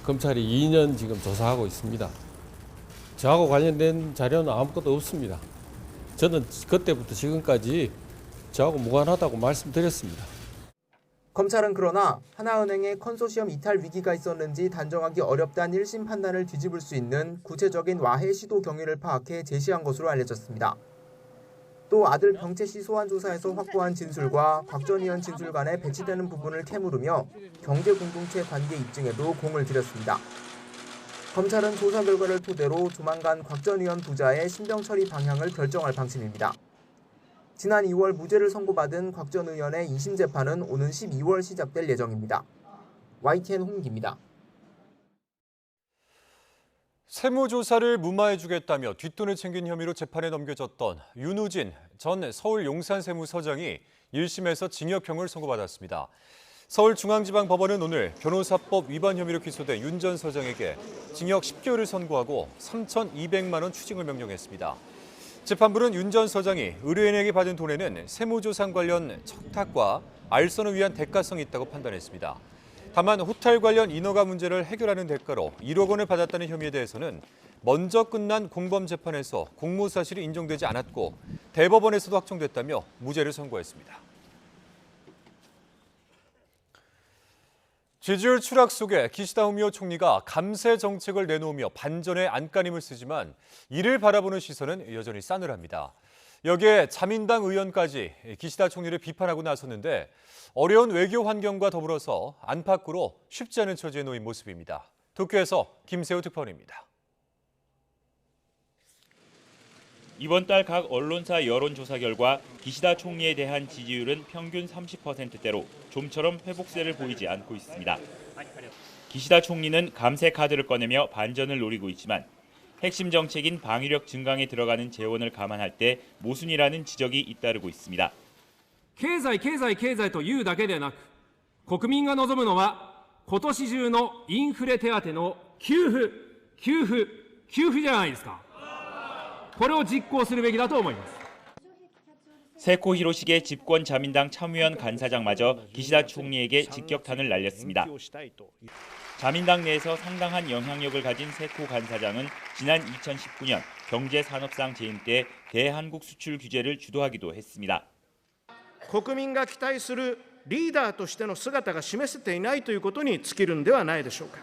검찰이 2년 지금 조사하고 있습니다. 저하고 관련된 자료는 아무것도 없습니다. 저는 그때부터 지금까지 저하고 무관하다고 말씀드렸습니다. 검찰은 그러나 하나은행의 컨소시엄 이탈 위기가 있었는지 단정하기 어렵다는 1심 판단을 뒤집을 수 있는 구체적인 와해 시도 경위를 파악해 제시한 것으로 알려졌습니다. 또 아들 병채 씨 소환 조사에서 확보한 진술과 곽 전 의원 진술 간에 배치되는 부분을 캐물으며 경제 공동체 관계 입증에도 공을 들였습니다. 검찰은 조사 결과를 토대로 조만간 곽 전 의원 부자의 신병 처리 방향을 결정할 방침입니다. 지난 2월 무죄를 선고받은 곽 전 의원의 2심 재판은 오는 12월 시작될 예정입니다. YTN 홍기입니다. 세무조사를 무마해주겠다며 뒷돈을 챙긴 혐의로 재판에 넘겨졌던 윤우진 전 서울 용산세무서장이 1심에서 징역형을 선고받았습니다. 서울중앙지방법원은 오늘 변호사법 위반 혐의로 기소된 윤 전 서장에게 징역 10개월을 선고하고 3,200만 원 추징을 명령했습니다. 재판부는 윤 전 서장이 의뢰인에게 받은 돈에는 세무조사 관련 청탁과 알선을 위한 대가성이 있다고 판단했습니다. 다만 호텔 관련 인허가 문제를 해결하는 대가로 1억 원을 받았다는 혐의에 대해서는 먼저 끝난 공범 재판에서 공모 사실이 인정되지 않았고 대법원에서도 확정됐다며 무죄를 선고했습니다. 지지율 추락 속에 기시다 후미오 총리가 감세 정책을 내놓으며 반전의 안간힘을 쓰지만 이를 바라보는 시선은 여전히 싸늘합니다. 여기에 자민당 의원까지 기시다 총리를 비판하고 나섰는데 어려운 외교 환경과 더불어서 안팎으로 쉽지 않은 처지에 놓인 모습입니다. 도쿄에서 김세호 특파원입니다. 이번 달 각 언론사 여론조사 결과 기시다 총리에 대한 지지율은 평균 30%대로 좀처럼 회복세를 보이지 않고 있습니다. 기시다 총리는 감세 카드를 꺼내며 반전을 노리고 있지만 핵심 정책인 방위력 증강에 들어가는 재원을 감안할 때 모순이라는 지적이 잇따르고 있습니다. 経済というだけでなく、国民が望むのは今年中のインフレ手当の給付じゃないですか。これを実行するべきだと思います。 세코 히로시게 집권 자민당 참의원 간사장마저 기시다 총리에게 직격탄을 날렸습니다. 자민당 내에서 상당한 영향력을 가진 세코 간사장은 지난 2019년 경제산업상 재임 때 대한국 수출 규제를 주도하기도 했습니다. 国民が期待するリーダーとしての姿が示せていないということに尽きるんではないでしょうか。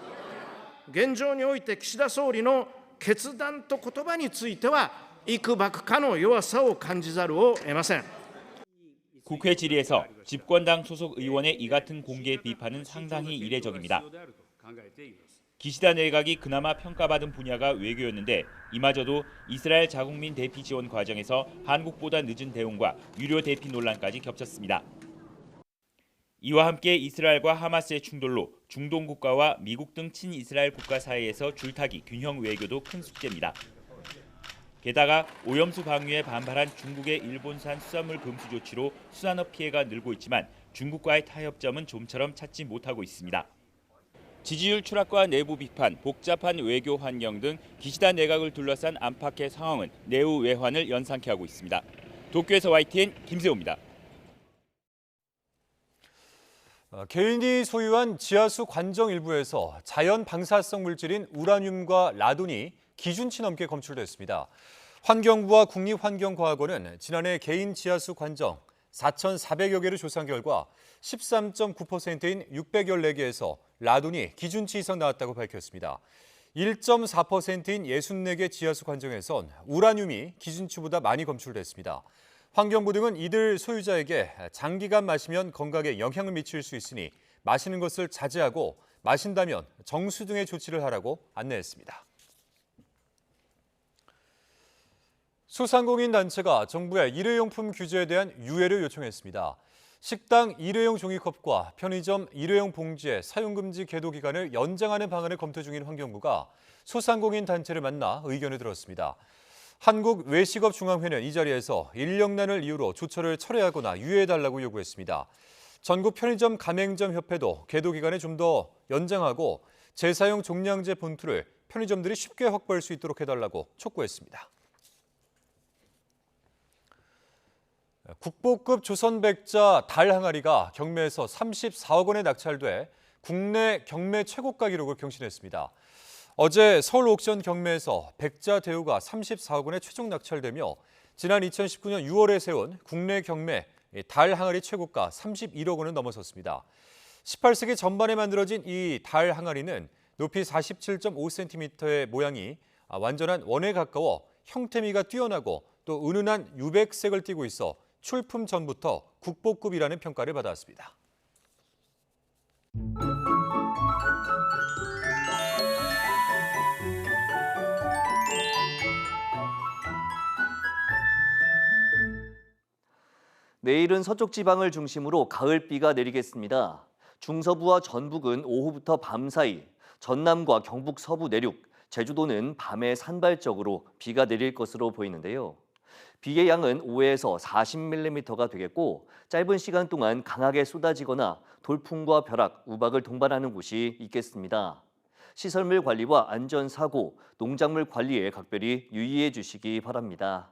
現状において岸田総理の決断と言葉についてはいくばくかの弱さを感じざるを得ません。 국회 질의에서 집권당 소속 의원의 이 같은 공개 비판은 상당히 이례적입니다. 기시다 내각이 그나마 평가받은 분야가 외교였는데 이마저도 이스라엘 자국민 대피 지원 과정에서 한국보다 늦은 대응과 유료 대피 논란까지 겹쳤습니다. 이와 함께 이스라엘과 하마스의 충돌로 중동 국가와 미국 등 친이스라엘 국가 사이에서 줄타기 균형 외교도 큰 숙제입니다. 게다가 오염수 방류에 반발한 중국의 일본산 수산물 금수 조치로 수산업 피해가 늘고 있지만 중국과의 타협점은 좀처럼 찾지 못하고 있습니다. 지지율 추락과 내부 비판, 복잡한 외교 환경 등 기시다 내각을 둘러싼 안팎의 상황은 내후 외환을 연상케 하고 있습니다. 도쿄에서 YTN 김세호입니다. 개인이 소유한 지하수 관정 일부에서 자연 방사성 물질인 우라늄과 라돈이 기준치 넘게 검출됐습니다. 환경부와 국립환경과학원은 지난해 개인 지하수 관정 4,400여 개를 조사한 결과 13.9%인 614개에서 라돈이 기준치 이상 나왔다고 밝혔습니다. 1.4%인 64개 지하수 관정에선 우라늄이 기준치보다 많이 검출됐습니다. 환경부 등은 이들 소유자에게 장기간 마시면 건강에 영향을 미칠 수 있으니 마시는 것을 자제하고 마신다면 정수 등의 조치를 하라고 안내했습니다. 소상공인 단체가 정부에 일회용품 규제에 대한 유예를 요청했습니다. 식당 일회용 종이컵과 편의점 일회용 봉지의 사용금지 계도 기간을 연장하는 방안을 검토 중인 환경부가 소상공인 단체를 만나 의견을 들었습니다. 한국외식업중앙회는 이 자리에서 인력난을 이유로 조처를 철회하거나 유예해달라고 요구했습니다. 전국 편의점 가맹점 협회도 계도 기간을 좀 더 연장하고 재사용 종량제 본투를 편의점들이 쉽게 확보할 수 있도록 해달라고 촉구했습니다. 국보급 조선백자 달 항아리가 경매에서 34억 원에 낙찰돼 국내 경매 최고가 기록을 경신했습니다. 어제 서울 옥션 경매에서 백자 대우가 34억 원에 최종 낙찰되며 지난 2019년 6월에 세운 국내 경매 달 항아리 최고가 31억 원을 넘어섰습니다. 18세기 전반에 만들어진 이 달 항아리는 높이 47.5cm의 모양이 완전한 원에 가까워 형태미가 뛰어나고 또 은은한 유백색을 띠고 있어 출품 전부터 국보급이라는 평가를 받았습니다. 내일은 서쪽 지방을 중심으로 가을비가 내리겠습니다. 중서부와 전북은 오후부터 밤 사이, 전남과 경북 서부 내륙, 제주도는 밤에 산발적으로 비가 내릴 것으로 보이는데요. 비의 양은 5에서 40mm가 되겠고 짧은 시간 동안 강하게 쏟아지거나 돌풍과 벼락, 우박을 동반하는 곳이 있겠습니다. 시설물 관리와 안전사고, 농작물 관리에 각별히 유의해 주시기 바랍니다.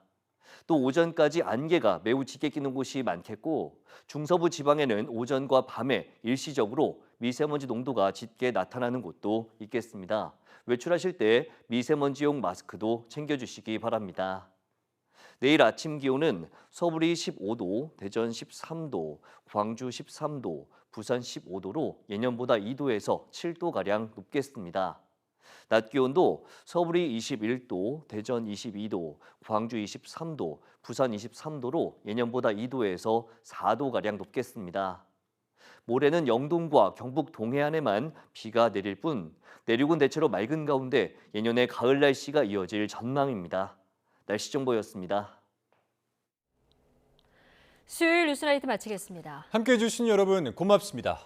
또 오전까지 안개가 매우 짙게 끼는 곳이 많겠고 중서부 지방에는 오전과 밤에 일시적으로 미세먼지 농도가 짙게 나타나는 곳도 있겠습니다. 외출하실 때 미세먼지용 마스크도 챙겨주시기 바랍니다. 내일 아침 기온은 서울이 15도, 대전 13도, 광주 13도, 부산 15도로 예년보다 2도에서 7도가량 높겠습니다. 낮 기온도 서울이 21도, 대전 22도, 광주 23도, 부산 23도로 예년보다 2도에서 4도가량 높겠습니다. 모레는 영동과 경북 동해안에만 비가 내릴 뿐 내륙은 대체로 맑은 가운데 예년의 가을 날씨가 이어질 전망입니다. 날씨 정보였습니다. 수요일 뉴스라이트 마치겠습니다. 함께해 주신 여러분 고맙습니다.